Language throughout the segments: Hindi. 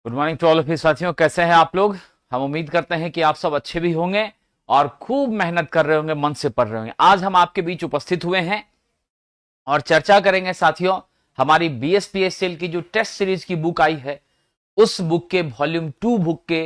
Good morning to all of you साथियों, कैसे हैं आप लोग। हम उम्मीद करते हैं कि आप सब अच्छे भी होंगे और खूब मेहनत कर रहे होंगे, मन से पढ़ रहे होंगे। आज हम आपके बीच उपस्थित हुए हैं और चर्चा करेंगे साथियों हमारी बीएसपीएसएल की जो टेस्ट सीरीज की बुक आई है उस बुक के वॉल्यूम 2 बुक के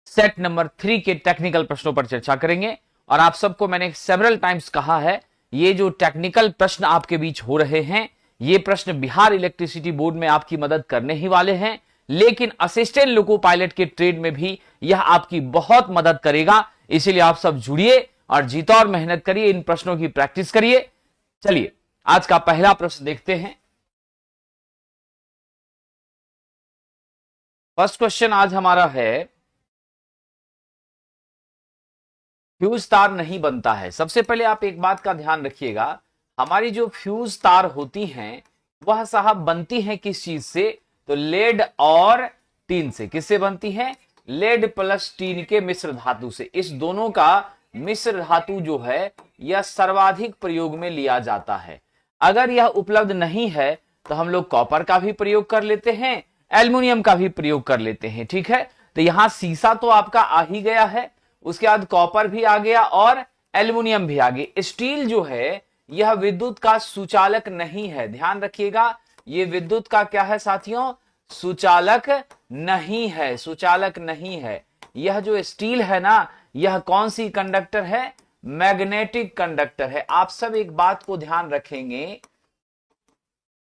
सेट नंबर 3 के टेक्निकल प्रश्नों पर चर्चा करेंगे। और आप सबको मैंने सेवरल टाइम्स कहा है, ये जो टेक्निकल प्रश्न आपके बीच हो रहे हैं ये प्रश्न बिहार इलेक्ट्रिसिटी बोर्ड में आपकी मदद करने ही वाले हैं, लेकिन असिस्टेंट लोको पायलट के ट्रेड में भी यह आपकी बहुत मदद करेगा। इसीलिए आप सब जुड़िए और जीता और मेहनत करिए, इन प्रश्नों की प्रैक्टिस करिए। चलिए आज का पहला प्रश्न देखते हैं। फर्स्ट क्वेश्चन आज हमारा है, फ्यूज तार नहीं बनता है। सबसे पहले आप एक बात का ध्यान रखिएगा, हमारी जो फ्यूज तार होती हैं वह साहब बनती हैं किस चीज से, तो लेड और टीन से। किससे बनती है? लेड प्लस टीन के मिश्र धातु से। इस दोनों का मिश्र धातु जो है यह सर्वाधिक प्रयोग में लिया जाता है। अगर यह उपलब्ध नहीं है तो हम लोग कॉपर का भी प्रयोग कर लेते हैं, एल्युमिनियम का भी प्रयोग कर लेते हैं। ठीक है, तो यहां सीसा तो आपका आ ही गया है, उसके बाद कॉपर भी आ गया और एल्युमिनियम भी आ गया। स्टील जो है यह विद्युत का सुचालक नहीं है, ध्यान रखिएगा, ये विद्युत का क्या है साथियों? सुचालक नहीं है, सुचालक नहीं है। यह जो स्टील है ना, यह कौन सी कंडक्टर है? मैग्नेटिक कंडक्टर है। आप सब एक बात को ध्यान रखेंगे,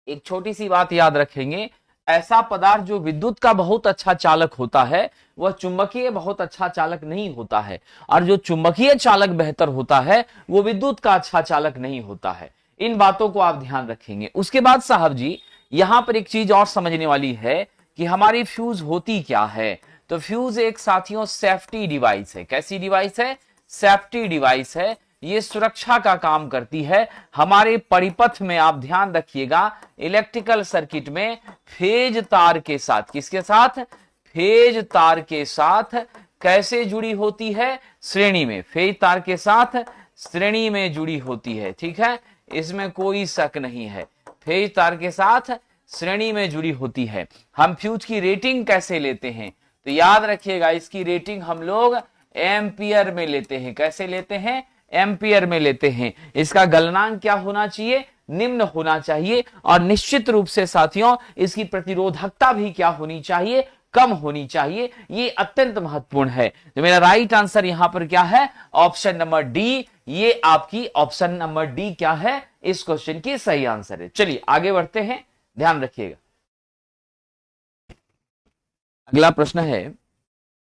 एक छोटी सी बात याद रखेंगे, ऐसा पदार्थ जो विद्युत का बहुत अच्छा चालक होता है वह चुंबकीय बहुत अच्छा चालक नहीं होता है, और जो चुंबकीय चालक बेहतर होता है वो विद्युत का अच्छा चालक नहीं होता है। इन बातों को आप ध्यान रखेंगे। उसके बाद साहब जी यहां पर एक चीज और समझने वाली है कि हमारी फ्यूज होती क्या है। तो फ्यूज एक साथियों सेफ्टी डिवाइस है। कैसी डिवाइस है? सेफ्टी डिवाइस है। ये सुरक्षा का काम करती है हमारे परिपथ में। आप ध्यान रखिएगा, इलेक्ट्रिकल सर्किट में फेज तार के साथ, किसके साथ? फेज तार के साथ कैसे जुड़ी होती है? श्रेणी में। फेज तार के साथ श्रेणी में जुड़ी होती है। ठीक है, इसमें कोई शक नहीं है, फेज तार के साथ श्रेणी में जुड़ी होती है। हम फ्यूज की रेटिंग कैसे लेते हैं? तो याद रखिएगा, इसकी रेटिंग हम लोग एम्पियर में लेते हैं। कैसे लेते हैं? एम्पियर में लेते हैं। इसका गलनांक क्या होना चाहिए? निम्न होना चाहिए। और निश्चित रूप से साथियों इसकी प्रतिरोधकता भी क्या होनी चाहिए? कम होनी चाहिए। ये अत्यंत महत्वपूर्ण है। तो मेरा राइट आंसर यहां पर क्या है? Option number D. ये आपकी ऑप्शन नंबर डी क्या है? इस क्वेश्चन की सही आंसर है। चलिए आगे बढ़ते हैं, ध्यान रखिएगा। अगला प्रश्न है,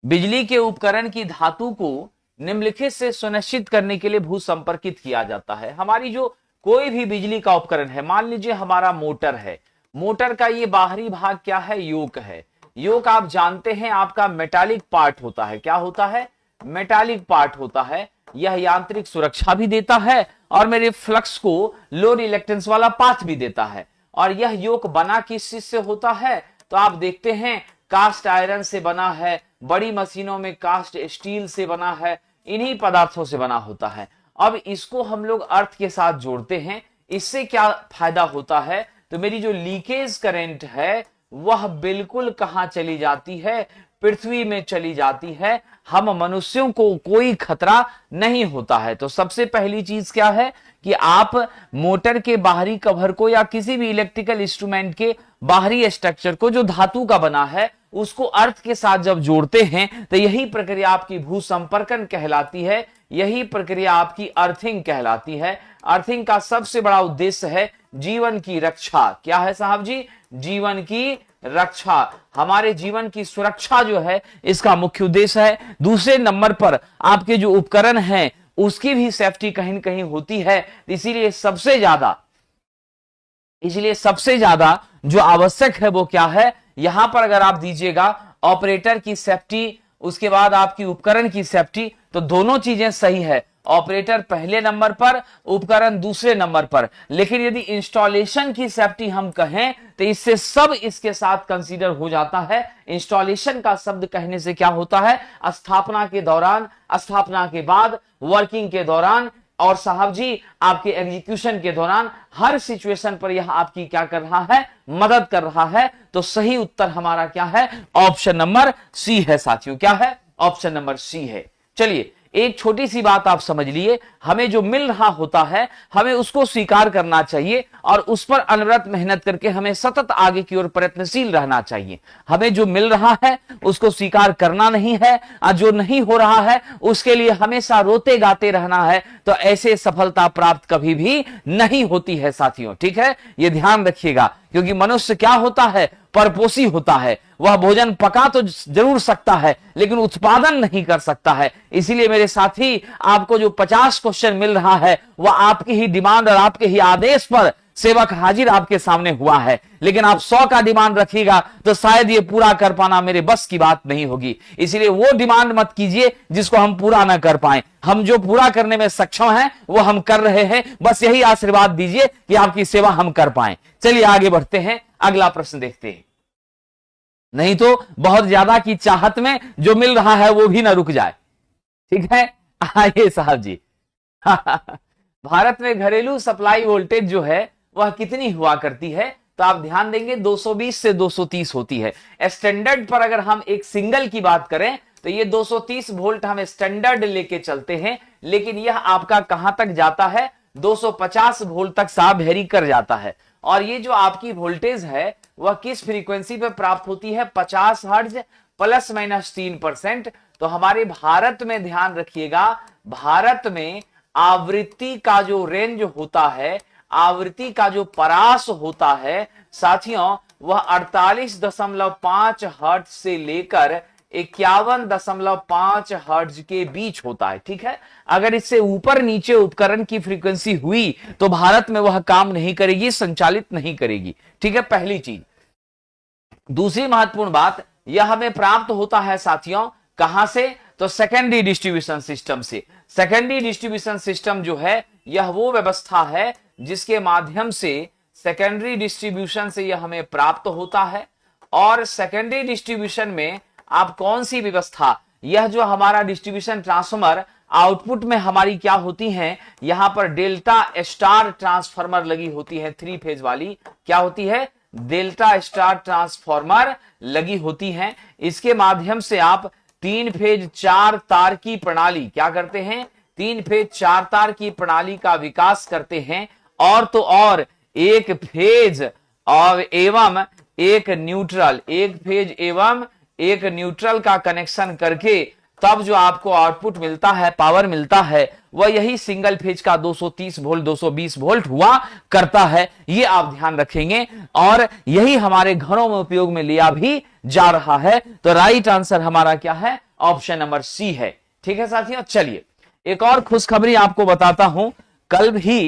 बिजली के उपकरण की धातु को निम्नलिखित से सुनिश्चित करने के लिए भू संपर्कित किया जाता है। हमारी जो कोई भी बिजली का उपकरण है, मान लीजिए हमारा मोटर है, मोटर का ये बाहरी भाग क्या है? योक है। योक आप जानते हैं आपका मेटालिक पार्ट होता है। क्या होता है? मेटालिक पार्ट होता है। यह यांत्रिक सुरक्षा भी देता है और मेरे फ्लक्स को लो रिलेक्टेंस वाला पाथ भी देता है। और यह योक बना किस चीज से होता है? तो आप देखते हैं कास्ट आयरन से बना है, बड़ी मशीनों में कास्ट स्टील से बना है, इन्हीं पदार्थों से बना होता है। अब इसको हम लोग अर्थ के साथ जोड़ते हैं, इससे क्या फायदा होता है? तो मेरी जो लीकेज करंट है वह बिल्कुल कहां चली जाती है? पृथ्वी में चली जाती है। हम मनुष्यों को कोई खतरा नहीं होता है। तो सबसे पहली चीज क्या है कि आप मोटर के बाहरी कवर को या किसी भी इलेक्ट्रिकल इंस्ट्रूमेंट के बाहरी स्ट्रक्चर को जो धातु का बना है उसको अर्थ के साथ जब जोड़ते हैं तो यही प्रक्रिया आपकी भू संपर्कन कहलाती है, यही प्रक्रिया आपकी अर्थिंग कहलाती है। अर्थिंग का सबसे बड़ा उद्देश्य है जीवन की रक्षा। क्या है साहब जी? जीवन की रक्षा। हमारे जीवन की सुरक्षा जो है इसका मुख्य उद्देश्य है। दूसरे नंबर पर आपके जो उपकरण हैं उसकी भी सेफ्टी कहीं न कहीं होती है। इसीलिए सबसे ज्यादा जो आवश्यक है वो क्या है? यहां पर अगर आप दीजिएगा ऑपरेटर की सेफ्टी, उसके बाद आपकी उपकरण की सेफ्टी, तो दोनों चीजें सही है। ऑपरेटर पहले नंबर पर, उपकरण दूसरे नंबर पर। लेकिन यदि इंस्टॉलेशन की सेफ्टी हम कहें तो इससे सब इसके साथ कंसीडर हो जाता है। इंस्टॉलेशन का शब्द कहने से क्या होता है? स्थापना के दौरान, स्थापना के बाद, वर्किंग के दौरान और साहब जी आपके एग्जीक्यूशन के दौरान हर सिचुएशन पर यह आपकी क्या कर रहा है, मदद कर रहा है। तो सही उत्तर हमारा क्या है, ऑप्शन नंबर सी है साथियों। क्या है, ऑप्शन नंबर सी है। चलिए एक छोटी सी बात आप समझ लिए, हमें जो मिल रहा होता है हमें उसको स्वीकार करना चाहिए और उस पर अनवरत मेहनत करके हमें सतत आगे की ओर प्रयत्नशील रहना चाहिए। हमें जो मिल रहा है उसको स्वीकार करना नहीं है और जो नहीं हो रहा है उसके लिए हमेशा रोते गाते रहना है। तो ऐसे सफलता प्राप्त कभी भी नहीं होती है साथियों, ठीक है, ये ध्यान रखिएगा। क्योंकि मनुष्य क्या होता है, परपोषी होता है। वह भोजन पका तो जरूर सकता है लेकिन उत्पादन नहीं कर सकता है। इसीलिए मेरे साथी आपको जो 50 क्वेश्चन मिल रहा है वह आपकी ही डिमांड और आपके ही आदेश पर सेवक हाजिर आपके सामने हुआ है। लेकिन आप 100 का डिमांड रखिएगा तो शायद ये पूरा कर पाना मेरे बस की बात नहीं होगी। इसीलिए वो डिमांड मत कीजिए जिसको हम पूरा ना कर पाए। हम जो पूरा करने में सक्षम हैं वो हम कर रहे हैं। बस यही आशीर्वाद दीजिए कि आपकी सेवा हम कर पाए। चलिए आगे बढ़ते हैं, अगला प्रश्न देखते हैं। नहीं तो बहुत ज्यादा की चाहत में जो मिल रहा है वो भी ना रुक जाए। ठीक है, आइए साहब जी। भारत में घरेलू सप्लाई वोल्टेज जो है वह कितनी हुआ करती है? तो आप ध्यान देंगे 220 से 230 होती है। स्टैंडर्ड पर अगर हम एक सिंगल की बात करें तो ये 230 वोल्ट हम स्टैंडर्ड लेके चलते हैं, लेकिन यह आपका कहां तक जाता है, 250 वोल्ट तक साहब वेरी कर जाता है। और ये जो आपकी वोल्टेज है वह किस फ्रीक्वेंसी पे प्राप्त होती है, 50 हर्ट्ज प्लस माइनस 3%। तो हमारे भारत में ध्यान रखिएगा, भारत में आवृत्ति का जो रेंज होता है, आवृत्ति का जो परास होता है साथियों, वह 48.5 हर्ट्ज से लेकर 51.5 हर्ट्ज के बीच होता है। ठीक है, अगर इससे ऊपर नीचे उपकरण की फ्रीक्वेंसी हुई तो भारत में वह काम नहीं करेगी, संचालित नहीं करेगी। ठीक है, पहली चीज। दूसरी महत्वपूर्ण बात, यह हमें प्राप्त होता है साथियों कहां से, तो सेकेंडरी डिस्ट्रीब्यूशन सिस्टम से। सेकेंडरी डिस्ट्रीब्यूशन सिस्टम जो है यह वो व्यवस्था है जिसके माध्यम से सेकेंडरी डिस्ट्रीब्यूशन से यह हमें प्राप्त होता है। और सेकेंडरी डिस्ट्रीब्यूशन में आप कौन सी व्यवस्था, यह जो हमारा डिस्ट्रीब्यूशन ट्रांसफार्मर आउटपुट में हमारी क्या होती है, यहां पर डेल्टा स्टार ट्रांसफार्मर लगी होती है, 3 फेज वाली क्या होती है, डेल्टा स्टार ट्रांसफार्मर लगी होती है। इसके माध्यम से आप 3 फेज 4 तार की प्रणाली क्या करते हैं, 3 फेज 4 तार की प्रणाली का विकास करते हैं। और तो और एक फेज और एवं एक न्यूट्रल, एक फेज एवं एक न्यूट्रल का कनेक्शन करके तब जो आपको आउटपुट मिलता है, पावर मिलता है, वह यही सिंगल फेज का 230 वोल्ट 220 वोल्ट हुआ करता है। ये आप ध्यान रखेंगे और यही हमारे घरों में उपयोग में लिया भी जा रहा है। तो राइट आंसर हमारा क्या है, ऑप्शन नंबर सी है। ठीक है साथियों, चलिए एक और खुशखबरी आपको बताता हूं। कल भी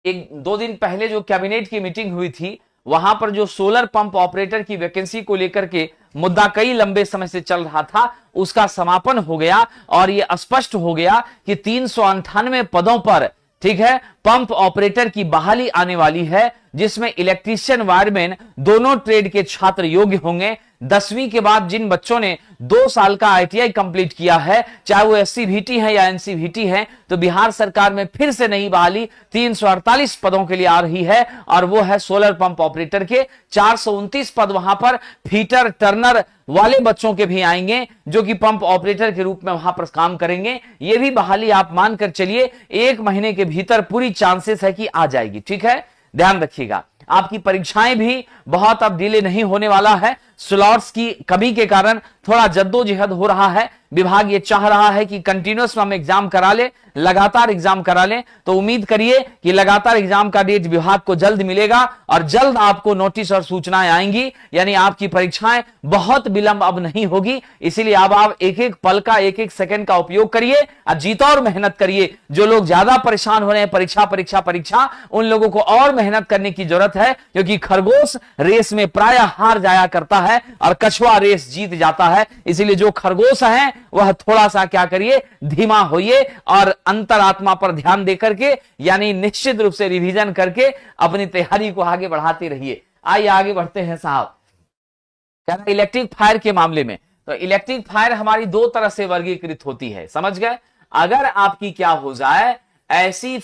1-2 दिन पहले जो कैबिनेट की मीटिंग हुई थी, वहां पर जो सोलर पंप ऑपरेटर की वैकेंसी को लेकर के मुद्दा कई लंबे समय से चल रहा था, उसका समापन हो गया और यह स्पष्ट हो गया कि 398 पदों पर, ठीक है, पंप ऑपरेटर की बहाली आने वाली है, जिसमें इलेक्ट्रीशियन वायरमैन दोनों ट्रेड के छात्र योग्य होंगे। 10वीं के बाद जिन बच्चों ने 2 साल का ITI कंप्लीट किया है, चाहे वो SCVT है या NCVT है, तो बिहार सरकार में फिर से नई बहाली 348 पदों के लिए आ रही है और वो है सोलर पंप ऑपरेटर के। 429 पद वहां पर फीटर टर्नर वाले बच्चों के भी आएंगे जो कि पंप ऑपरेटर के रूप में वहां पर काम करेंगे। ये भी बहाली आप मानकर चलिए 1 महीने के भीतर पूरी चांसेस है कि आ जाएगी। ठीक है, ध्यान रखिएगा। आपकी परीक्षाएं भी बहुत अब डिले नहीं होने वाला है। स्लॉट्स की कमी के कारण थोड़ा जद्दोजहद हो रहा है। विभाग ये चाह रहा है कि कंटिन्यूअस हम एग्जाम करा ले, लगातार एग्जाम करा ले। तो उम्मीद करिए कि लगातार एग्जाम का डेट विभाग को जल्द मिलेगा और जल्द आपको नोटिस और सूचनाएं आएंगी, यानी आपकी परीक्षाएं बहुत विलंब अब नहीं होगी। इसीलिए अब आप एक एक पल का, एक एक सेकंड का उपयोग करिए और जीता और मेहनत करिए। जो लोग ज्यादा परेशान हो रहे हैं परीक्षा परीक्षा परीक्षा, उन लोगों को और मेहनत करने की जरूरत है, क्योंकि खरगोश रेस में प्रायः हार जाया करता है और कछुआ रेस जीत जाता है। इसीलिए जो खरगोश है वह थोड़ा सा क्या करिए, धीमा होइए और अंतरात्मा पर ध्यान देकर के, यानी निश्चित रूप से रिवीजन करके अपनी तैयारी को आगे बढ़ाते रहिए। आइए आगे बढ़ते हैं साहब। क्या इलेक्ट्रिक फायर के मामले में, तो इलेक्ट्रिक फायर हमारी 2 तरह से वर्गीकृत होती है, समझ गए। अगर आपकी क्या हो जाए, ऐसी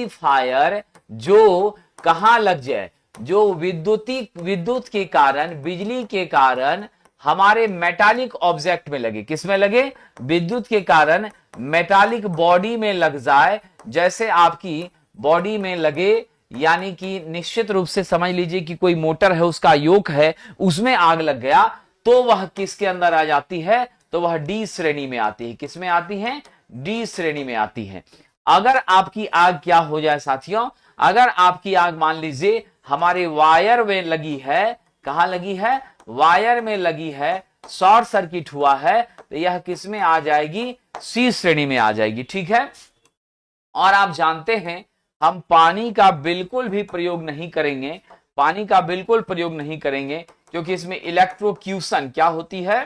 फायर जो कहां लग जाए, जो विद्युत के कारण, बिजली के कारण हमारे मेटालिक ऑब्जेक्ट में लगे। किसमें लगे? विद्युत के कारण मेटालिक बॉडी में लग जाए, जैसे आपकी बॉडी में लगे, यानी कि निश्चित रूप से समझ लीजिए कि कोई मोटर है, उसका योक है, उसमें आग लग गया, तो वह किसके अंदर आ जाती है? तो वह डी श्रेणी में आती है। किसमें आती है? डी श्रेणी में आती है। अगर आपकी आग क्या हो जाए साथियों, अगर आपकी आग मान लीजिए हमारे वायर में लगी है, कहां लगी है? वायर में लगी है, शॉर्ट सर्किट हुआ है, तो यह किसमें आ जाएगी? सी श्रेणी में आ जाएगी। ठीक है। और आप जानते हैं हम पानी का बिल्कुल भी प्रयोग नहीं करेंगे, पानी का बिल्कुल प्रयोग नहीं करेंगे, क्योंकि इसमें इलेक्ट्रोक्यूशन क्या होती है?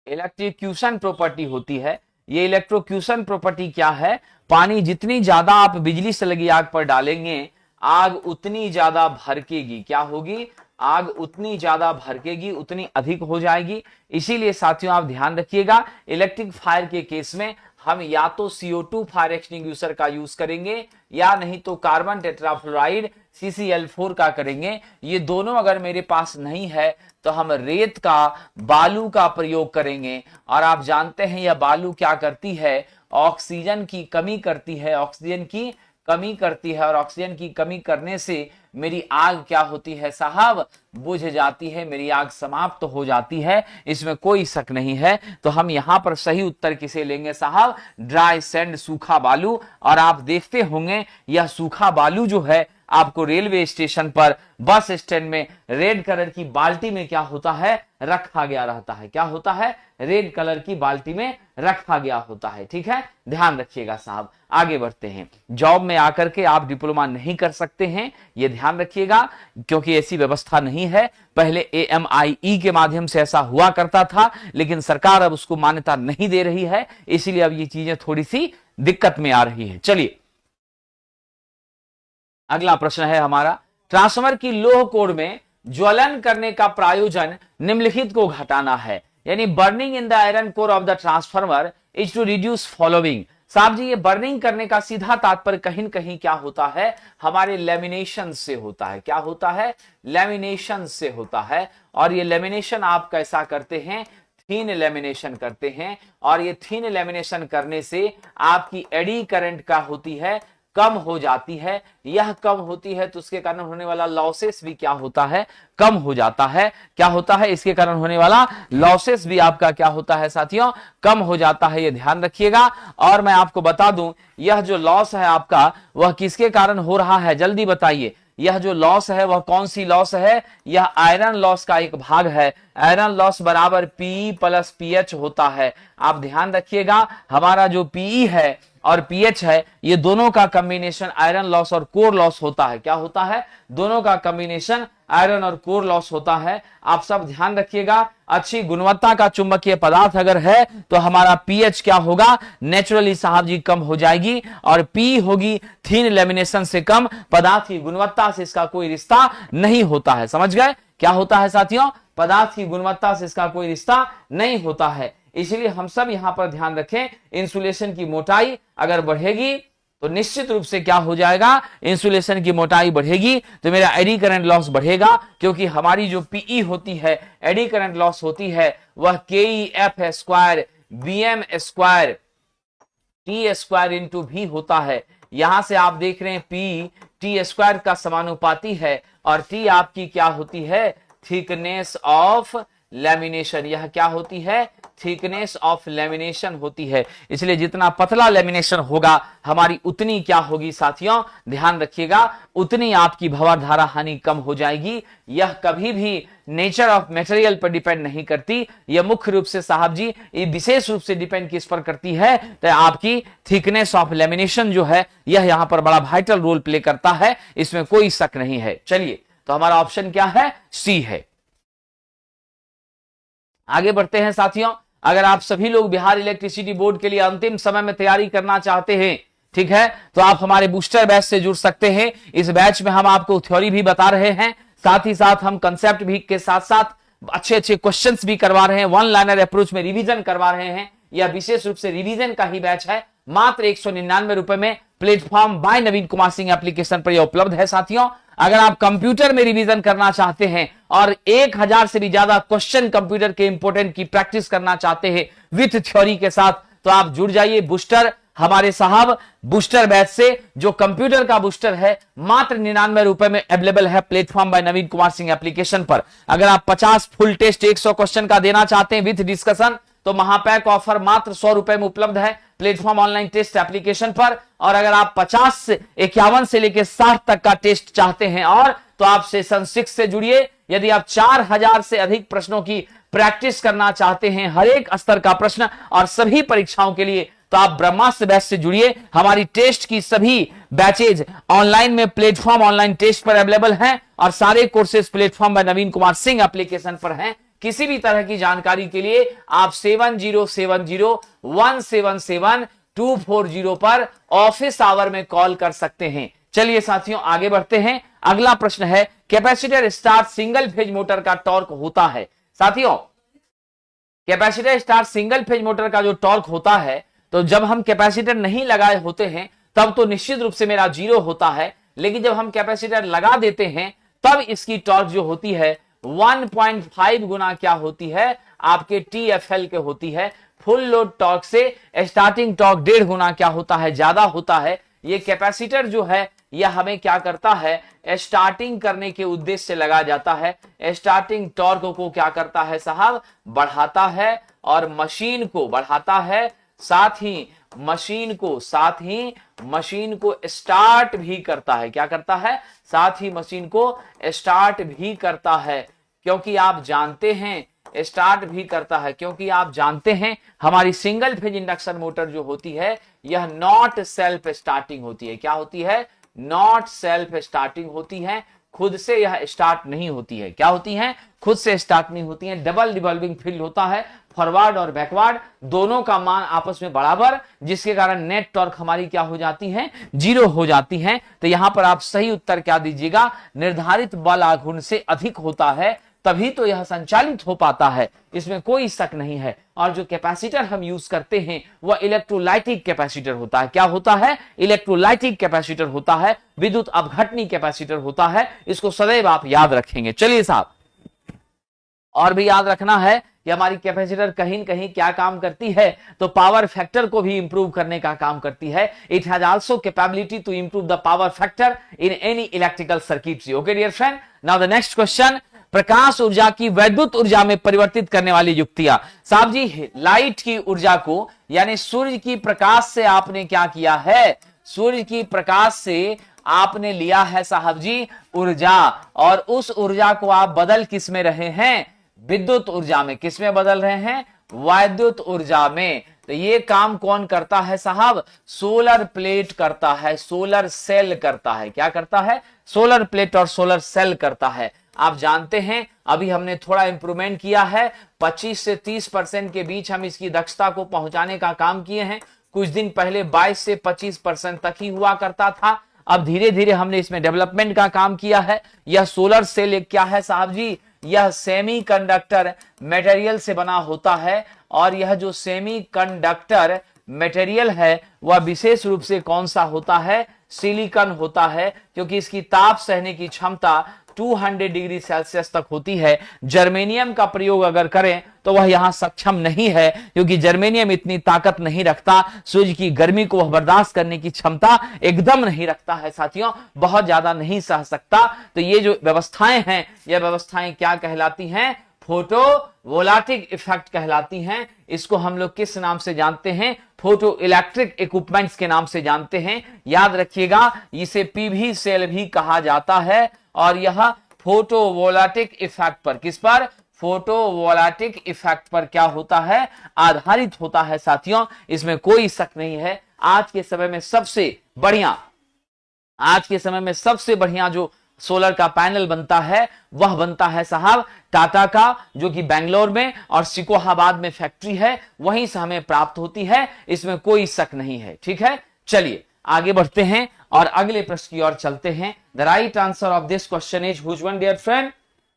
इलेक्ट्रोक्यूशन प्रॉपर्टी होती है। ये इलेक्ट्रोक्यूशन प्रॉपर्टी क्या है? पानी जितनी ज्यादा आप बिजली से लगी आग पर डालेंगे, आग उतनी ज्यादा भड़केगी। क्या होगी? आग उतनी ज्यादा भड़केगी, उतनी अधिक हो जाएगी। इसीलिए साथियों आप ध्यान रखिएगा, इलेक्ट्रिक फायर के केस में हम या तो CO2 फायर एक्सटिंग्विशर का यूज करेंगे, या नहीं तो कार्बन टेट्राफ्लोराइड CCl4 का करेंगे। ये दोनों अगर मेरे पास नहीं है तो हम रेत का, बालू का प्रयोग करेंगे। और आप जानते हैं यह बालू क्या करती है? ऑक्सीजन की कमी करती है, ऑक्सीजन की कमी करती है, और ऑक्सीजन की कमी करने से मेरी आग क्या होती है साहब? बुझ जाती है, मेरी आग समाप्त हो जाती है, इसमें कोई शक नहीं है। तो हम यहां पर सही उत्तर किसे लेंगे साहब? ड्राई सैंड, सूखा बालू। और आप देखते होंगे यह सूखा बालू जो है आपको रेलवे स्टेशन पर, बस स्टैंड में रेड कलर की बाल्टी में क्या होता है? रखा गया रहता है। क्या होता है? रेड कलर की बाल्टी में रखा गया होता है। ठीक है, ध्यान रखिएगा साहब। आगे बढ़ते हैं। जॉब में आकर के आप डिप्लोमा नहीं कर सकते हैं, यह ध्यान रखिएगा, क्योंकि ऐसी व्यवस्था नहीं है। पहले AMIE के माध्यम से ऐसा हुआ करता था, लेकिन सरकार अब उसको मान्यता नहीं दे रही है, इसीलिए अब ये चीजें थोड़ी सी दिक्कत में आ रही है। चलिए अगला प्रश्न है हमारा, ट्रांसफार्मर की लोह कोर में ज्वलन करने का प्रयोजन निम्नलिखित को घटाना है, यानी burning in the iron core of the transformer is to reduce following. साहब जी ये बर्निंग करने का सीधा तात्पर्य कहीं न कहीं क्या होता है? हमारे लेमिनेशन से होता है। क्या होता है? लेमिनेशन से होता है। और ये लेमिनेशन आप कैसा करते हैं? थीन लेमिनेशन करते हैं। और ये थीन लेमिनेशन करने से आपकी एडी करंट का होती है, कम हो जाती है। यह कम होती है तो उसके कारण होने वाला लॉसेस भी क्या होता है? कम हो जाता है। क्या होता है? इसके कारण होने वाला लॉसेस भी आपका क्या होता है साथियों? कम हो जाता है। ये ध्यान रखिएगा। और मैं आपको बता दूं, यह जो लॉस है आपका, वह किसके कारण हो रहा है? जल्दी बताइए। यह जो लॉस है वह कौन सी लॉस है? यह आयरन लॉस का एक भाग है। आयरन लॉस बराबर Pe प्लस PH होता है। आप ध्यान रखिएगा, हमारा जो Pe है और PH है, ये दोनों का कॉम्बिनेशन आयरन लॉस और कोर लॉस होता है। क्या होता है? दोनों का कॉम्बिनेशन आयरन और कोर लॉस होता है। आप सब ध्यान रखिएगा। अच्छी गुणवत्ता का चुंबकीय पदार्थ अगर है तो हमारा pH क्या होगा? नेचुरली साहब जी कम हो जाएगी। और P होगी थीन लेमिनेशन से कम। पदार्थ की गुणवत्ता से इसका कोई रिश्ता नहीं होता है। समझ गए? क्या होता है साथियों? पदार्थ की गुणवत्ता से इसका कोई रिश्ता नहीं होता है। इसलिए हम सब यहां पर ध्यान रखें, इंसुलेशन की मोटाई अगर बढ़ेगी तो निश्चित रूप से क्या हो जाएगा? इंसुलेशन की मोटाई बढ़ेगी तो मेरा एडी करंट लॉस बढ़ेगा, क्योंकि हमारी जो Pe होती है, एडी करंट लॉस होती है, वह KEF square BM square T square into V होता है। यहां से आप देख रहे हैं P T स्क्वायर का समानुपाती है, और T आपकी क्या होती है? Thickness of lamination. यह क्या होती है? थिकनेस ऑफ लेमिनेशन होती है। इसलिए जितना पतला लेमिनेशन होगा हमारी उतनी क्या होगी साथियों? ध्यान रखिएगा, उतनी आपकी भंवर धारा हानि कम हो जाएगी। यह कभी भी नेचर ऑफ मटेरियल पर डिपेंड नहीं करती। यह मुख्य रूप से साहब जी ये विशेष रूप से डिपेंड किस पर करती है? तो आपकी थिकनेस ऑफ लेमिनेशन जो है यह यहां पर बड़ा वाइटल रोल प्ले करता है, इसमें कोई शक नहीं है। चलिए तो हमारा ऑप्शन क्या है? सी है। आगे बढ़ते हैं साथियों। अगर आप सभी लोग बिहार इलेक्ट्रिसिटी बोर्ड के लिए अंतिम समय में तैयारी करना चाहते हैं, ठीक है, तो आप हमारे बूस्टर बैच से जुड़ सकते हैं। इस बैच में हम आपको थ्योरी भी बता रहे हैं, साथ ही साथ हम कंसेप्ट भी के साथ साथ अच्छे अच्छे क्वेश्चंस भी करवा रहे हैं, वन लाइनर अप्रोच में रिवीजन करवा रहे हैं। यह विशेष रूप से रिवीजन का ही बैच है। मात्र 199 रुपए में platform by Naveen Kumar Singh application पर यह उपलब्ध है। साथियों, अगर आप कंप्यूटर में रिवीजन करना चाहते हैं और 1000 से भी ज्यादा क्वेश्चन कंप्यूटर के इंपोर्टेंट की प्रैक्टिस करना चाहते हैं विथ थ्योरी के साथ, तो आप जुड़ जाइए बूस्टर हमारे साहब बूस्टर बैच से, जो कंप्यूटर का बूस्टर है मात्र 99 रुपए में अवेलेबल है platform by Naveen Kumar Singh application पर। अगर आप 50 फुल टेस्ट 100 क्वेश्चन का देना चाहते हैं विथ डिस्कशन, तो महापैक ऑफर मात्र 100 रुपए में उपलब्ध है प्लेटफॉर्म ऑनलाइन टेस्ट एप्लीकेशन पर। और अगर आप 51 से लेकर 60 तक का टेस्ट चाहते हैं और, तो आप सेशन 6 से जुड़िए। यदि आप 4000 से अधिक प्रश्नों की प्रैक्टिस करना चाहते हैं, हर एक स्तर का प्रश्न और सभी परीक्षाओं के लिए, तो आप ब्रह्मास्त्र बैच से जुड़िए। हमारी टेस्ट की सभी बैचेज ऑनलाइन में प्लेटफॉर्म ऑनलाइन टेस्ट पर अवेलेबल हैं और सारे courses platform by Naveen Kumar Singh application पर हैं। किसी भी तरह की जानकारी के लिए आप 7070177240 पर ऑफिस आवर में कॉल कर सकते हैं। चलिए साथियों, आगे बढ़ते हैं। अगला प्रश्न है, capacitor start single phase motor का टॉर्क होता है। साथियों, capacitor start single phase motor का जो टॉर्क होता है, तो जब हम कैपेसिटर नहीं लगाए होते हैं तब तो निश्चित रूप से मेरा 0 होता है, लेकिन जब हम कैपेसिटर लगा देते हैं तब इसकी टॉर्क जो होती है 1.5 गुना क्या होती है, आपके TFL के होती है। फुल लोड टॉर्क से स्टार्टिंग टॉर्क 1.5 गुना क्या होता है, ज्यादा होता है। ये कैपेसिटर जो है यह हमें क्या करता है, स्टार्टिंग करने के उद्देश्य से लगाया जाता है। स्टार्टिंग टॉर्क को क्या करता है साहब, बढ़ाता है और मशीन को बढ़ाता है, साथ ही मशीन को स्टार्ट भी करता है। क्या करता है, साथ ही मशीन को स्टार्ट भी करता है, क्योंकि आप जानते हैं स्टार्ट भी करता है, क्योंकि आप जानते हैं हमारी सिंगल फेज इंडक्शन मोटर जो होती है यह नॉट सेल्फ स्टार्टिंग होती है। क्या होती है, नॉट सेल्फ स्टार्टिंग होती है, खुद से यह स्टार्ट नहीं होती है। क्या होती है, खुद से स्टार्ट नहीं होती है। डबल रिवॉल्विंग फील्ड होता है, फॉरवर्ड और बैकवर्ड दोनों का मान आपस में बराबर, जिसके कारण नेट टॉर्क हमारी क्या हो जाती है, 0 हो जाती है। तो यहां पर आप सही उत्तर क्या दीजिएगा, निर्धारित बल आघूर्ण से अधिक होता है तभी तो यह संचालित हो पाता है, इसमें कोई शक नहीं है। और जो कैपेसिटर हम यूज करते हैं वह इलेक्ट्रोलाइटिक कैपेसिटर होता है। क्या होता है, इलेक्ट्रोलाइटिक कैपेसिटर होता है, विद्युत अपघटनी कैपेसिटर होता है। इसको सदैव आप याद रखेंगे। चलिए साहब, और भी याद रखना है कि हमारी कैपेसिटर कहीं न कहीं क्या काम करती है, तो पावर फैक्टर को भी इंप्रूव करने का काम करती है। It has also capability to improve the power factor in any electrical circuitry. Okay dear friend, now the next question, प्रकाश ऊर्जा की वैद्युत ऊर्जा में परिवर्तित करने वाली युक्तियां। साहब जी, लाइट की ऊर्जा को यानी सूर्य की प्रकाश से आपने क्या किया है, सूर्य की प्रकाश से आपने लिया है साहब जी ऊर्जा, और उस ऊर्जा को आप बदल किस में रहे हैं, विद्युत ऊर्जा में। किस में बदल रहे हैं, वैद्युत ऊर्जा में। तो ये काम कौन करता है साहब, सोलर प्लेट करता है, सोलर सेल करता है। क्या करता है, सोलर प्लेट और सोलर सेल करता है। आप जानते हैं अभी हमने थोड़ा इंप्रूवमेंट किया है, 25 से 30% के बीच हम इसकी दक्षता को पहुंचाने का काम किए हैं। कुछ दिन पहले 22 से 25% तक ही हुआ करता था, अब धीरे धीरे हमने इसमें डेवलपमेंट का काम किया है। यह सोलर सेल एक क्या है साहब जी, यह सेमीकंडक्टर मटेरियल से बना होता है, और यह जो सेमीकंडक्टर मटेरियल है वह विशेष रूप से कौन सा होता है, सिलिकॉन होता है, क्योंकि इसकी ताप सहने की क्षमता 200 डिग्री सेल्सियस तक होती है। जर्मेनियम का प्रयोग अगर करें तो वह यहां सक्षम नहीं है, क्योंकि जर्मेनियम इतनी ताकत नहीं रखता, सूर्य की गर्मी को वह बर्दाश्त करने की क्षमता एकदम नहीं रखता है साथियों, बहुत ज्यादा नहीं सह सकता। तो ये जो व्यवस्थाएं हैं, यह व्यवस्थाएं क्या कहलाती हैं, फोटो वोलाटिक इफेक्ट कहलाती हैं। इसको हम लोग किस नाम से जानते हैं, फोटो इलेक्ट्रिक इक्विपमेंट्स के नाम से जानते हैं। याद रखिएगा, इसे पीवी सेल भी कहा जाता है, और यह फोटोवोल्टिक इफेक्ट पर, किस पर, फोटोवोल्टिक इफेक्ट पर क्या होता है, आधारित होता है साथियों, इसमें कोई शक नहीं है। आज के समय में सबसे बढ़िया जो सोलर का पैनल बनता है वह बनता है साहब टाटा का, जो कि बेंगलोर में और सिकोहाबाद में फैक्ट्री है, वहीं से हमें प्राप्त होती है, इसमें कोई शक नहीं है। ठीक है, चलिए आगे बढ़ते हैं और अगले प्रश्न की ओर चलते हैं। The right answer of this question is which one dear friend,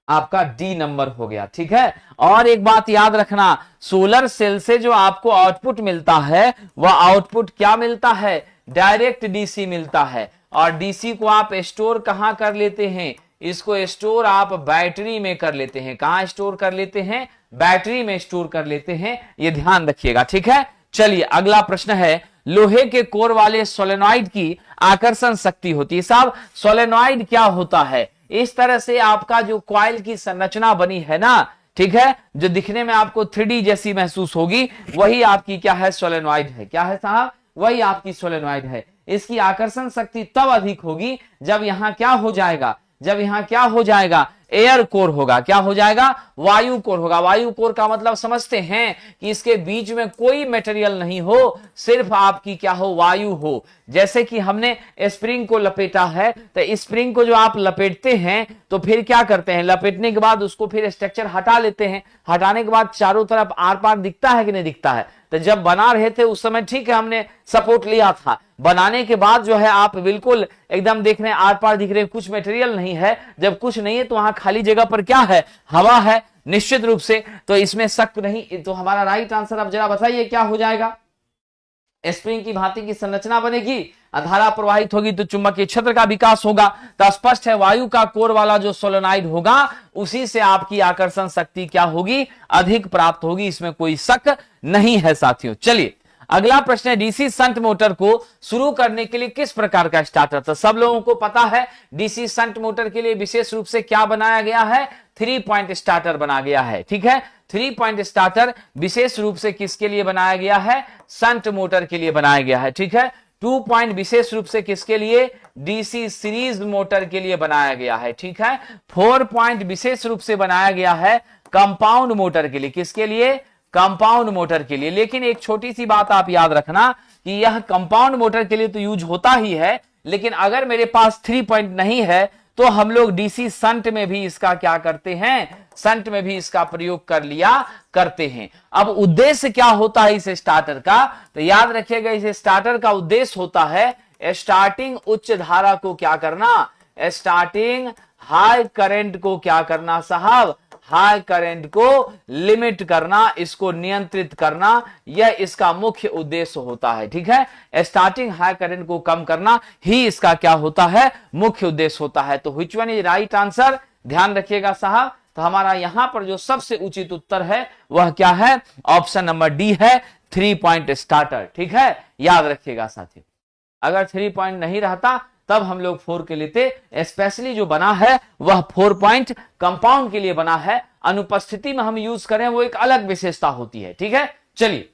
आपका डी नंबर हो गया। ठीक है, और एक बात याद रखना, सोलर सेल से जो आपको आउटपुट मिलता है वह आउटपुट क्या मिलता है, डायरेक्ट डीसी मिलता है। और डीसी को आप स्टोर कहां कर लेते हैं, इसको स्टोर आप बैटरी में कर लेते हैं। कहां स्टोर कर लेते हैं, बैटरी में स्टोर कर लेते हैं, ये ध्यान रखिएगा। ठीक है, चलिए अगला प्रश्न है, लोहे के कोर वाले सोलेनॉइड की आकर्षण शक्ति होती है। साहब सोलेनॉइड क्या होता है, इस तरह से आपका जो कॉइल की संरचना बनी है ना, ठीक है, जो दिखने में आपको 3D जैसी महसूस होगी, वही आपकी क्या है, सोलेनॉइड है। क्या है साहब, वही आपकी सोलेनॉइड है। इसकी आकर्षण शक्ति तब अधिक होगी जब यहां क्या हो जाएगा, जब यहां क्या हो जाएगा, एयर कोर होगा। क्या हो जाएगा, वायु कोर होगा। वायु कोर का मतलब समझते हैं कि इसके बीच में कोई मटेरियल नहीं हो, सिर्फ आपकी क्या हो, वायु हो। जैसे कि हमने स्प्रिंग को लपेटा है, तो स्प्रिंग को जो आप लपेटते हैं तो फिर क्या करते हैं, लपेटने के बाद उसको फिर स्ट्रक्चर हटा लेते हैं। हटाने के बाद चारों तरफ आर पार दिखता है कि नहीं दिखता है। तो जब बना रहे थे उस समय ठीक है, हमने सपोर्ट लिया था। बनाने के बाद जो है आप बिल्कुल एकदम देख रहे हैं, आर पार दिख रहे हैं, कुछ मटेरियल नहीं है। जब कुछ नहीं है तो वहां खाली जगह पर क्या है, हवा है निश्चित रूप से, तो इसमें शक नहीं। तो हमारा राइट आंसर अब जरा बताइए क्या हो जाएगा, स्प्रिंग की भांति की संरचना बनेगी, धारा प्रवाहित होगी तो चुंबकीय क्षेत्र का विकास होगा। तो स्पष्ट है वायु का कोर वाला जो सोलेनॉइड होगा उसी से आपकी आकर्षण शक्ति क्या होगी, अधिक प्राप्त होगी, इसमें कोई शक नहीं है साथियों। चलिए अगला प्रश्न है, डीसी शंट मोटर को शुरू करने के लिए किस प्रकार का स्टार्टर था। सब लोगों को पता है डीसी शंट मोटर के लिए विशेष रूप से क्या बनाया गया है, 3 पॉइंट स्टार्टर बना गया है। ठीक है, 3 पॉइंट स्टार्टर विशेष रूप से किसके लिए बनाया गया है, शंट मोटर के लिए बनाया गया है। ठीक है, 2 पॉइंट विशेष रूप से किसके लिए, डीसी सीरीज मोटर के लिए बनाया गया है। ठीक है, 4 पॉइंट विशेष रूप से बनाया गया है कंपाउंड मोटर के लिए। किसके लिए, कंपाउंड मोटर के लिए। लेकिन एक छोटी सी बात आप याद रखना कि यह कंपाउंड मोटर के लिए तो यूज होता ही है, लेकिन अगर मेरे पास 3 पॉइंट नहीं है तो हम लोग डीसी शंट में भी इसका क्या करते हैं, शंट में भी इसका प्रयोग कर लिया करते हैं। अब उद्देश्य क्या होता है इस स्टार्टर का, तो याद रखिएगा इस स्टार्टर का उद्देश्य होता है स्टार्टिंग उच्च धारा को क्या करना, स्टार्टिंग हाई करंट को क्या करना साहब, हाई करंट को लिमिट करना, इसको नियंत्रित करना, यह इसका मुख्य उद्देश्य होता है। ठीक है, स्टार्टिंग हाई करंट को कम करना ही इसका क्या होता है, मुख्य उद्देश्य होता है। तो which one is right answer, ध्यान रखिएगा साहब। तो हमारा यहां पर जो सबसे उचित उत्तर है वह क्या है, ऑप्शन नंबर डी है, 3 पॉइंट स्टार्टर। ठीक है, याद रखिएगा साथियों। अगर 3 पॉइंट नहीं रहता तब हम लोग 4 के लेते। स्पेशली जो बना है वह 4 पॉइंट कंपाउंड के लिए बना है। अनुपस्थिति में हम यूज करें वो एक अलग विशेषता होती है। ठीक है, चलिए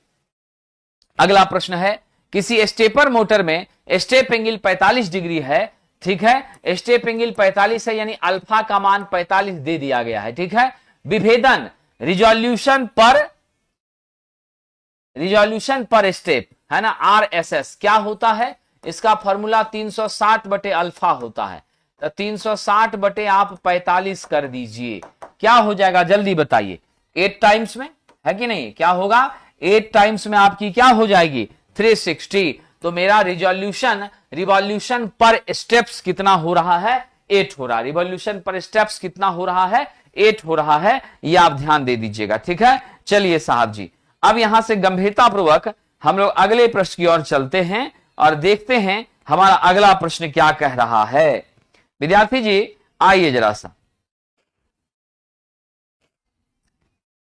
अगला प्रश्न है, किसी स्टेपर मोटर में स्टेप एंगल 45 डिग्री है। ठीक है, स्टेप एंगल 45 है, यानी अल्फा का मान 45 दे दिया गया है। ठीक है, विभेदन रिजोल्यूशन पर स्टेप है ना, RSS क्या होता है, इसका फॉर्मूला 360 बटे अल्फा होता है। तो 360 बटे आप 45 कर दीजिए, क्या हो जाएगा जल्दी बताइए, 8 टाइम्स में है कि नहीं, क्या होगा 8 टाइम्स में आपकी क्या हो जाएगी 360। तो मेरा रिवॉल्यूशन पर स्टेप्स कितना हो रहा है, 8 हो रहा है। रिवॉल्यूशन पर स्टेप्स कितना हो रहा है, 8 हो रहा है, ये आप ध्यान दे दीजिएगा। ठीक है, चलिए साहब जी अब यहां से गंभीरता पूर्वक हम लोग अगले प्रश्न की ओर चलते हैं और देखते हैं हमारा अगला प्रश्न क्या कह रहा है। विद्यार्थी जी आइए जरा सा,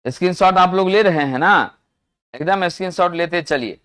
स्क्रीनशॉट आप लोग ले रहे हैं ना, एकदम स्क्रीनशॉट लेते चलिए।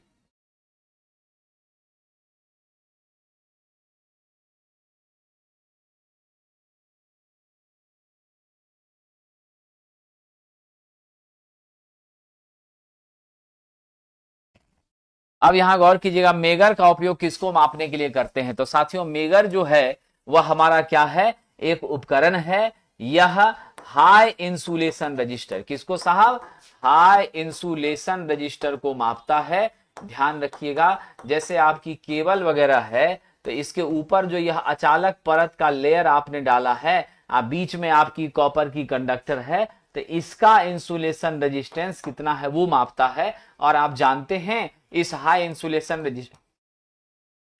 अब यहां गौर कीजिएगा, मेगर का उपयोग किसको मापने के लिए करते हैं। तो साथियों मेगर जो है वह हमारा क्या है, एक उपकरण है। यह हाई इंसुलेशन रजिस्टर, किसको साहब, हाई इंसुलेशन रजिस्टर को मापता है। ध्यान रखिएगा, जैसे आपकी केबल वगैरह है तो इसके ऊपर जो यह अचालक परत का लेयर आपने डाला है, बीच में आपकी कॉपर की कंडक्टर है, तो इसका इंसुलेशन रेजिस्टेंस कितना है वो मापता है। और आप जानते हैं इस हाई इंसुलेशन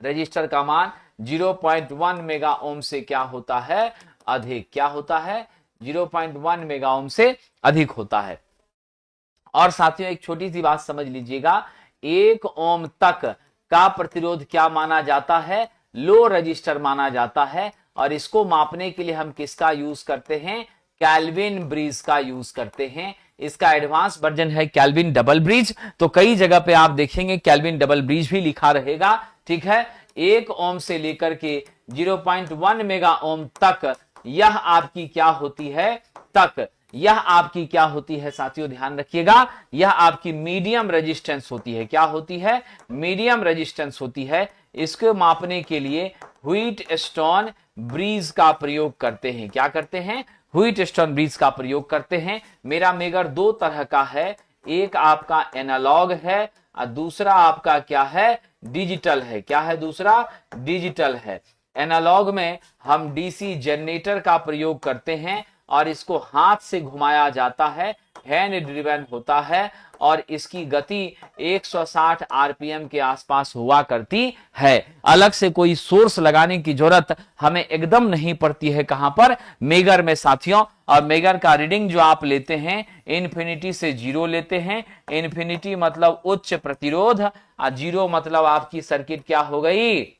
रजिस्टर का मान 0.1 मेगा ओम से क्या होता है, अधिक। क्या होता है, 0.1 मेगा ओम से अधिक होता है। और साथियों एक छोटी सी बात समझ लीजिएगा, 1 ओम तक का प्रतिरोध क्या माना जाता है? लो रजिस्टर माना जाता है। और इसको मापने के लिए हम किसका यूज करते हैं? केल्विन ब्रिज का यूज करते हैं। इसका एडवांस वर्जन है केल्विन डबल ब्रिज। तो कई जगह पे आप देखेंगे केल्विन डबल ब्रिज भी लिखा रहेगा, ठीक है। 1 ओम से लेकर के 0.1 मेगा ओम तक यह आपकी क्या होती है? यह आपकी क्या होती है साथियों? ध्यान रखिएगा, यह आपकी मीडियम रेजिस्टेंस होती है। क्या होती है? मीडियम रेजिस्टेंस होती है। इसको मापने के लिए व्हीटस्टोन ब्रिज का प्रयोग करते हैं। क्या करते हैं? व्हीटस्टोन ब्रिज का प्रयोग करते हैं। मेरा मेगर दो तरह का है, एक आपका एनालॉग है और दूसरा आपका क्या है? डिजिटल है। क्या है दूसरा? डिजिटल है। एनालॉग में हम डीसी जनरेटर का प्रयोग करते हैं और इसको हाथ से घुमाया जाता है, हैंड ड्रिवन होता है और इसकी गति 160 आरपीएम के आसपास हुआ करती है। अलग से कोई सोर्स लगाने की जरूरत हमें एकदम नहीं पड़ती है। कहां पर? मेगर में साथियों। और मेगर का रीडिंग जो आप लेते हैं इन्फिनिटी से 0 लेते हैं। इन्फिनिटी मतलब उच्च प्रतिरोध और 0 मतलब आपकी सर्किट क्या हो गई?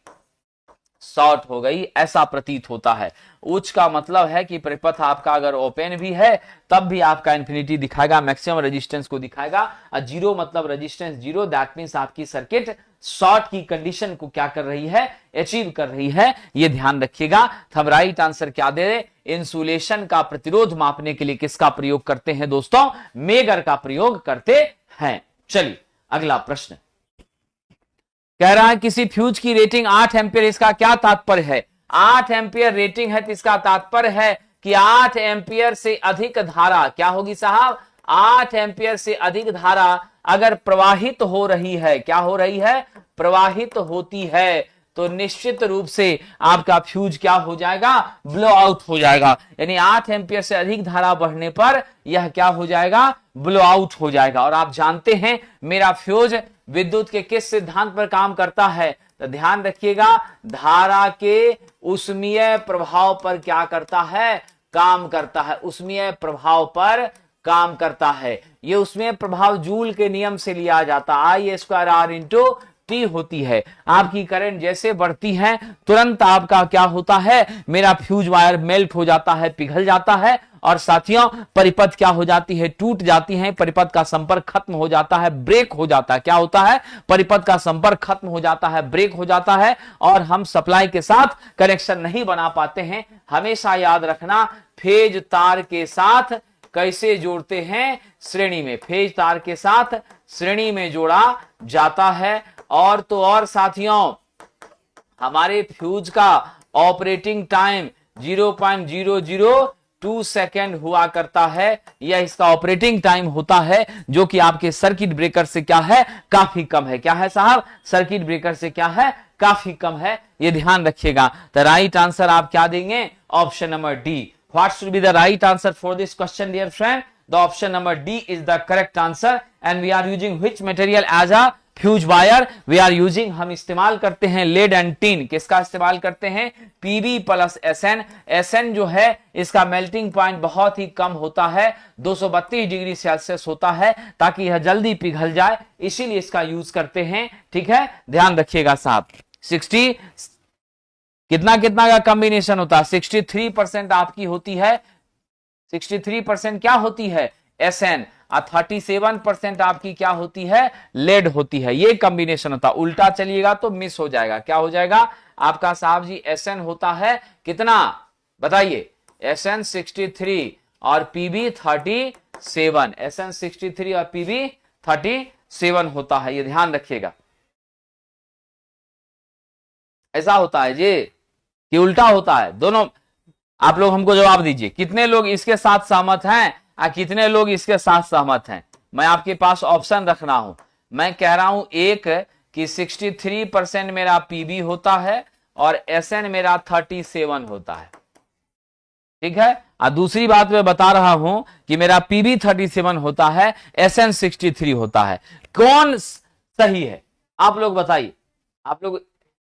शॉर्ट हो गई, ऐसा प्रतीत होता है। उच्च का मतलब है कि परिपथ आपका अगर ओपन भी है तब भी आपका इंफिनिटी दिखाएगा, मैक्सिमम रेजिस्टेंस को दिखाएगा। और 0 मतलब रेजिस्टेंस 0, दैट मींस आपकी सर्किट शॉर्ट की कंडीशन को क्या कर रही है? अचीव कर रही है। ये ध्यान रखिएगा। हम राइट आंसर क्या दे रहे? इंसुलेशन का प्रतिरोध मापने के लिए किसका प्रयोग करते हैं दोस्तों? मेगर का प्रयोग करते हैं। चलिए अगला प्रश्न कह रहा है किसी फ्यूज की रेटिंग 8 एम्पियर, इसका क्या तात्पर्य है? 8 एम्पियर रेटिंग है तो इसका तात्पर्य है कि 8 एम्पियर से अधिक धारा क्या होगी साहब? 8 एम्पियर से अधिक धारा अगर प्रवाहित हो रही है, क्या हो रही है? प्रवाहित होती है, तो निश्चित रूप से आपका फ्यूज क्या हो जाएगा? ब्लो आउट हो जाएगा। यानी 8 एम्पियर से अधिक धारा बढ़ने पर यह क्या हो जाएगा? ब्लो आउट हो जाएगा। और आप जानते हैं मेरा फ्यूज विद्युत के किस सिद्धांत पर काम करता है? तो ध्यान रखिएगा, धारा के उष्मीय प्रभाव पर क्या करता है? काम करता है। उष्मीय प्रभाव पर काम करता है। ये उष्मीय प्रभाव जूल के नियम से लिया जाता है, I² R इंटू टी होती है। आपकी करंट जैसे बढ़ती है तुरंत आपका क्या होता है? मेरा फ्यूज वायर मेल्ट हो जाता है, पिघल जाता है और साथियों परिपथ क्या हो जाती है? टूट जाती है। परिपथ का संपर्क खत्म हो जाता है, ब्रेक हो जाता है। क्या होता है? परिपथ का संपर्क खत्म हो जाता है, ब्रेक हो जाता है और हम सप्लाई के साथ कनेक्शन नहीं बना पाते हैं। हमेशा याद रखना, फेज तार के साथ कैसे जोड़ते हैं? श्रेणी में। फेज तार के साथ श्रेणी में जोड़ा जाता है। और तो और साथियों हमारे फ्यूज का ऑपरेटिंग टाइम 0.002 सेकेंड हुआ करता है। यह इसका ऑपरेटिंग टाइम होता है जो कि आपके सर्किट ब्रेकर से क्या है? काफी कम है। क्या है साहब? सर्किट ब्रेकर से क्या है? काफी कम है। ये ध्यान रखिएगा। तो राइट आंसर आप क्या देंगे? Option number D. What should be the right answer for this question, dear friend? The option number D is the correct answer. And we are using which material as a fuse wire? We are using, हम इस्तेमाल करते हैं लेड एंड टीन। किसका इस्तेमाल करते हैं? PB plus SN. एसएन जो है इसका मेल्टिंग पॉइंट बहुत ही कम होता है, 232 डिग्री सेल्सियस होता है, ताकि यह जल्दी पिघल जाए, इसीलिए इसका यूज करते हैं। ठीक है, ध्यान रखिएगा साहब। 60 कितना कितना का कॉम्बिनेशन होता है? 63% आपकी होती है, 63% क्या होती है? एसएन। और 37% आपकी क्या होती है? लेड होती है। ये कॉम्बिनेशन होता है। उल्टा चलिएगा तो मिस हो जाएगा। क्या हो जाएगा आपका साहब जी? एसएन होता है कितना बताइए? एसएन 63 और पीबी 37। एसएन 63 और पीबी 37 होता है। ये ध्यान रखिएगा। ऐसा होता है जी कि उल्टा होता है? दोनों आप लोग हमको जवाब दीजिए। कितने लोग इसके साथ सहमत हैं और कितने लोग इसके साथ सहमत हैं? मैं आपके पास ऑप्शन रख रहा हूं। मैं कह रहा हूं एक कि 63% मेरा पीबी होता है और एसएन मेरा 37 होता है। ठीक है। और दूसरी बात मैं बता रहा हूं कि मेरा पीबी 37 होता है, एसएन 63 होता है। कौन सही है आप लोग बताइए। आप लोग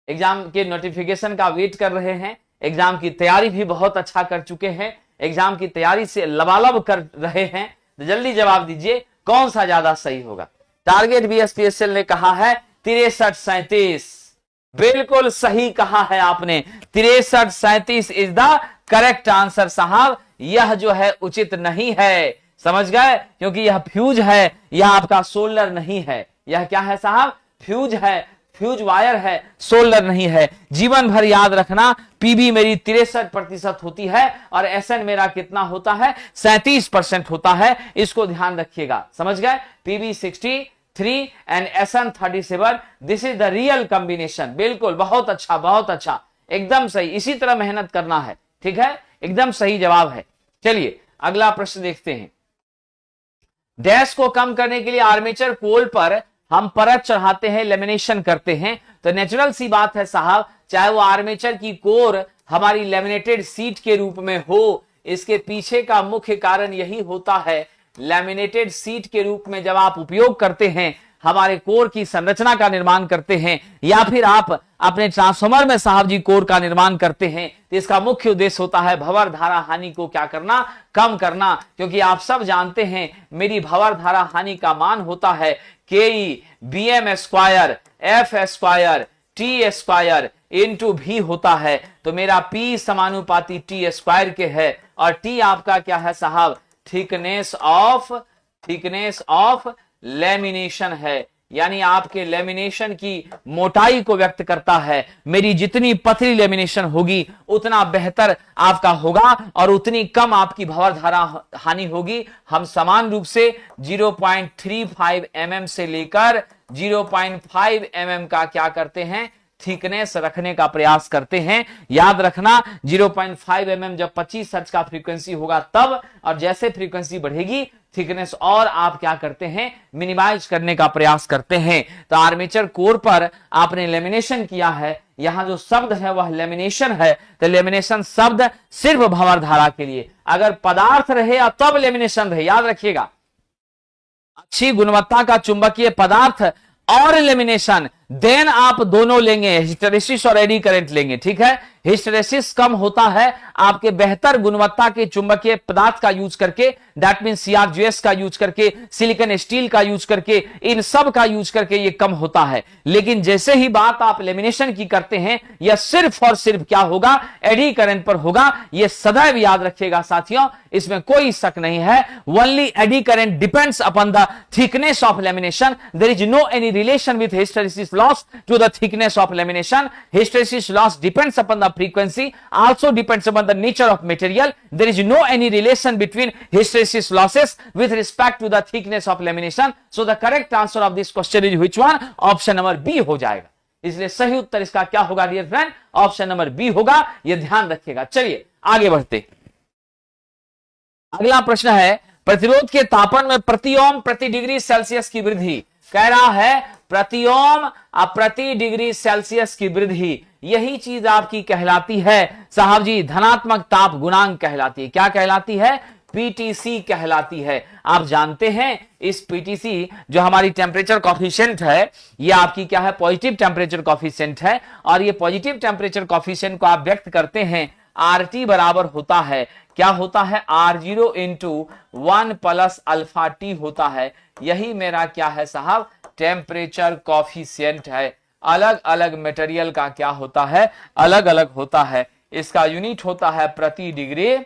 एग्जाम के नोटिफिकेशन का वेट कर रहे हैं, एग्जाम की तैयारी भी बहुत अच्छा कर चुके हैं, एग्जाम की तैयारी से लबालब कर रहे हैं, तो जल्दी जवाब दीजिए कौन सा ज्यादा सही होगा। टारगेट बीएसपीएसएल ने कहा है 63-37, बिल्कुल सही कहा है आपने, 63-37 इज द करेक्ट आंसर साहब। यह जो है उचित नहीं है, समझ गए, क्योंकि यह फ्यूज है, यह आपका सोलर नहीं है। यह क्या है साहब? फ्यूज है, फ्यूज वायर है, सोलर नहीं है। जीवन भर याद रखना, पीबी मेरी 63% होती है और एसएन मेरा कितना होता है? 37% होता है। इसको ध्यान रखिएगा, समझ गए। PB 63 and SN 37, this is the real combination. बिल्कुल, बहुत अच्छा, बहुत अच्छा, एकदम सही। इसी तरह मेहनत करना है, ठीक है, एकदम सही जवाब है। चलिए अगला प्रश्न देखते हैं। डैश को कम करने के लिए आर्मेचर कोल पर हम परत चढ़ाते हैं, लेमिनेशन करते हैं। तो नेचुरल सी बात है साहब, चाहे वो आर्मेचर की कोर हमारी लेमिनेटेड सीट के रूप में हो, इसके पीछे का मुख्य कारण यही होता है, लेमिनेटेड सीट के रूप में जब आप उपयोग करते हैं, हमारे कोर की संरचना का निर्माण करते हैं, या फिर आप अपने ट्रांसफार्मर में साहब जी कोर का निर्माण करते हैं, तो इसका मुख्य उद्देश्य होता है भंवर धारा हानि को क्या करना? कम करना। क्योंकि आप सब जानते हैं मेरी भंवर धारा हानि का मान होता है के BM square F square T square into भी होता है। तो मेरा पी समानुपाती टी स्क्वायर के है, और टी आपका क्या है साहब? थिकनेस ऑफ लेमिनेशन है, यानी आपके लेमिनेशन की मोटाई को व्यक्त करता है। मेरी जितनी पतली लेमिनेशन होगी उतना बेहतर आपका होगा और उतनी कम आपकी भंवर धारा हानि होगी। हम समान रूप से 0.35 mm से लेकर 0.5 mm का क्या करते हैं? थिकनेस रखने का प्रयास करते हैं। याद रखना 0.5 mm जब 25 हर्ट्ज का फ्रीक्वेंसी होगा तब, और जैसे फ्रीक्वेंसी बढ़ेगी थिकनेस और आप क्या करते हैं? मिनिमाइज करने का प्रयास करते हैं। तो आर्मेचर कोर पर आपने लेमिनेशन किया है, यहां जो शब्द है वह लेमिनेशन है। तो लेमिनेशन शब्द सिर्फ भंवर धारा के लिए, अगर पदार्थ रहे तब लेमिनेशन रहे, याद रखिएगा। अच्छी गुणवत्ता का चुंबकीय पदार्थ और लेमिनेशन, देन आप दोनों लेंगे, हिस्टेरेसिस और एडी करंट लेंगे, ठीक है। हिस्टेरेसिस कम होता है आपके बेहतर गुणवत्ता के चुंबकीय पदार्थ का यूज करके, दैट मीन सीआरजीएस का यूज करके, सिलिकॉन स्टील का यूज करके, इन सब का यूज करके ये कम होता है। लेकिन जैसे ही बात आप लेमिनेशन की करते हैं, यह सिर्फ और सिर्फ क्या होगा? एडी करंट पर होगा। यह सदैव याद रखिएगा साथियों, इसमें कोई शक नहीं है। Only eddy current depends upon the thickness of lamination, there is no any relation with hysteresis loss to the thickness of lamination. Hysteresis loss depends upon the frequency, also depends upon the nature of material. There is no any relation between hysteresis losses with respect to the thickness of lamination. So the correct answer of this question is which one? Option number B हो जाएगा। इसलिए सही उत्तर इसका क्या होगा dear friend? Option number B होगा, यह ध्यान रखिएगा। चलिए आगे बढ़ते। अगला प्रश्न है, प्रतिरोध के तापन में प्रति ओम प्रति डिग्री सेल्सियस की वृद्धि। कह रहा है प्रति ओम प्रति डिग्री सेल्सियस की वृद्धि, यही चीज आपकी कहलाती है साहब जी धनात्मक ताप गुणांक कहलाती है। क्या कहलाती है? पीटीसी कहलाती है। आप जानते हैं इस पीटीसी जो हमारी टेम्परेचर कॉफिशिएंट है, ये आपकी क्या है? पॉजिटिव टेम्परेचर कॉफिशिएंट है। और ये पॉजिटिव टेम्परेचर कॉफिशिएंट को आप व्यक्त करते हैं, आरटी बराबर होता है, क्या होता है? R0 into 1 plus alpha T होता है। यही मेरा क्या है साहब? टेम्परेचर कॉफिशिएंट है। अलग अलग मटेरियल का क्या होता है? अलग अलग होता है। इसका यूनिट होता है प्रति डिग्री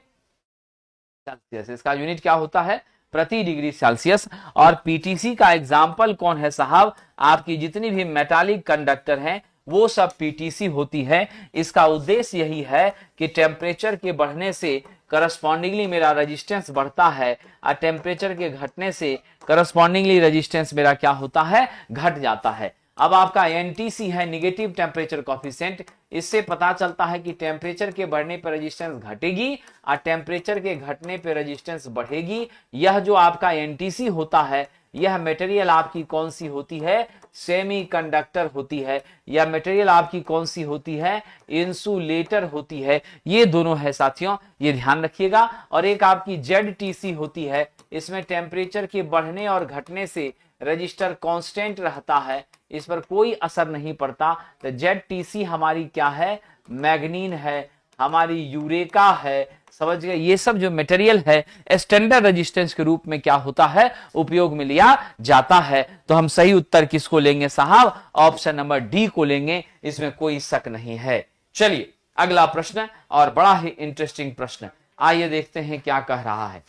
सेल्सियस। इसका यूनिट क्या होता है? प्रति डिग्री सेल्सियस। और पीटीसी का एग्जाम्पल कौन है साहब? आपकी जितनी भी मेटालिक कंडक्टर हैं वो सब पीटीसी होती है। इसका उद्देश्य यही है कि टेम्परेचर के बढ़ने से करस्पॉन्डिंगली मेरा रेजिस्टेंस बढ़ता है, और टेम्परेचर के घटने से करस्पॉन्डिंगली रेजिस्टेंस मेरा क्या होता है? घट जाता है। अब आपका एनटीसी है निगेटिव टेम्परेचर कॉफिशिएंट। इससे पता चलता है कि टेम्परेचर के बढ़ने पर रेजिस्टेंस घटेगी और टेम्परेचर के घटने पर रेजिस्टेंस बढ़ेगी। यह जो आपका एनटीसी होता है, यह मटेरियल आपकी कौन सी होती है? सेमीकंडक्टर होती है। यह मटेरियल आपकी कौन सी होती है? इंसुलेटर होती है। ये दोनों है साथियों, ये ध्यान रखिएगा। और एक आपकी जेडटीसी होती है, इसमें टेम्परेचर के बढ़ने और घटने से रजिस्टर कांस्टेंट रहता है, इस पर कोई असर नहीं पड़ता। तो जेडटीसी हमारी क्या है? मैग्नीन है, हमारी यूरेका है, समझ गए। ये सब जो मटेरियल है स्टैंडर्ड रेजिस्टेंस के रूप में क्या होता है, उपयोग में लिया जाता है। तो हम सही उत्तर किसको लेंगे साहब, ऑप्शन नंबर डी को लेंगे, इसमें कोई शक नहीं है। चलिए अगला प्रश्न, और बड़ा ही इंटरेस्टिंग प्रश्न, आइए देखते हैं क्या कह रहा है।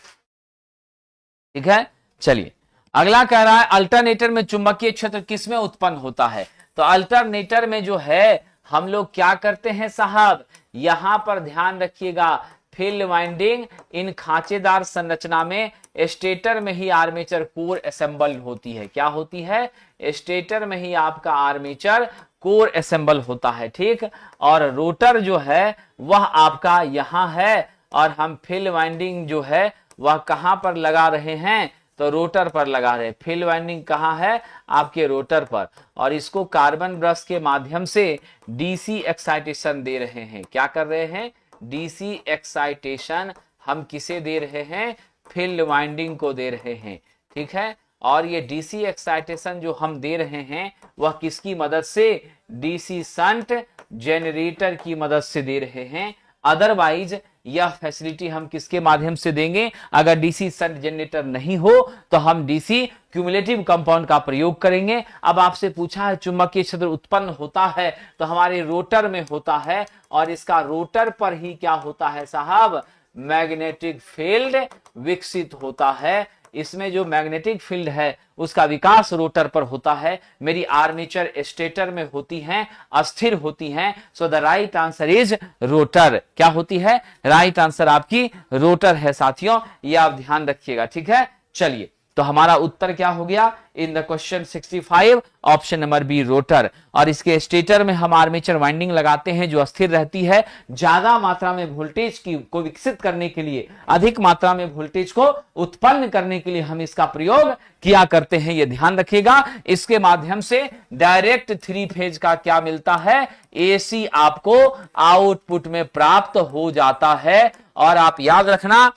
ठीक है, चलिए अगला कह रहा है अल्टरनेटर में चुंबकीय क्षेत्र किसमें उत्पन्न होता है। तो अल्टरनेटर में जो है हम लोग क्या करते हैं साहब, यहां पर ध्यान रखिएगा, फील्ड वाइंडिंग इन खांचेदार संरचना में स्टेटर में ही आर्मेचर कोर असेंबल होती है। क्या होती है, स्टेटर में ही आपका आर्मेचर कोर असेंबल होता है। ठीक, और रोटर जो है वह आपका यहां है, और हम फील्ड वाइंडिंग जो है वह कहां पर लगा रहे हैं, तो रोटर पर लगा रहे हैं। फील्ड वाइंडिंग कहां है, आपके रोटर पर, और इसको कार्बन ब्रश के माध्यम से डीसी एक्साइटेशन दे रहे हैं। क्या कर रहे हैं, डीसी एक्साइटेशन हम किसे दे रहे हैं, फील्ड वाइंडिंग को दे रहे हैं। ठीक है, और ये डीसी एक्साइटेशन जो हम दे रहे हैं वह किसकी मदद से, डीसी शंट जनरेटर की मदद से दे रहे हैं। अदरवाइज यह फैसिलिटी हम किसके माध्यम से देंगे, अगर डीसी शंट जनरेटर नहीं हो तो हम डीसी क्यूमुलेटिव कंपाउंड का प्रयोग करेंगे। अब आपसे पूछा है चुंबकीय क्षेत्र उत्पन्न होता है तो हमारे रोटर में होता है, और इसका रोटर पर ही क्या होता है साहब, मैग्नेटिक फील्ड विकसित होता है। इसमें जो मैग्नेटिक फील्ड है उसका विकास रोटर पर होता है। मेरी आर्मेचर स्टेटर में होती हैं, अस्थिर होती हैं। So the right answer is rotor. क्या होती है, राइट आंसर आपकी रोटर है साथियों, ये आप ध्यान रखिएगा। ठीक है, चलिए तो हमारा उत्तर क्या हो गया in the question 65, option number B rotor. और इसके स्टेटर में हम आर्मेचर वाइंडिंग लगाते हैं जो अस्थिर रहती है। ज्यादा मात्रा में वोल्टेज को विकसित करने के लिए, अधिक मात्रा में वोल्टेज को उत्पन्न करने के लिए हम इसका प्रयोग किया करते हैं, ये ध्यान रखिएगा। इसके माध्यम से डायरेक्ट 3 फेज का क्या मिलता है, एसी आपको आउटपुट में प्राप्त हो जाता है। और आप याद रखना,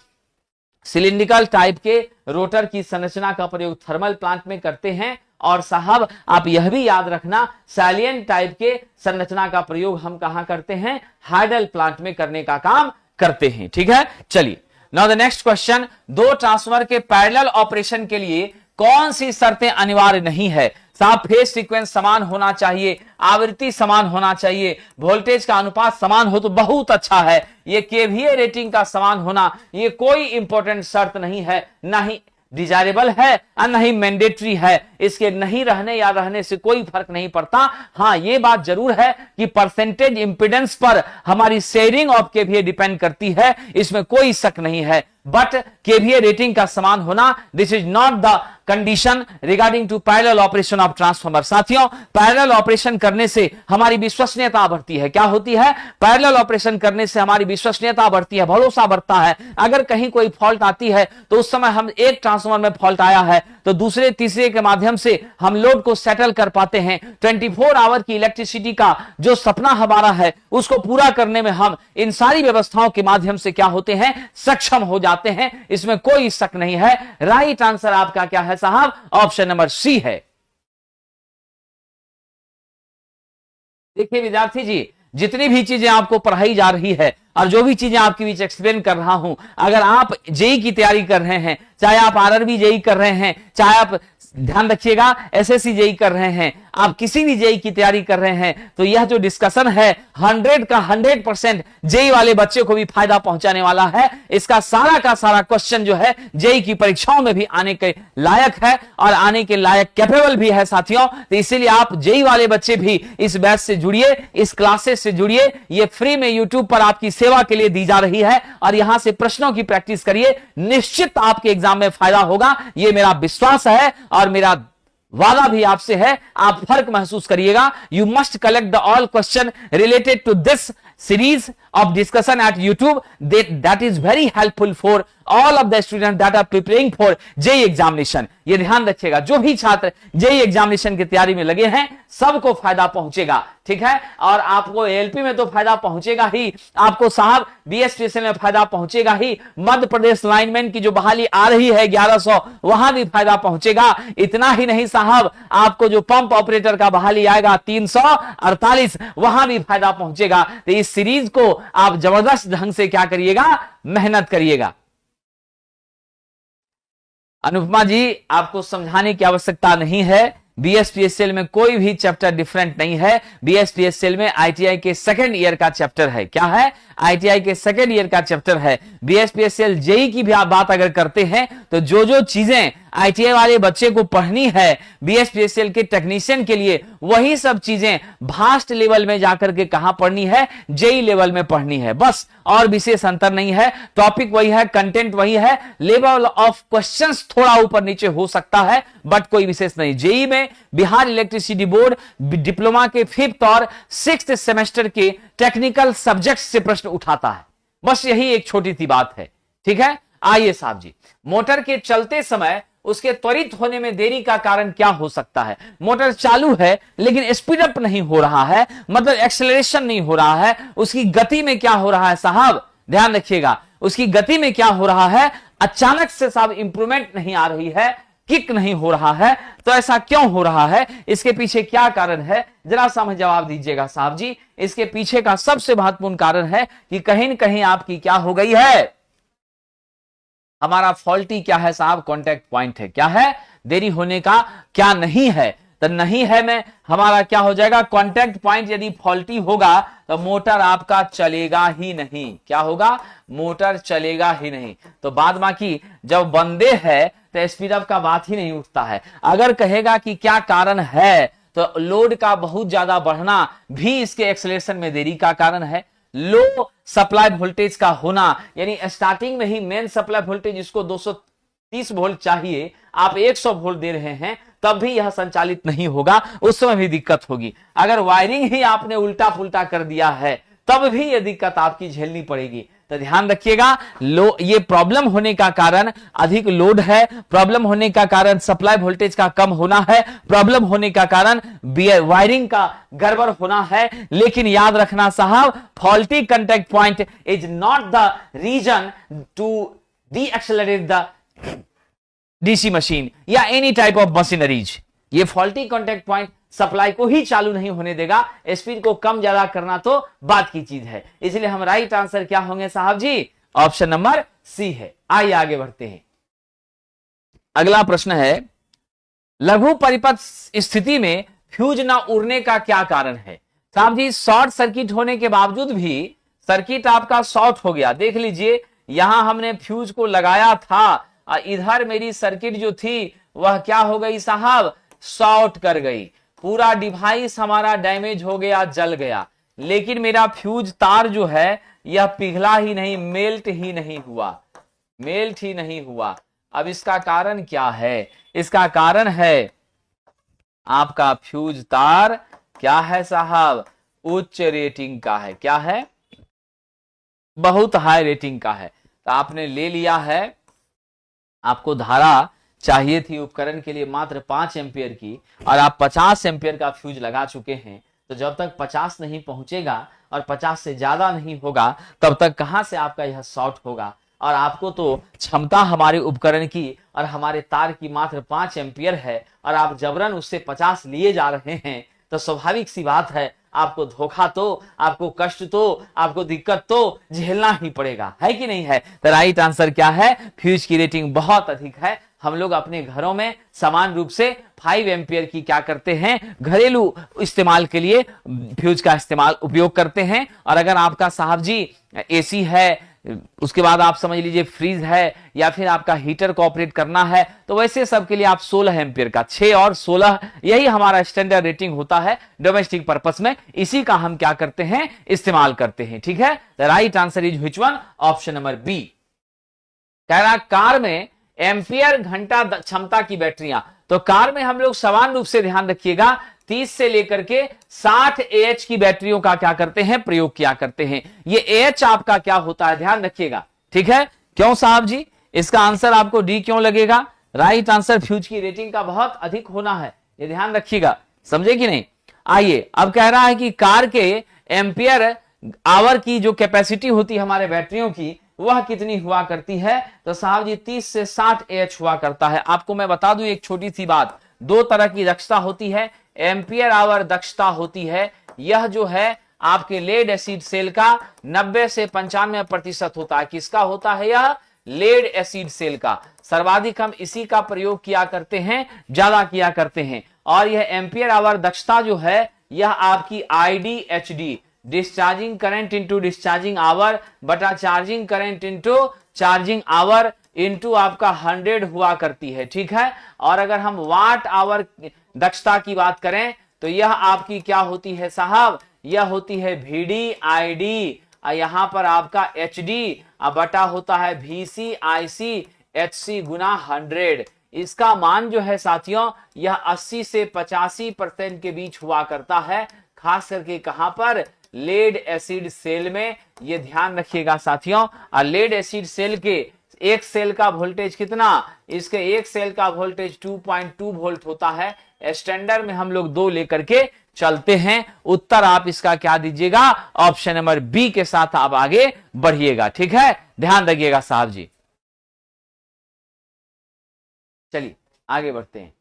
सिलिंड्रिकल टाइप के रोटर की संरचना का प्रयोग थर्मल प्लांट में करते हैं, और साहब आप यह भी याद रखना, सैलिएंट टाइप के संरचना का प्रयोग हम कहां करते हैं, हाइडल प्लांट में करने का काम करते हैं। ठीक है, चलिए नाउ द नेक्स्ट क्वेश्चन, दो ट्रांसफार्मर के पैरेलल ऑपरेशन के लिए कौन सी शर्तें अनिवार्य नहीं है। साहब फेज सीक्वेंस समान होना चाहिए, आवृत्ति समान होना चाहिए, वोल्टेज का अनुपात समान हो तो बहुत अच्छा है। ये केवीए रेटिंग का समान होना ये कोई इंपॉर्टेंट शर्त नहीं है, ना ही डिजायरेबल है और नहीं मैंडेटरी है। इसके नहीं रहने या रहने से कोई फर्क नहीं पड़ता। हां ये बात जरूर है कि परसेंटेज इंपीडेंस पर हमारी शेयरिंग ऑफ केवीए डिपेंड करती है, इसमें कोई शक नहीं है। बट केवीए रेटिंग का समान होना this is not the condition regarding to parallel operation of transformer. साथियों पैरेलल ऑपरेशन करने से हमारी विश्वसनीयता बढ़ती है। क्या होती है, पैरेलल ऑपरेशन करने से हमारी विश्वसनीयता बढ़ती है, भरोसा बढ़ता है। अगर कहीं कोई फॉल्ट आती है तो उस समय हम एक ट्रांसफार्मर में फॉल्ट आया है तो दूसरे तीसरे के माध्यम से हम लोड को सेटल कर पाते हैं। 24 आवर की इलेक्ट्रिसिटी का जो सपना हमारा है उसको पूरा करने में हम इन सारी व्यवस्थाओं के माध्यम से क्या होते हैं, सक्षम हो जाते हैं, इसमें कोई शक नहीं है। राइट आंसर आपका क्या है साहब, ऑप्शन नंबर सी है। देखिए विद्यार्थी जी, जितनी भी चीजें आपको पढ़ाई जा रही है और जो भी चीजें आपके बीच एक्सप्लेन कर रहा हूं, अगर आप जेई की तैयारी कर रहे हैं, चाहे आप आरआरबी जेई कर रहे हैं, चाहे आप ध्यान रखिएगा एसएससी जेई कर रहे हैं, आप किसी भी जेई की तैयारी कर रहे हैं, तो यह जो डिस्कशन है 100 का 100% जेई वाले बच्चे को भी फायदा पहुंचाने वाला है। इसका सारा का सारा क्वेश्चन जो है जेई की परीक्षाओं में भी आने के लायक है और आने के लायक कैपेबल भी है साथियों। तो इसीलिए आप जेई वाले बच्चे भी इस बैच से जुड़िए, इस क्लासेस से जुड़िए। ये फ्री में यूट्यूब पर आपकी सेवा के लिए दी जा रही है और यहां से प्रश्नों की प्रैक्टिस करिए, निश्चित आपके एग्जाम में फायदा होगा, यह मेरा विश्वास है और मेरा वादा भी आपसे है। आप फर्क महसूस करिएगा। You must collect the all question related to this series of discussion at YouTube that is very helpful for all of the students that are preparing for JEE examination। ये ध्यान रखिएगा, जो भी छात्र JEE एग्जामिनेशन की तैयारी में लगे हैं सबको फायदा पहुंचेगा, ठीक है। और आपको एएलपी में तो फायदा पहुंचेगा ही, आपको साहब बीएसटीसी में फायदा पहुंचेगा ही, मध्य प्रदेश लाइनमैन की जो बहाली आ रही है 1100 वहां भी फायदा पहुंचेगा। इतना ही नहीं साहब, आपको जो पंप ऑपरेटर का बहाली आएगा 348 वहां भी फायदा पहुंचेगा। तो इस सीरीज को आप जबरदस्त ढंग से क्या करिएगा, मेहनत करिएगा। अनुपमा जी, आपको समझाने की आवश्यकता नहीं है, बीएसपीएससीएल में कोई भी चैप्टर डिफरेंट नहीं है। बीएसपीएससीएल में आईटीआई के सेकंड ईयर का चैप्टर है। क्या है? आईटीआई के सेकंड ईयर का चैप्टर है। बीएसपीएससीएल जेई की भी आप बात अगर करते हैं तो जो चीजें आईटीआई वाले बच्चे को पढ़नी है बीएसपीएससीएल के टेक्नीशियन के लिए, वही सब चीजें भास्ट लेवल में जाकर के कहां पढ़नी है, जेई लेवल में पढ़नी है, बस। और विशेष अंतर नहीं है, टॉपिक वही है, कंटेंट वही है, लेवल ऑफ क्वेश्चंस थोड़ा ऊपर नीचे हो सकता है, बट कोई विशेष नहीं। जेई में बिहार इलेक्ट्रिसिटी बोर्ड डिप्लोमा के 5th और 6th सेमेस्टर के टेक्निकल सब्जेक्ट से प्रश्न उठाता है, बस यही एक छोटी सी बात है। ठीक है, आइए साहब जी, मोटर के चलते समय उसके त्वरित होने में देरी का कारण क्या हो सकता है? मोटर चालू है लेकिन स्पीड अप नहीं हो रहा है, मतलब एक्सेलरेशन नहीं हो रहा है, उसकी गति में क्या हो रहा है साहब, ध्यान रखिएगा, उसकी गति में क्या हो रहा है, अचानक से साहब इंप्रूवमेंट नहीं आ रही है, किक नहीं हो रहा है। तो ऐसा क्यों हो रहा है, इसके पीछे क्या कारण है, जरा सा हमें जवाब दीजिएगा साहब जी। इसके पीछे का सबसे महत्वपूर्ण कारण है कि कहीं न कहीं आपकी क्या हो गई है, हमारा फॉल्टी क्या है साहब, कॉन्टैक्ट पॉइंट है। क्या है? देरी होने का क्या नहीं है, तो नहीं है में हमारा क्या हो जाएगा, कॉन्टैक्ट पॉइंट यदि फॉल्टी होगा तो मोटर आपका चलेगा ही नहीं। क्या होगा? मोटर चलेगा ही नहीं। तो बाद बाकी जब बंदे है तो स्पीड अप का बात ही नहीं उठता है। अगर कहेगा कि क्या कारण है, तो लोड का बहुत ज्यादा बढ़ना भी इसके एक्सेलरेशन में देरी का कारण है। लो सप्लाई वोल्टेज का होना, यानी स्टार्टिंग में ही मेन सप्लाई वोल्टेज इसको 230 वोल्ट चाहिए, आप 100 वोल्ट दे रहे हैं, तब भी यह संचालित नहीं होगा, उस समय भी दिक्कत होगी। अगर वायरिंग ही आपने उल्टा पुल्टा कर दिया है, तब भी यह दिक्कत आपकी झेलनी पड़ेगी। तो ध्यान रखिएगा, ये प्रॉब्लम होने का कारण अधिक लोड है, प्रॉब्लम होने का कारण सप्लाई वोल्टेज का कम होना है, प्रॉब्लम होने का कारण वायरिंग का गड़बड़ होना है। लेकिन याद रखना साहब, faulty contact point is not the reason to decelerate the DC machine या एनी टाइप ऑफ मशीनरीज। ये फॉल्टी कांटेक्ट पॉइंट सप्लाई को ही चालू नहीं होने देगा, स्पीड को कम ज्यादा करना तो बात की चीज है। इसलिए हम राइट आंसर क्या होंगे साहब जी, ऑप्शन नंबर सी है। आइए आगे बढ़ते हैं। अगला प्रश्न है, लघु परिपथ स्थिति में फ्यूज ना उड़ने का क्या कारण है? साहब जी, शॉर्ट सर्किट होने के बावजूद भी सर्किट आपका शॉर्ट हो गया। देख लीजिए, यहां हमने फ्यूज को लगाया था, इधर मेरी सर्किट जो थी वह क्या हो गई साहब, शॉर्ट कर गई, पूरा डिवाइस हमारा डैमेज हो गया, जल गया। लेकिन मेरा फ्यूज तार जो है यह पिघला ही नहीं, मेल्ट ही नहीं हुआ, मेल्ट ही नहीं हुआ। अब इसका कारण क्या है? इसका कारण है आपका फ्यूज तार क्या है साहब, उच्च रेटिंग का है। क्या है? बहुत हाई रेटिंग का है। तो आपने ले लिया है, आपको धारा चाहिए थी उपकरण के लिए मात्र 5 एम्पियर की, और आप 50 एम्पियर का फ्यूज लगा चुके हैं। तो जब तक 50 नहीं पहुंचेगा और 50 से ज्यादा नहीं होगा, तब तक कहां से आपका यह शॉर्ट होगा। और आपको तो क्षमता हमारे उपकरण की और हमारे तार की मात्र 5 एम्पियर है, और आप जबरन उससे 50 लिए जा रहे हैं, तो स्वाभाविक सी बात है आपको धोखा तो, आपको कष्ट तो, आपको दिक्कत तो झेलना ही पड़ेगा, है कि नहीं है? तो राइट आंसर क्या है, फ्यूज की रेटिंग बहुत अधिक है। हम लोग अपने घरों में समान रूप से 5 एम्पियर की क्या करते हैं, घरेलू इस्तेमाल के लिए फ्यूज का उपयोग करते हैं। और अगर आपका साहब जी एसी है, उसके बाद आप समझ लीजिए फ्रीज है, या फिर आपका हीटर को ऑपरेट करना है, तो वैसे सब के लिए आप 16 एम्पियर का, 6 और 16 यही हमारा स्टैंडर्ड रेटिंग होता है डोमेस्टिक पर्पस में। इसी का हम क्या करते हैं, इस्तेमाल करते हैं। ठीक है, the right answer is which one, option number B. कह रहा कार में एम्पियर घंटा क्षमता की बैटरियां, तो कार में हम लोग समान रूप से ध्यान रखिएगा 30 से लेकर के 60 AH की बैटरियों का क्या करते हैं, प्रयोग किया करते हैं। ये AH आपका क्या होता है, ध्यान रखिएगा। ठीक है, क्यों साहब जी, इसका आंसर आपको डी क्यों लगेगा? राइट आंसर फ्यूज की रेटिंग का बहुत अधिक होना है, ये ध्यान रखिएगा, समझे कि नहीं। आइए, अब कह रहा है कि कार के एम्पियर आवर की जो कैपेसिटी होती है हमारे बैटरियों की, वह कितनी हुआ करती है? तो साहब जी 30 से 60 AH हुआ करता है। आपको मैं बता दूं एक छोटी सी बात, 2 तरह की दक्षता होती है, एम्पियर आवर दक्षता होती है, यह जो है आपके लेड एसिड सेल का 90 से 95% होता है। किसका होता है? यह लेड एसिड सेल का। सर्वाधिक हम इसी का प्रयोग किया करते हैं, ज्यादा किया करते हैं। और यह एम्पियर आवर दक्षता जो है यह आपकी IDHD, discharging current into discharging hour बटा charging current into charging hour into आपका 100 हुआ करती है। ठीक है। और अगर हम वाट आवर दक्षता की बात करें तो यह आपकी क्या होती है साहब? यह होती है VDID, यहां पर आपका HD बटा होता है VCIC गुना 100। इसका मान जो है साथियों यह 80 से 85% के बीच हुआ करता है, खास करके कहां पर? लेड एसिड सेल में। यह ध्यान रखिएगा साथियों। और लेड एसिड सेल के एक सेल का वोल्टेज कितना? इसके एक सेल का वोल्टेज 2.2 वोल्ट होता है। स्टैंडर्ड में हम लोग 2 लेकर के चलते हैं। उत्तर आप इसका क्या दीजिएगा? ऑप्शन नंबर बी के साथ आप आगे बढ़िएगा। ठीक है, ध्यान रखिएगा साहब जी। चलिए आगे बढ़ते हैं।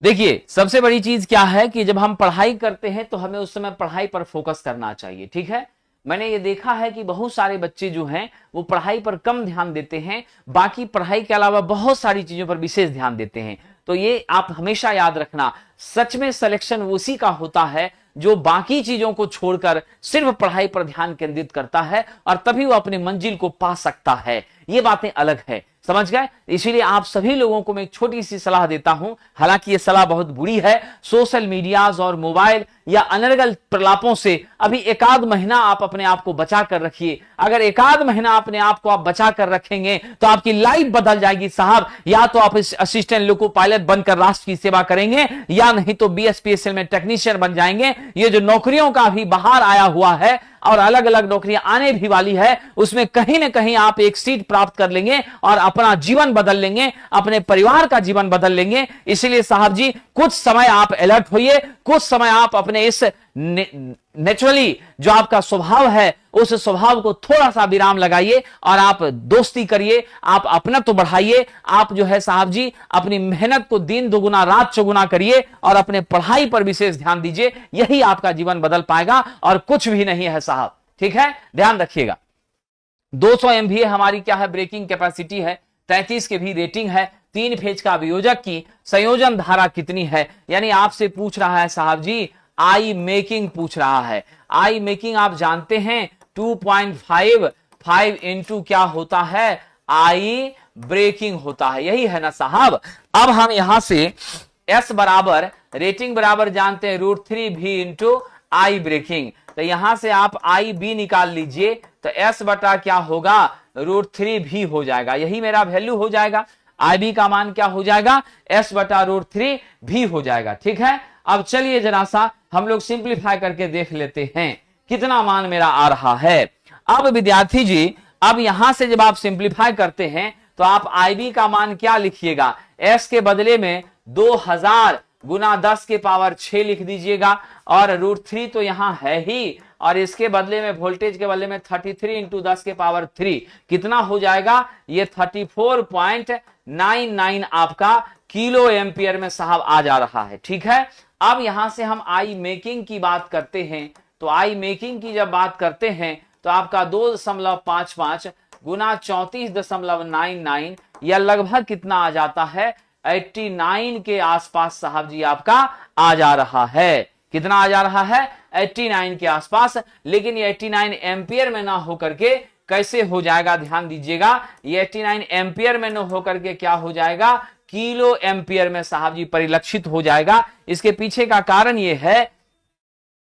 देखिए सबसे बड़ी चीज क्या है कि जब हम पढ़ाई करते हैं तो हमें उस समय पढ़ाई पर फोकस करना चाहिए। ठीक है। मैंने ये देखा है कि बहुत सारे बच्चे जो हैं वो पढ़ाई पर कम ध्यान देते हैं, बाकी पढ़ाई के अलावा बहुत सारी चीजों पर विशेष ध्यान देते हैं। तो ये आप हमेशा याद रखना, सच में सिलेक्शन उसी का होता है जो बाकी चीजों को छोड़कर सिर्फ पढ़ाई पर ध्यान केंद्रित करता है, और तभी वो अपनी मंजिल को पा सकता है। ये बातें अलग है, समझ गए? इसीलिए आप सभी लोगों को मैं एक छोटी सी सलाह देता हूं, हालांकि ये सलाह बहुत बुरी है। सोशल मीडियाज और मोबाइल या अनर्गल प्रलापों से अभी एकाध महीना आप अपने आप को बचा कर रखिए। अगर एकाध महीना अपने आप को आप बचा कर रखेंगे तो आपकी लाइफ बदल जाएगी साहब। या तो आप इस असिस्टेंट लोको पायलट बनकर राष्ट्र की सेवा करेंगे, या नहीं तो BSPSL में टेक्नीशियन बन जाएंगे। ये जो नौकरियों का भी बाहर आया हुआ है और अलग अलग नौकरियां आने भी वाली है, उसमें कहीं ना कहीं आप एक सीट प्राप्त कर लेंगे और अपना जीवन बदल लेंगे, अपने परिवार का जीवन बदल लेंगे। इसलिए साहब जी कुछ समय आप अलर्ट होइए, कुछ समय आप अपने इस नेचुरली जो आपका स्वभाव है उस स्वभाव को थोड़ा सा विराम लगाइए और आप दोस्ती करिए, आप अपना तो बढ़ाइए। आप जो है साहब जी अपनी मेहनत को दिन दुगुना रात चौगुना करिए और अपने पढ़ाई पर विशेष ध्यान दीजिए। यही आपका जीवन बदल पाएगा और कुछ भी नहीं है साहब। ठीक है, ध्यान रखिएगा। 200 MVA हमारी क्या है? ब्रेकिंग कैपेसिटी है। 33 के भी रेटिंग है। 3 फेज का वियोजक की संयोजन धारा कितनी है? यानी आपसे पूछ रहा है साहब जी आई मेकिंग पूछ रहा है। आई मेकिंग आप जानते हैं 2.55 इंटू क्या होता है? आई ब्रेकिंग होता है। यही है ना साहब। अब हम यहां से S बराबर रेटिंग बराबर जानते हैं √3V इंटू आई ब्रेकिंग। तो यहां से आप आई बी निकाल लीजिए तो S बटा क्या होगा? √3V हो जाएगा। यही मेरा वैल्यू हो जाएगा। आई बी का मान क्या हो जाएगा? S बटा √3V हो जाएगा। ठीक है। अब चलिए जरा सा हम लोग सिंप्लीफाई करके देख लेते हैं कितना मान मेरा आ रहा है। अब विद्यार्थी जी अब यहां से जब आप सिंप्लीफाई करते हैं तो आप IB का मान क्या लिखिएगा? S के बदले में 2000 गुना 10 के पावर 6 लिख दीजिएगा, और √3 तो यहां है ही, और इसके बदले में वोल्टेज के बदले में 33 इंटू 10 के पावर 3 कितना हो जाएगा? ये 34.99 आपका किलो एम्पियर में साहब आ जा रहा है। ठीक है। अब यहां से हम आई मेकिंग की बात करते हैं तो आई मेकिंग की जब बात करते हैं तो आपका 2.55 गुना 34.99 यह लगभग कितना आ जाता है? 89 के आसपास साहब जी आपका आ जा रहा है। कितना आ जा रहा है? 89 के आसपास। लेकिन ये 89 एम्पियर में ना होकर के कैसे हो जाएगा? ध्यान दीजिएगा, ये 89 एम्पियर में न होकर के क्या हो जाएगा? किलो एम्पियर में साहब जी परिलक्षित हो जाएगा। इसके पीछे का कारण यह है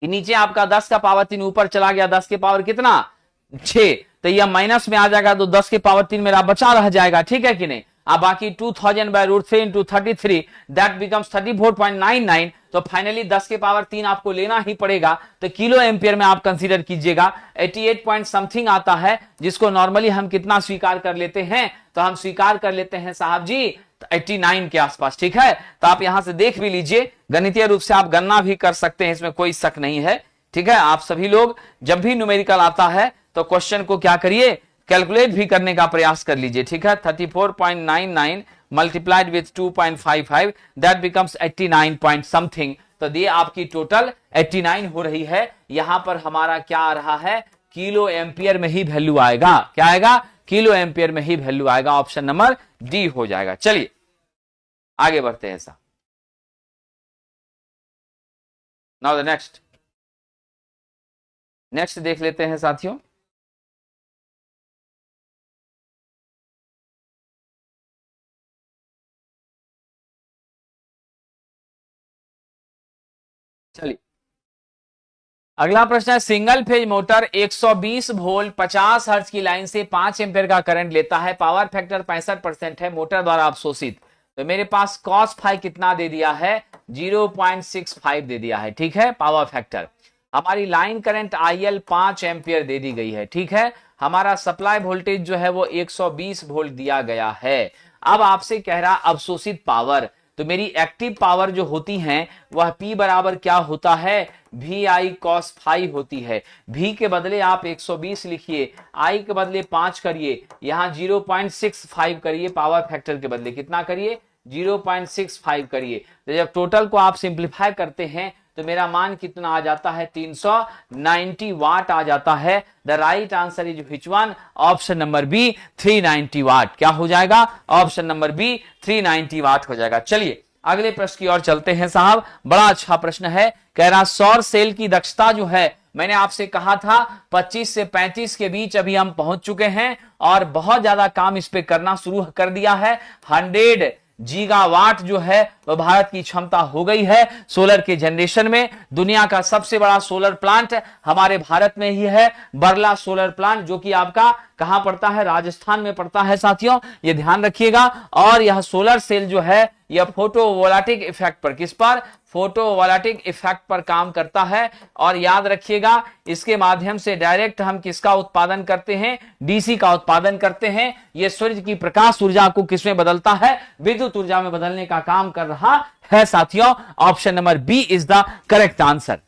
कि नीचे आपका 10 का पावर 3 ऊपर चला गया, 10 के पावर कितना? 6, तो यह माइनस में आ जाएगा तो 10 के पावर 3 मेरा बचा रह जाएगा। ठीक है कि नहीं? अब बाकी 2000/√3 इंटू 33 दैट बिकम्स 34.99। तो फाइनली 10 के पावर 3 आपको लेना ही पड़ेगा। तो किलो एम्पियर में आप कंसीडर कीजिएगा 88 पॉइंट समथिंग आता है, जिसको नॉर्मली हम कितना स्वीकार कर लेते हैं? तो हम स्वीकार कर लेते हैं साहब जी 89 के आसपास। ठीक है। तो आप यहां से देख भी लीजिए, गणितीय रूप से आप गणना भी कर सकते हैं, इसमें कोई शक नहीं है। ठीक है। आप सभी लोग जब भी न्यूमेरिकल आता है तो क्वेश्चन को क्या करिए? कैलकुलेट भी करने का प्रयास कर लीजिए। ठीक है। 34.99 multiplied with 2.55 that becomes 89 point something. तो ये आपकी टोटल 89 हो रही है। यहां पर हमारा क्या आ रहा है, किलो एम्पियर में ही वैल्यू आएगा। क्या आएगा, किलो एम्पियर में ही वैल्यू आएगा। ऑप्शन नंबर डी हो जाएगा। चलिए आगे बढ़ते हैं ऐसा। नाउ द नेक्स्ट देख लेते हैं साथियों। चलिए अगला प्रश्न है, single phase motor 120 volt 50 hertz की लाइन से 5 एम्पियर का करंट लेता है, पावर फैक्टर 65% है, मोटर द्वारा अवशोषित। तो मेरे पास कॉस फाई कितना दे दिया है, 0.65 दे दिया है। ठीक है, पावर फैक्टर। हमारी लाइन करंट IL 5 एम्पियर दे दी गई है। ठीक है, हमारा सप्लाई वोल्टेज जो है वो 120 वोल्ट दिया गया है। अब आपसे कह रहा अवशोषित पावर, तो मेरी एक्टिव पावर जो होती है वह P बराबर क्या होता है, VI cos फाई होती है। V के बदले आप 120 लिखिए, I के बदले 5 करिए, यहां 0.65 करिए, पावर फैक्टर के बदले कितना करिए, 0.65 करिए। तो जब टोटल को आप सिंप्लीफाई करते हैं तो मेरा मान कितना आ जाता है, 390 वाट आ जाता है। The right answer is which one, option number B 390 watt. क्या हो जाएगा, ऑप्शन नंबर बी 390 वाट हो जाएगा। चलिए अगले प्रश्न की ओर चलते हैं साहब। बड़ा अच्छा प्रश्न है, कह रहा सौर सेल की दक्षता जो है, मैंने आपसे कहा था 25 से 35 के बीच अभी हम पहुंच चुके हैं और बहुत ज्यादा काम इस पे करना शुरू कर दिया है। 100 गीगावाट जो है वह भारत की क्षमता हो गई है सोलर के जनरेशन में। दुनिया का सबसे बड़ा सोलर प्लांट हमारे भारत में ही है, बरला सोलर प्लांट, जो कि आपका कहां पड़ता है, राजस्थान में पड़ता है साथियों, ये ध्यान रखिएगा। और यह सोलर सेल जो है यह फोटोवोल्टिक इफेक्ट पर, किस पर, फोटोवोल्टिक इफेक्ट पर काम करता है। और याद रखिएगा इसके माध्यम से डायरेक्ट हम किसका उत्पादन करते हैं, डीसी का उत्पादन करते हैं। यह सूर्य की प्रकाश ऊर्जा को किसमें बदलता है, विद्युत ऊर्जा में बदलने का काम कर रहा है साथियों। Option number B is the correct answer.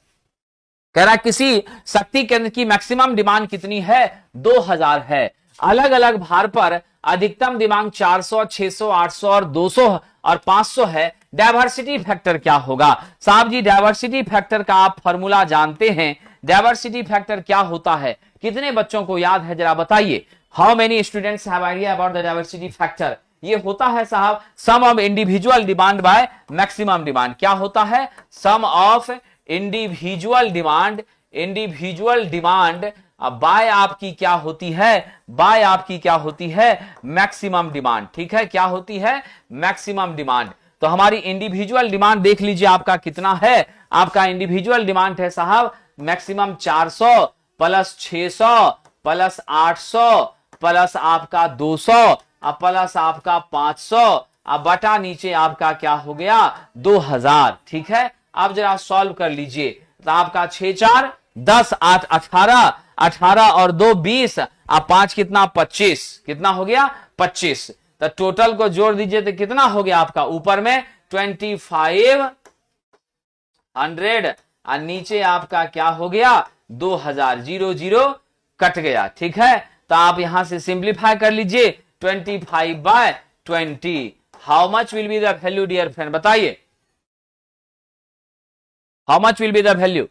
कह रहा किसी शक्ति केंद्र की मैक्सिमम डिमांड कितनी है, 2000 है। अलग अलग भार पर अधिकतम डिमांड 400, 600, 800 और 200 और 500 है। डायवर्सिटी फैक्टर क्या होगा साहब जी, डायवर्सिटी फैक्टर का आप फॉर्मूला जानते हैं। डायवर्सिटी फैक्टर क्या होता है, कितने बच्चों को याद है जरा बताइए। How many students have idea about the diversity factor. ये होता है साहब sum of individual demand by maximum demand. क्या होता है, sum of individual demand by आपकी क्या होती है, बाय आपकी क्या होती है, मैक्सिमम डिमांड। ठीक है, क्या होती है, मैक्सिमम डिमांड। तो हमारी इंडिविजुअल डिमांड देख लीजिए आपका कितना है, आपका इंडिविजुअल डिमांड है साहब मैक्सिमम 400 प्लस 600 प्लस 800 प्लस आपका 200 प्लस आपका 500 अब बटा नीचे आपका क्या हो गया, 2000। ठीक है, अब जरा सॉल्व कर लीजिए। तो आपका 6 4 10 8 18 18 और 2 20 अब 5 कितना, 25, कितना हो गया, 25। तो टोटल को जोड़ दीजिए तो कितना हो गया आपका, ऊपर में 2500 और नीचे आपका क्या हो गया, 2000। 0 0 कट गया। ठीक है, तो आप यहां से सिंप्लीफाई कर लीजिए, 25/20 how much will be the value dear friend, बताइए how much will be the value.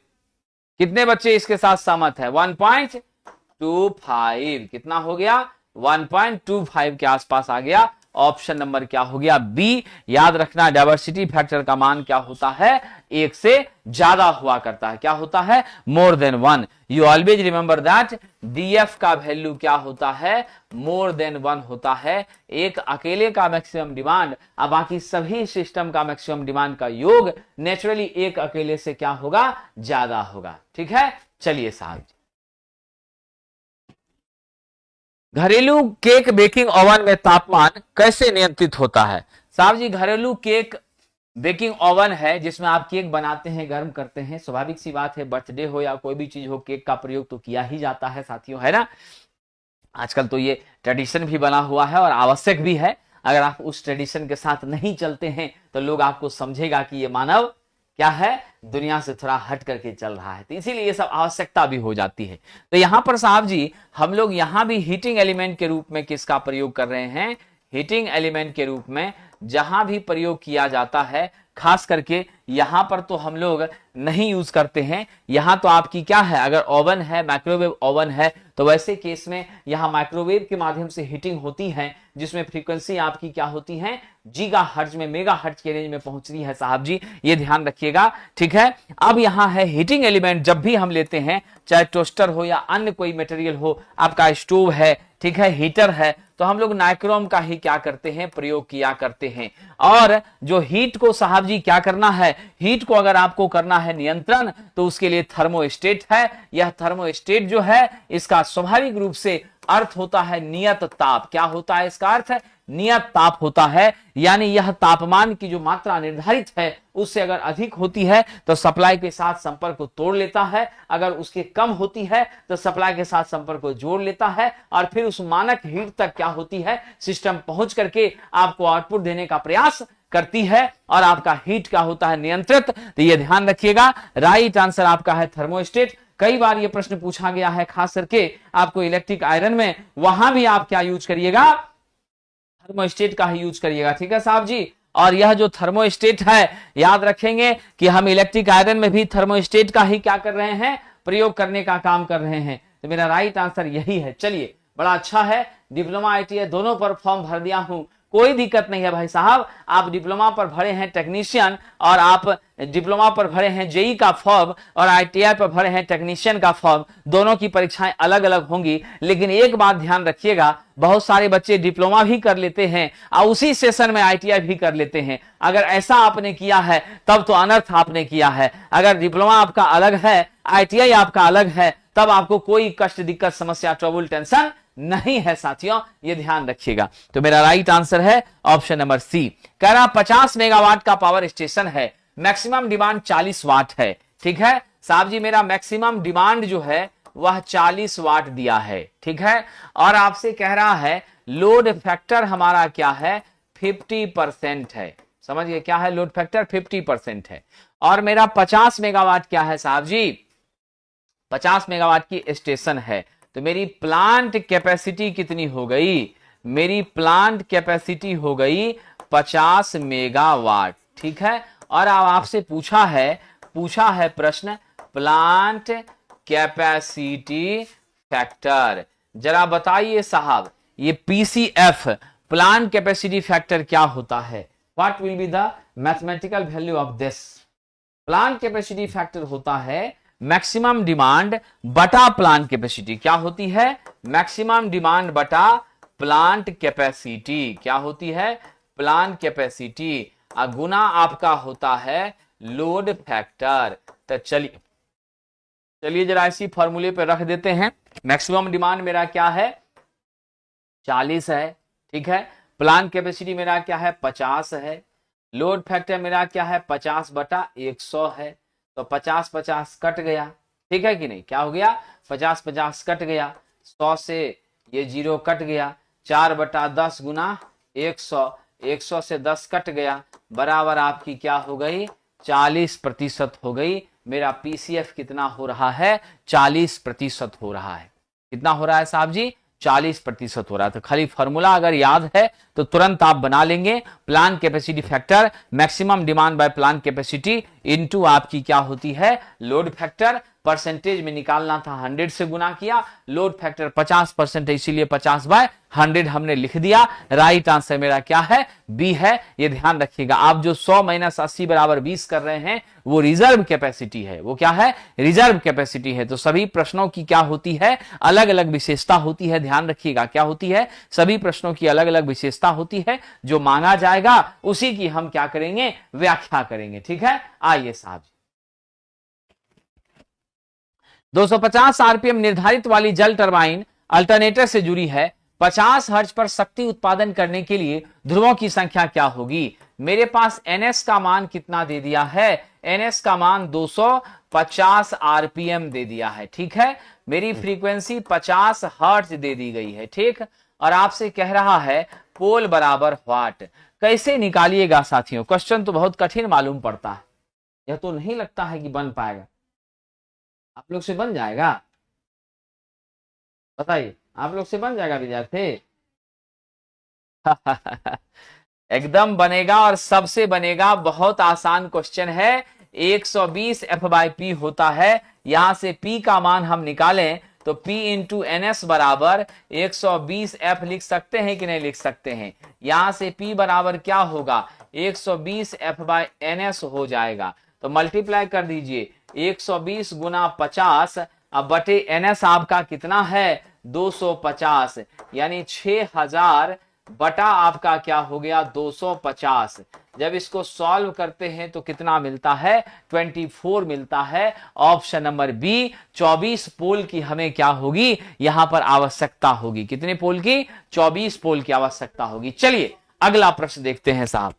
कितने बच्चे इसके साथ सहमत है, 1.25, कितना हो गया, 1.25 के आसपास आ गया। ऑप्शन नंबर क्या हो गया, बी। याद रखना डायवर्सिटी फैक्टर का मान क्या होता है, 1 से ज्यादा हुआ करता है। क्या होता है, more than 1। You always remember that DF का वैल्यू क्या होता है, मोर देन 1 होता है। एक अकेले का मैक्सिमम डिमांड अब बाकी सभी सिस्टम का मैक्सिमम डिमांड का योग नेचुरली एक अकेले से क्या होगा, ज्यादा होगा। ठीक है, चलिए साहब, घरेलू केक बेकिंग ओवन में तापमान कैसे नियंत्रित होता है। साहब जी घरेलू केक बेकिंग ओवन है जिसमें आप केक बनाते हैं, गर्म करते हैं। स्वाभाविक सी बात है, बर्थडे हो या कोई भी चीज हो, केक का प्रयोग तो किया ही जाता है साथियों, है ना। आजकल तो ये ट्रेडिशन भी बना हुआ है और आवश्यक भी है। अगर आप उस ट्रेडिशन के साथ नहीं चलते हैं तो लोग आपको समझेगा कि ये मानव क्या है, दुनिया से थोड़ा हट करके चल रहा है। तो इसीलिए ये सब आवश्यकता भी हो जाती है। तो यहां पर साहब जी हम लोग यहां भी हीटिंग एलिमेंट के रूप में किसका प्रयोग कर रहे हैं, हीटिंग एलिमेंट के रूप में जहां भी प्रयोग किया जाता है खास करके यहां पर तो हम लोग नहीं यूज करते हैं। यहां तो आपकी क्या है, अगर ओवन है, माइक्रोवेव ओवन है, तो वैसे केस में यहां माइक्रोवेव के माध्यम से हीटिंग होती है, जिसमें फ्रीक्वेंसी आपकी क्या होती है, गीगा हर्ट्ज में, मेगा हर्ट्ज के रेंज में पहुंचती है साहब जी, ये ध्यान रखिएगा। ठीक है, अब यहां है हीटिंग एलिमेंट, जब भी हम लेते हैं, चाहे टोस्टर हो या अन्य कोई मटेरियल हो, आपका स्टोव है, ठीक है, हीटर है, तो हम लोग नाइक्रोम का ही क्या करते हैं, प्रयोग किया करते हैं। और जो हीट को साहब जी क्या करना है, हीट को अगर आपको करना है नियंत्रण, तो उसके लिए थर्मोस्टेट है। यह थर्मोस्टेट जो है, इसका स्वाभाविक रूप से अर्थ होता है नियत ताप। क्या होता है इसका अर्थ, नियत ताप होता है, यानी यह तापमान की जो मात्रा निर्धारित है उससे अगर अधिक होती है तो सप्लाई के साथ संपर्क को तोड़ लेता है, अगर उसके कम होती है तो सप्लाई के साथ संपर्क को जोड़ लेता है, और फिर उस मानक हीट तक क्या होती है, सिस्टम पहुंच करके आपको आउटपुट देने का प्रयास करती है, और आपका हीट का होता है नियंत्रित। तो ये ध्यान रखिएगा, राइट आंसर आपका है थर्मोस्टेट। कई बार ये प्रश्न पूछा गया है, खास करके आपको इलेक्ट्रिक आयरन में, वहां भी आप क्या यूज करिएगा, थर्मोस्टेट का ही यूज करिएगा। ठीक है साहब जी, और यह जो थर्मोस्टेट है, याद रखेंगे कि हम इलेक्ट्रिक आयरन में भी थर्मोस्टेट का ही क्या कर रहे हैं, प्रयोग करने का काम कर रहे हैं। तो मेरा राइट आंसर यही है। चलिए, बड़ा अच्छा है, डिप्लोमा ITI दोनों पर फॉर्म भर दिया हूं, कोई दिक्कत नहीं है भाई साहब। आप डिप्लोमा पर भरे हैं टेक्नीशियन, और आप डिप्लोमा पर भरे हैं जेई का फॉर्म, और ITI पर भरे हैं टेक्नीशियन का फॉर्म, दोनों की परीक्षाएं अलग अलग होंगी। लेकिन एक बात ध्यान रखिएगा, बहुत सारे बच्चे डिप्लोमा भी कर लेते हैं और उसी सेशन में ITI भी कर लेते हैं। अगर ऐसा आपने किया है तब तो अनर्थ आपने किया है। अगर डिप्लोमा आपका अलग है, ITI आपका अलग है, तब आपको कोई कष्ट, दिक्कत, समस्या, ट्रबल, टेंशन नहीं है साथियों, ये ध्यान रखिएगा। तो मेरा राइट आंसर है ऑप्शन नंबर सी। कह रहा 50 मेगावाट का पावर स्टेशन है, मैक्सिमम डिमांड 40 वाट है। ठीक है साहब जी, मेरा मैक्सिमम डिमांड जो है वह 40 वाट दिया है। ठीक है, और आपसे कह रहा है लोड फैक्टर हमारा क्या है, 50% है। समझिए क्या है, लोड फैक्टर 50% है। और मेरा 50 मेगावाट क्या है साहब जी, 50 मेगावाट की स्टेशन है। तो मेरी प्लांट कैपेसिटी कितनी हो गई, मेरी प्लांट कैपेसिटी हो गई 50 मेगावाट। ठीक है, और अब आपसे पूछा है प्रश्न प्लांट कैपेसिटी फैक्टर। जरा बताइए साहब, ये PCF प्लांट कैपेसिटी फैक्टर क्या होता है, what will be the mathematical value of this. Plant capacity factor होता है मैक्सिमम डिमांड बटा प्लांट कैपेसिटी। क्या होती है, मैक्सिमम डिमांड बटा प्लांट कैपेसिटी। क्या होती है, प्लांट कैपेसिटी, गुना आपका होता है लोड फैक्टर। तो चलिए जरा इसी फॉर्मूले पे रख देते हैं। मैक्सिमम डिमांड मेरा क्या है, 40 है। ठीक है, प्लांट कैपेसिटी मेरा क्या है, 50 है। लोड फैक्टर मेरा क्या है, 50/100 है। तो 50-50 कट गया, ठीक है कि नहीं, क्या हो गया, 50-50 कट गया, 100 से ये 0 कट गया, 4/10 गुना 100, 100 से 10 कट गया, बराबर आपकी क्या हो गई, 40% हो गई। मेरा PCF कितना हो रहा है, 40% हो रहा है। कितना हो रहा है साहब जी, 40% हो रहा है। तो खाली फॉर्मूला अगर याद है तो तुरंत आप बना लेंगे, plant capacity factor maximum demand by plant capacity into आपकी क्या होती है, लोड फैक्टर। परसेंटेज में निकालना था, 100 से गुना किया, लोड फैक्टर 50% है, इसीलिए 50/100 हमने लिख दिया। राइट आंसर मेरा क्या है, बी है। ये ध्यान रखिएगा, आप जो 100 - 80 = 20 कर रहे हैं वो रिजर्व कैपेसिटी है। वो क्या है, रिजर्व कैपेसिटी है। तो सभी प्रश्नों की क्या होती है, अलग अलग विशेषता होती है। ध्यान रखिएगा क्या होती है, सभी प्रश्नों की अलग अलग विशेषता होती है। जो मांगा जाएगा उसी की हम क्या करेंगे, व्याख्या करेंगे। ठीक है, आइए साहब, 250 RPM निर्धारित वाली जल टरबाइन अल्टरनेटर से जुड़ी है। 50 हर्ट्ज पर शक्ति उत्पादन करने के लिए ध्रुवों की संख्या क्या होगी। मेरे पास NS का मान कितना दे दिया है, NS का मान 250 RPM दे दिया है। ठीक है, मेरी फ्रीक्वेंसी 50 हर्ट्ज दे दी गई है। ठीक, और आपसे कह रहा है पोल बराबर वाट। कैसे निकालिएगा साथियों, क्वेश्चन तो बहुत कठिन मालूम पड़ता है, यह तो नहीं लगता है कि बन पाएगा। आप लोग से बन जाएगा, बताइए, आप लोग से बन जाएगा विद्यार्थी। एकदम बनेगा और सबसे बनेगा। बहुत आसान क्वेश्चन है। 120 F/P होता है। यहां से P का मान हम निकालें तो P इंटू NS बराबर 120 F लिख सकते हैं कि नहीं लिख सकते हैं। यहां से P बराबर क्या होगा, 120 F/NS हो जाएगा। तो मल्टीप्लाई कर दीजिए 120 गुना 50 अब बटे NS आपका कितना है 250, यानी 6000 बटा आपका क्या हो गया 250। जब इसको सॉल्व करते हैं तो कितना मिलता है 24 मिलता है। ऑप्शन नंबर बी 24 पोल की हमें क्या होगी यहां पर आवश्यकता होगी। कितने पोल की 24 पोल की आवश्यकता होगी। चलिए अगला प्रश्न देखते हैं साहब।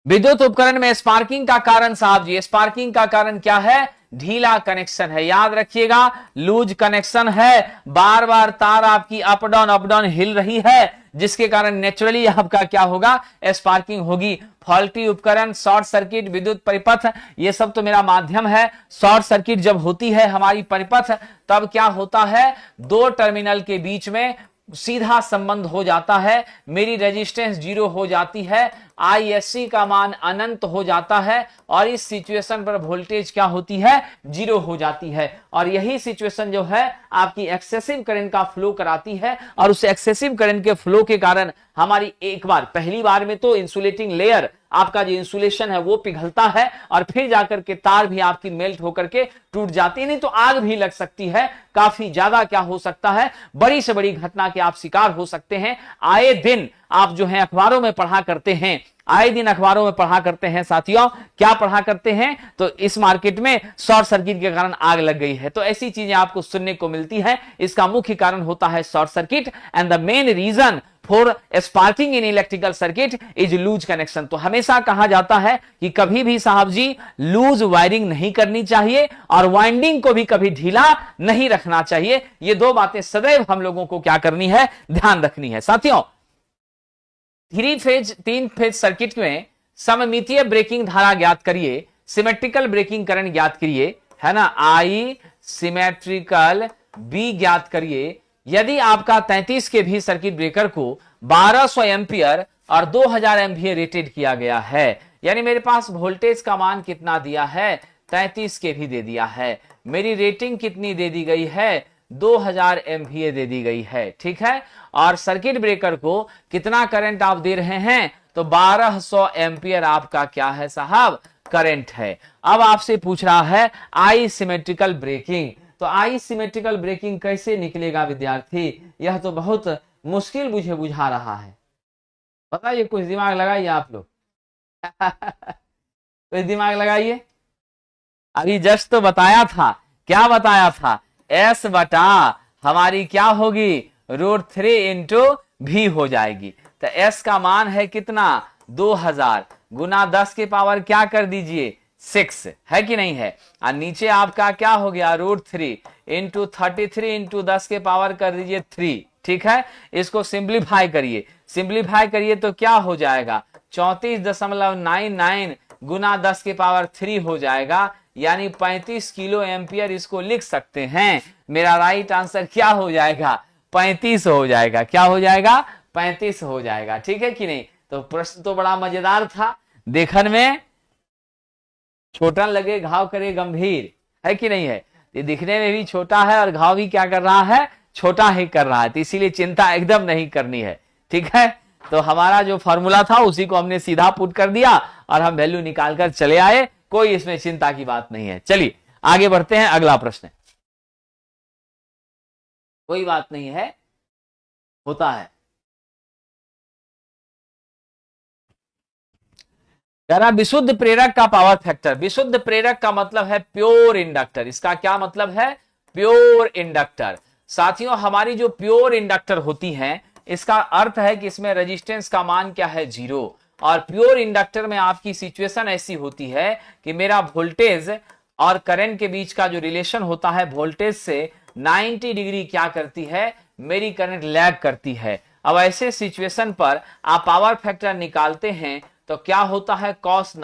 विद्युत उपकरण में स्पार्किंग का कारण साहब जी, स्पार्किंग का कारण क्या है, ढीला कनेक्शन है। याद रखिएगा लूज कनेक्शन है, बार बार तार आपकी अप डाउन हिल रही है, जिसके कारण नेचुरली आपका क्या होगा स्पार्किंग होगी। फॉल्टी उपकरण, शॉर्ट सर्किट, विद्युत परिपथ, ये सब तो मेरा माध्यम है। शॉर्ट सर्किट जब होती है हमारी परिपथ तब क्या होता है, दो टर्मिनल के बीच में सीधा संबंध हो जाता है, मेरी रेजिस्टेंस 0 हो जाती है, ISC का मान अनंत हो जाता है और इस सिचुएशन पर वोल्टेज क्या होती है 0 हो जाती है। और यही सिचुएशन जो है आपकी एक्सेसिव करंट का फ्लो कराती है और उस एक्सेसिव करंट के फ्लो के कारण हमारी एक बार पहली बार में तो इंसुलेटिंग लेयर आपका जो इंसुलेशन है वो पिघलता है और फिर जाकर के तार भी आपकी मेल्ट होकर के टूट जाती है, नहीं तो आग भी लग सकती है। काफी ज्यादा क्या हो सकता है, बड़ी से बड़ी घटना के आप शिकार हो सकते हैं। आए दिन आप जो है अखबारों में पढ़ा करते हैं, आए दिन अखबारों में पढ़ा करते हैं साथियों, क्या पढ़ा करते हैं, तो इस मार्केट में शॉर्ट सर्किट के कारण आग लग गई है। तो ऐसी चीजें आपको सुनने को मिलती है। इसका मुख्य कारण होता है short circuit and the main reason for sparking in electrical circuit is loose connection. तो हमेशा कहा जाता है कि कभी भी साहब जी लूज वायरिंग नहीं करनी चाहिए और वाइंडिंग को भी कभी ढीला नहीं रखना चाहिए। ये दो बातें सदैव हम लोगों को क्या करनी है, ध्यान रखनी है साथियों। 3 फेज सर्किट में सममितीय ब्रेकिंग धारा ज्ञात करिए, सिमेट्रिकल ब्रेकिंग करंट ज्ञात करिए, है ना, I सिमेट्रिकल B ज्ञात करिए। यदि आपका 33 के भी सर्किट ब्रेकर को 1200 एम्पियर और 2000 एम्पियर रेटेड किया गया है, यानी मेरे पास वोल्टेज का मान कितना दिया है 33 के भी दे दिया है, मेरी रेटिंग कितनी दे दी गई है 2000 एम्पियर दे दी गई है, ठीक है, और सर्किट ब्रेकर को कितना करंट आप दे रहे हैं तो 1200 एम्पियर आपका क्या है साहब करंट है। अब आपसे पूछ रहा है आई सिमेट्रिकल ब्रेकिंग, तो आई सिमेट्रिकल ब्रेकिंग कैसे निकलेगा विद्यार्थी, यह तो बहुत मुश्किल मुझे बुझा रहा है। बताइए, कुछ दिमाग लगाइए आप लोग कुछ दिमाग लगाइए। अभी जस्ट तो बताया था, क्या बताया था, S बटा हमारी क्या होगी √3 इंटू भी हो जाएगी। तो S का मान है कितना 2000 गुना 10 के पावर क्या कर दीजिए 6, है कि नहीं है, और नीचे आपका क्या हो गया √3 इंटू 33 इंटू 10 के पावर कर दीजिए 3, ठीक है। इसको सिंप्लीफाई करिए, सिंप्लीफाई करिए तो क्या हो जाएगा 34.99 गुना 10 के पावर 3 हो जाएगा, यानी 35 किलो एम्पियर इसको लिख सकते हैं। मेरा राइट आंसर क्या हो जाएगा 35 हो जाएगा, क्या हो जाएगा 35 हो जाएगा, ठीक है कि नहीं। तो प्रश्न तो बड़ा मजेदार था, देखने में छोटा लगे घाव करे गंभीर, है कि नहीं है। ये दिखने में भी छोटा है और घाव भी क्या कर रहा है छोटा ही कर रहा है, तो इसीलिए चिंता एकदम नहीं करनी है, ठीक है। तो हमारा जो फॉर्मूला था उसी को हमने सीधा पुट कर दिया और हम वैल्यू निकाल कर चले आए, कोई इसमें चिंता की बात नहीं है। चलिए आगे बढ़ते हैं, अगला प्रश्न। कोई बात नहीं है, होता है। विशुद्ध प्रेरक का पावर फैक्टर, विशुद्ध प्रेरक का मतलब है प्योर इंडक्टर, इसका क्या मतलब है प्योर इंडक्टर। साथियों हमारी जो प्योर इंडक्टर होती हैं इसका अर्थ है कि इसमें रेजिस्टेंस का मान क्या है 0, और प्योर इंडक्टर में आपकी सिचुएशन ऐसी होती है कि मेरा वोल्टेज और करंट के बीच का जो रिलेशन होता है वोल्टेज से 90 डिग्री क्या करती है मेरी करंट लैग करती है। अब ऐसे सिचुएशन पर आप पावर फैक्टर निकालते हैं तो क्या होता है cos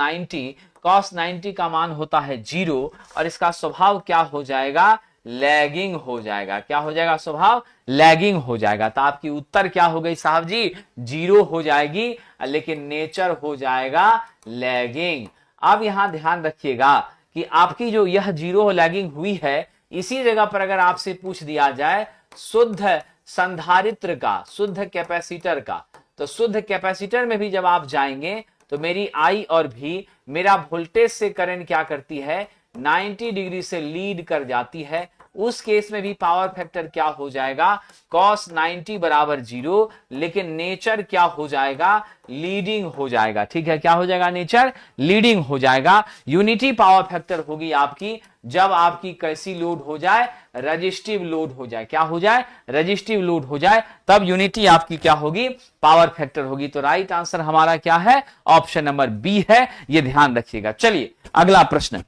90 का मान होता है 0 और इसका स्वभाव क्या हो जाएगा लैगिंग हो जाएगा। क्या हो जाएगा स्वभाव? लैगिंग हो जाएगा। तो आपकी उत्तर क्या हो गई साहब जी? 0 हो जाएगी, लेकिन नेचर हो जाएगा लैगिंग। अब यहां ध्यान रखिएगा कि आपकी जो यह 0 लैगिंग हुई है, इसी जगह पर अगर आपसे पूछ दिया जाए शुद्ध संधारित्र का, शुद्ध कैपेसिटर का, तो शुद्ध कैपेसिटर में भी जब आप जाएंगे तो मेरी आई और भी मेरा वोल्टेज से करंट क्या करती है? 90 डिग्री से लीड कर जाती है। उस केस में भी पावर फैक्टर क्या हो जाएगा? cos 90 बराबर 0, लेकिन नेचर क्या हो जाएगा? लीडिंग हो जाएगा। ठीक है, क्या हो जाएगा? नेचर लीडिंग हो जाएगा। यूनिटी पावर फैक्टर होगी आपकी जब आपकी कैसी लोड हो जाए? रजिस्टिव लोड हो जाए। क्या हो जाए? रजिस्टिव लोड हो जाए, तब यूनिटी आपकी क्या होगी? पावर फैक्टर होगी। तो राइट आंसर हमारा क्या है? ऑप्शन नंबर बी है, ये ध्यान रखिएगा। चलिए अगला प्रश्न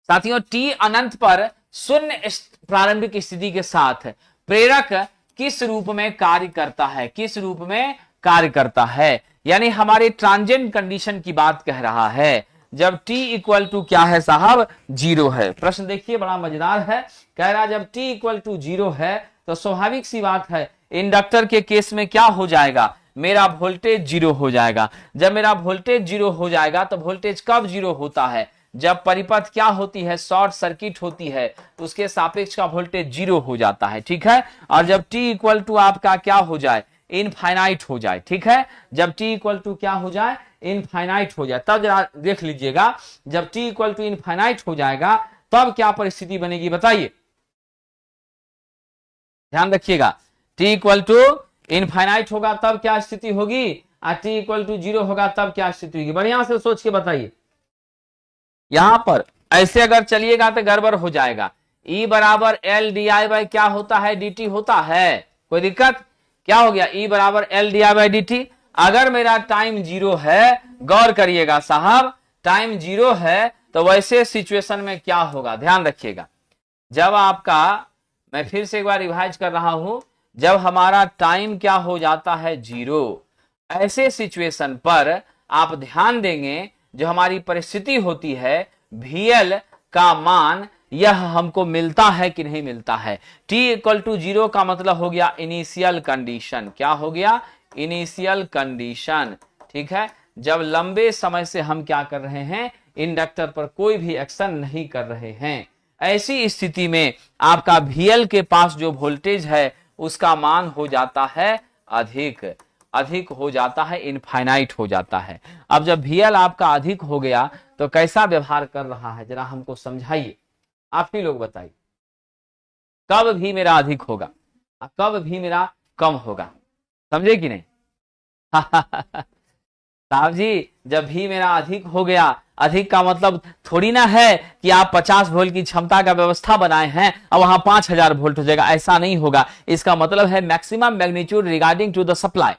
साथियों, टी अनंत पर शून्य प्रारंभिक स्थिति के साथ प्रेरक किस रूप में कार्य करता है? किस रूप में कार्य करता है? यानी हमारे ट्रांजिएंट कंडीशन की बात कह रहा है, जब t इक्वल टू क्या है साहब? 0 है। प्रश्न देखिए बड़ा मजेदार है, कह रहा जब t इक्वल टू 0 है तो स्वाभाविक सी बात है इंडक्टर के केस में क्या हो जाएगा? मेरा वोल्टेज 0 हो जाएगा। जब मेरा वोल्टेज 0 हो जाएगा तो वोल्टेज कब 0 होता है? जब परिपथ क्या होती है? शॉर्ट सर्किट होती है, तो उसके सापेक्ष का वोल्टेज 0 हो जाता है। ठीक है, और जब t इक्वल टू आपका क्या हो जाए? इनफाइनाइट हो जाए। ठीक है, जब t इक्वल टू क्या हो जाए? इनफाइनाइट हो जाए, तब जरा देख लीजिएगा, जब t इक्वल टू इनफाइनाइट हो जाएगा तब क्या परिस्थिति बनेगी बताइए? ध्यान रखिएगा, t इक्वल टू इनफाइनाइट होगा तब क्या स्थिति होगी, और t इक्वल टू 0 होगा तब क्या स्थिति होगी? बढ़िया से सोच के बताइए। यहां पर ऐसे अगर चलिएगा तो गड़बड़ हो जाएगा। E बराबर एल डी आई बाई क्या होता है? dt होता है। कोई दिक्कत? क्या हो गया? E बराबर L D I by dt। अगर मेरा टाइम 0 है, गौर करिएगा साहब, टाइम 0 है तो वैसे सिचुएशन में क्या होगा? ध्यान रखिएगा, जब आपका, मैं फिर से एक बार रिवाइज कर रहा हूं, जब हमारा टाइम क्या हो जाता है? 0, ऐसे सिचुएशन पर आप ध्यान देंगे जो हमारी परिस्थिति होती है, VL का मान यह हमको मिलता है कि नहीं मिलता है? t इक्वल टू 0 का मतलब हो गया इनिशियल कंडीशन। क्या हो गया? Initial condition. ठीक है, जब लंबे समय से हम क्या कर रहे हैं? इंडक्टर पर कोई भी एक्शन नहीं कर रहे हैं। ऐसी स्थिति में आपका VL के पास जो वोल्टेज है उसका मान हो जाता है अधिक, अधिक हो जाता है, इनफाइनाइट हो जाता है। अब जब VL आपका अधिक हो गया तो कैसा व्यवहार कर रहा है? जरा हमको समझाइए, आप ही लोग बताइए। कब भी मेरा अधिक होगा, कब भी मेरा कम होगा? समझे कि नहीं? साहब जी, जब भी मेरा अधिक हो गया, अधिक का मतलब थोड़ी ना है कि आप 50 वोल्ट की क्षमता का व्यवस्था बनाए हैं और वहां 5000 वोल्ट हो जाएगा, ऐसा नहीं होगा। इसका मतलब है maximum magnitude regarding to the supply,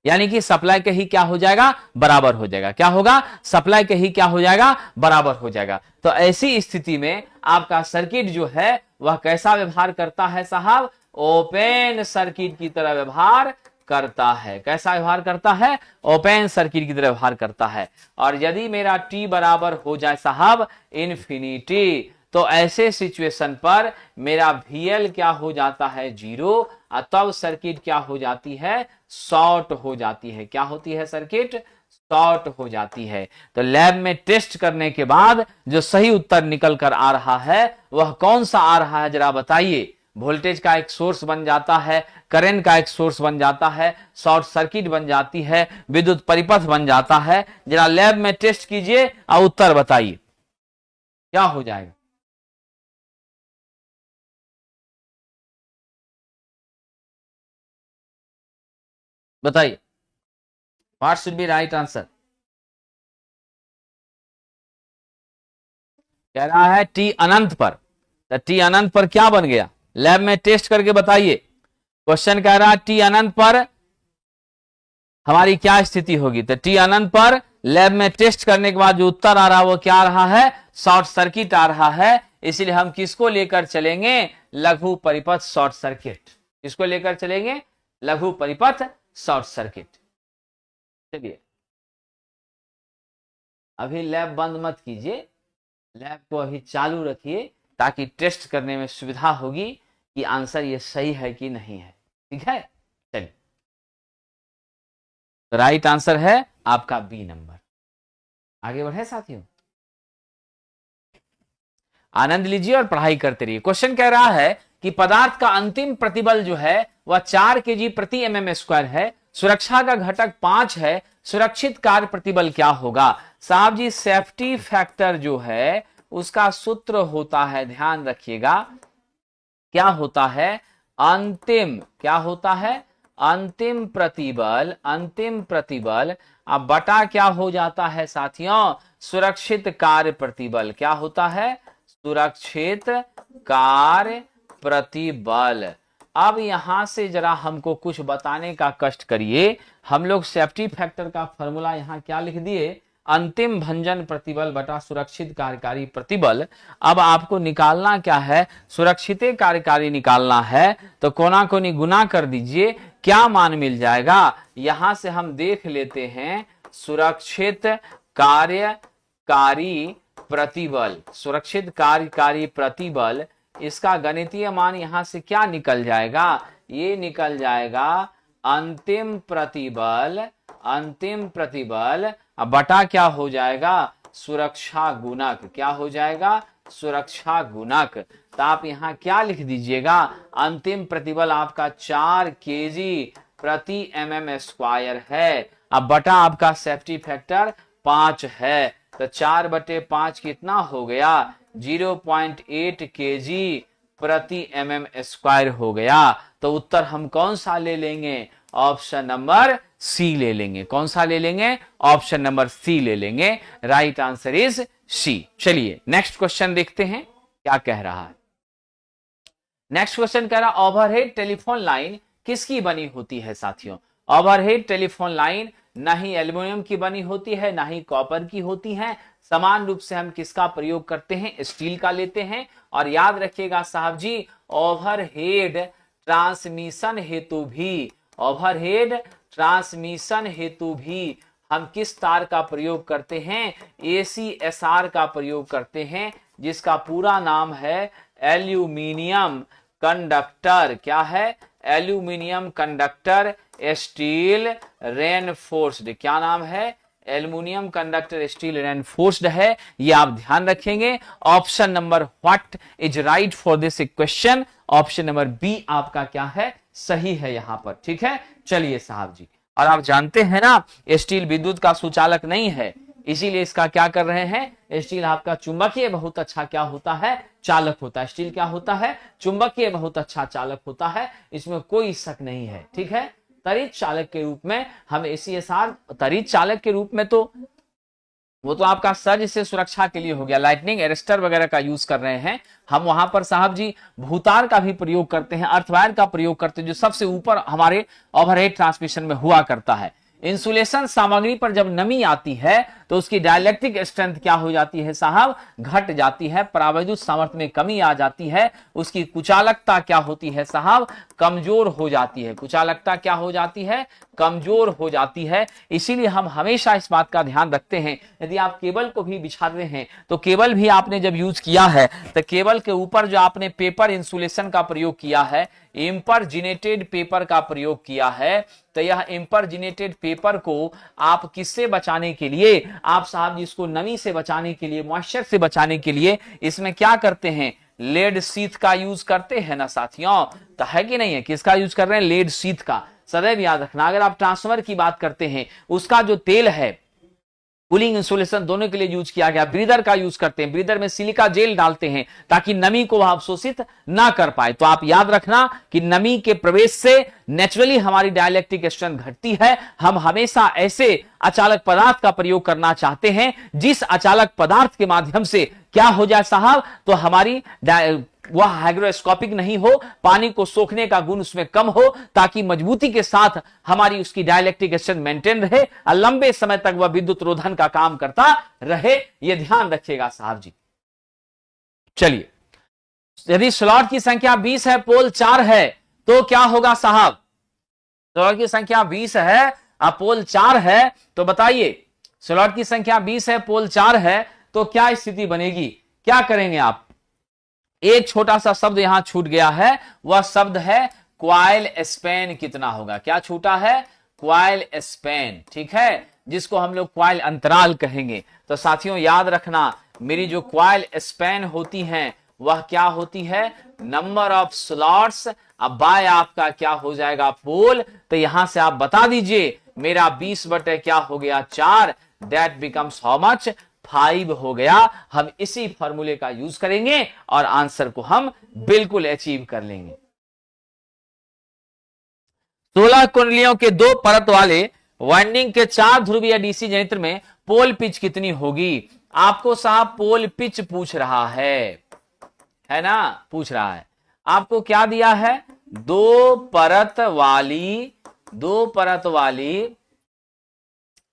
यानी कि सप्लाई के ही क्या हो जाएगा? बराबर हो जाएगा। क्या होगा? सप्लाई के ही क्या हो जाएगा? बराबर हो जाएगा। तो ऐसी स्थिति में आपका सर्किट जो है वह कैसा व्यवहार करता है साहब? ओपन सर्किट की तरह व्यवहार करता है। कैसा व्यवहार करता है? ओपन सर्किट की तरह व्यवहार करता है। और यदि मेरा t बराबर हो जाए साहब इन्फिनिटी, तो ऐसे सिचुएशन पर मेरा VL क्या हो जाता है? 0, और तब सर्किट क्या हो जाती है? शॉर्ट हो जाती है। क्या होती है? सर्किट शॉर्ट हो जाती है। तो लैब में टेस्ट करने के बाद जो सही उत्तर निकल कर आ रहा है वह कौन सा आ रहा है? जरा बताइए। वोल्टेज का एक सोर्स बन जाता है, करंट का एक सोर्स बन जाता है, शॉर्ट सर्किट बन जाती है, विद्युत परिपथ बन जाता है। जरा लैब में टेस्ट कीजिए और उत्तर बताइए क्या हो जाएगा। बताइए, what should B right answer? कह रहा है टी अनंत पर, तो टी अनंत पर क्या बन गया? लैब में टेस्ट करके बताइए। क्वेश्चन कह रहा है टी अनंत पर हमारी क्या स्थिति होगी? तो टी अनंत पर लैब में टेस्ट करने के बाद जो उत्तर आ रहा है वो क्या आ रहा है? शॉर्ट सर्किट आ रहा है। इसलिए हम किसको लेकर चलेंगे? लघु परिपथ शॉर्ट सर्किट। किसको लेकर चलेंगे? लघु परिपथ शॉर्ट सर्किट। चलिए, अभी लैब बंद मत कीजिए, लैब को अभी चालू रखिए ताकि टेस्ट करने में सुविधा होगी कि आंसर ये सही है कि नहीं है। ठीक है, चलिए राइट आंसर है आपका बी नंबर। आगे बढ़े साथियों, आनंद लीजिए और पढ़ाई करते रहिए। क्वेश्चन कह रहा है कि पदार्थ का अंतिम प्रतिबल जो है वह 4 kg प्रति mm² है, सुरक्षा का घटक 5 है, सुरक्षित कार्य प्रतिबल क्या होगा? साहब जी सेफ्टी फैक्टर जो है उसका सूत्र होता है, ध्यान रखिएगा, क्या होता है? अंतिम, क्या होता है? अंतिम प्रतिबल, अंतिम प्रतिबल अब बटा क्या हो जाता है साथियों? सुरक्षित कार्य प्रतिबल। क्या होता है? सुरक्षित कार्य प्रतिबल। अब यहां से जरा हमको कुछ बताने का कष्ट करिए। हम लोग सेफ्टी फैक्टर का फॉर्मूला यहां क्या लिख दिए? अंतिम भंजन प्रतिबल बटा सुरक्षित कार्यकारी प्रतिबल। अब आपको निकालना क्या है? सुरक्षित कार्यकारी निकालना है, तो कोना कोनी गुना कर दीजिए, क्या मान मिल जाएगा? यहां से हम देख लेते हैं सुरक्षित कार्यकारी प्रतिबल, सुरक्षित कार्यकारी प्रतिबल, इसका गणितीय मान यहां से क्या निकल जाएगा? ये निकल जाएगा अंतिम प्रतिबल, अंतिम प्रतिबल अब बटा क्या हो जाएगा? सुरक्षा गुणक। क्या हो जाएगा? सुरक्षा गुणक। तो आप यहां क्या लिख दीजिएगा? अंतिम प्रतिबल आपका 4 kg प्रति mm² है। अब बटा आपका सेफ्टी फैक्टर 5 है, तो 4/5 कितना हो गया? 0.8 kg प्रति mm² हो गया। तो उत्तर हम कौन सा ले लेंगे? ऑप्शन नंबर सी ले लेंगे। कौन सा ले लेंगे? ऑप्शन नंबर सी ले लेंगे। Right answer is C. चलिए नेक्स्ट क्वेश्चन देखते हैं क्या कह रहा है। नेक्स्ट क्वेश्चन कह रहा ओवरहेड टेलीफोन लाइन किसकी बनी होती है साथियों? ओवरहेड टेलीफोन लाइन ना ही एल्युमिनियम की बनी होती है ना ही कॉपर की होती है। समान रूप से हम किसका प्रयोग करते हैं? स्टील का लेते हैं। और याद रखिएगा साहब जी, ओवरहेड ट्रांसमिशन हेतु भी, ओवरहेड ट्रांसमिशन हेतु भी हम किस तार का प्रयोग करते हैं? ACSR का प्रयोग करते हैं, जिसका पूरा नाम है एल्यूमिनियम कंडक्टर। क्या है? Aluminium conductor steel reinforced. क्या नाम है? एल्यूमिनियम कंडक्टर स्टील रेनफोर्स्ड है। ये आप ध्यान रखेंगे। Option number what is right for this question? Option number B आपका क्या है? सही है यहां पर। ठीक है, चलिए साहब जी, और आप जानते हैं ना स्टील विद्युत का सुचालक नहीं है, इसीलिए इसका क्या कर रहे हैं? स्टील आपका चुंबकीय बहुत अच्छा क्या होता है? चालक होता है। स्टील क्या होता है? चुंबकीय बहुत अच्छा चालक होता है, इसमें कोई शक नहीं है। ठीक है, तड़ित चालक के रूप में हम ACSR, तड़ित चालक के रूप में तो वो तो आपका सर्ज से सुरक्षा के लिए हो गया, लाइटनिंग अरेस्टर वगैरह का यूज कर रहे हैं हम। वहां पर साहब जी भूतार का भी प्रयोग करते हैं, अर्थवायर का प्रयोग करते हैं, जो सबसे ऊपर हमारे ओवरहेड ट्रांसमिशन में हुआ करता है। इंसुलेशन सामग्री पर जब नमी आती है तो उसकी डाइलेक्ट्रिक स्ट्रेंथ क्या हो जाती है साहब? घट जाती है। परावैद्युत सामर्थ्य में कमी आ जाती है। उसकी कुचालकता क्या होती है साहब? कमजोर हो जाती है। कुचालकता क्या हो जाती है? कमजोर हो जाती है। इसीलिए हम हमेशा इस बात का ध्यान रखते हैं, यदि आप केबल को भी बिछा रहे हैं तो केबल भी आपने जब यूज किया है तो केबल के ऊपर जो आपने पेपर इंसुलेशन का प्रयोग किया है, इम्परजिनेटेड पेपर का प्रयोग किया है, तो यह इम्परजिनेटेड पेपर को आप किससे बचाने के लिए? आप साहब जी इसको नमी से बचाने के लिए, मॉइस्चर से बचाने के लिए इसमें क्या करते हैं? लेड सीथ का यूज करते हैं ना साथियों। तो है कि नहीं है? किसका यूज कर रहे हैं? लेड सीथ का। सदैव याद रखना। अगर आप ट्रांसफर की बात करते हैं, उसका जो तेल है कूलिंग इंसुलेशन दोनों के लिए यूज किया गया। ब्रीदर का यूज करते हैं, ब्रीदर में सिलिका जेल डालते हैं ताकि नमी को वह अवशोषित ना कर पाए। तो आप याद रखना कि नमी के प्रवेश से नेचुरली हमारी डाइलेक्ट्रिक स्ट्रेंथ घटती है। हम हमेशा ऐसे अचालक पदार्थ का प्रयोग करना चाहते हैं जिस अचालक पदार्थ के माध्यम से क्या हो जाए साहब? तो हमारी वह हाइग्रोस्कोपिक नहीं हो, पानी को सोखने का गुण उसमें कम हो, ताकि मजबूती के साथ हमारी उसकी डाइलेक्ट्रिक स्ट्रेंथ मेंटेन रहे और लंबे समय तक वह विद्युत रोधन का काम करता रहे। यह ध्यान रखिएगा साहब जी। चलिए, यदि स्लॉट की संख्या 20 है, पोल 4 है, तो क्या होगा साहब? स्लॉट की संख्या 20 है और पोल 4 है, तो बताइए स्लॉट की संख्या 20 है, पोल 4 है, तो क्या स्थिति बनेगी? क्या करेंगे आप? एक छोटा सा शब्द यहां छूट गया है, वह शब्द है क्वाइल स्पेन कितना होगा। क्या छूटा है? क्वाइल स्पेन, ठीक है, जिसको हम लोग क्वाइल अंतराल कहेंगे। तो साथियों याद रखना, मेरी जो क्वाइल स्पेन होती हैं वह क्या होती है? Number of slots. अब बाय आपका क्या हो जाएगा? पोल। तो यहां से आप बता दीजिए, मेरा 20 बटे क्या हो गया? 4। That becomes how much? 5 हो गया। हम इसी फॉर्मूले का यूज करेंगे और आंसर को हम बिल्कुल अचीव कर लेंगे। 16 कुंडलियों के 2 परत वाले वाइंडिंग के 4 ध्रुवीय डीसी जनरेटर में पोल पिच कितनी होगी? आपको साहब पोल पिच पूछ रहा है ना? पूछ रहा है। आपको क्या दिया है? 2 परत वाली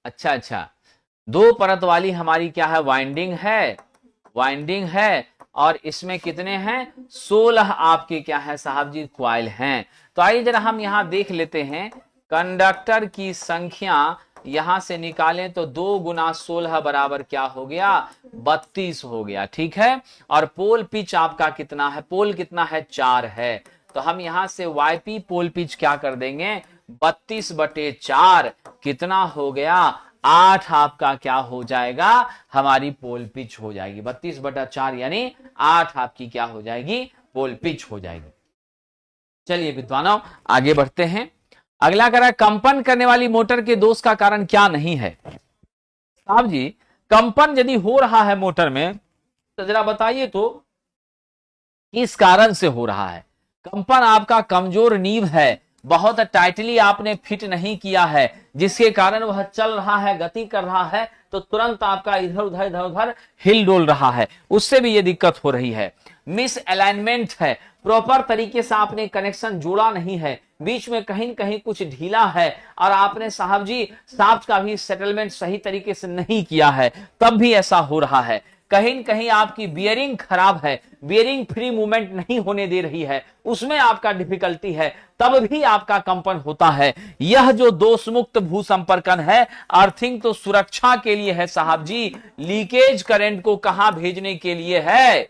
अच्छा 2 परत वाली हमारी क्या है? वाइंडिंग है। और इसमें कितने हैं? 16 आपके क्या है साहब जी? क्वाइल हैं। तो आइए जरा हम यहां देख लेते हैं, कंडक्टर की संख्या यहां से निकालें तो 2 गुना 16 बराबर क्या हो गया? 32 हो गया, ठीक है। और पोल पिच आपका कितना है? पोल कितना है? 4 है। तो हम यहां से वाईपी पोल पिच क्या कर देंगे? 32 बटे 4 कितना हो गया? 8 आपका क्या हो जाएगा? हमारी पोल पिच हो जाएगी। 32 बटा 4 यानी 8 आपकी क्या हो जाएगी? पोल पिच हो जाएगी। चलिए विद्वानों आगे बढ़ते हैं। अगला कह रहा है, कंपन करने वाली मोटर के दोष का कारण क्या नहीं है? साहब जी कंपन यदि हो रहा है मोटर में तो जरा बताइए तो किस कारण से हो रहा है? कंपन आपका कमजोर नींव है, बहुत टाइटली आपने फिट नहीं किया है, जिसके कारण वह चल रहा है, गति कर रहा है, तो तुरंत आपका इधर उधर हिल डोल रहा है, उससे भी ये दिक्कत हो रही है। मिस अलाइनमेंट है, प्रॉपर तरीके से आपने कनेक्शन जोड़ा नहीं है, बीच में कहीं कहीं कुछ ढीला है, और आपने साहब जी शाफ्ट का भी सेटलमेंट सही तरीके से नहीं किया है, तब भी ऐसा हो रहा है। कहीं कहीं आपकी बियरिंग खराब है, बियरिंग फ्री मूवमेंट नहीं होने दे रही है, उसमें आपका डिफिकल्टी है, तब भी आपका कंपन होता है। यह जो दोष मुक्त भू संपर्कन है, अर्थिंग तो सुरक्षा के लिए है साहब जी, लीकेज करंट को कहां भेजने के लिए है?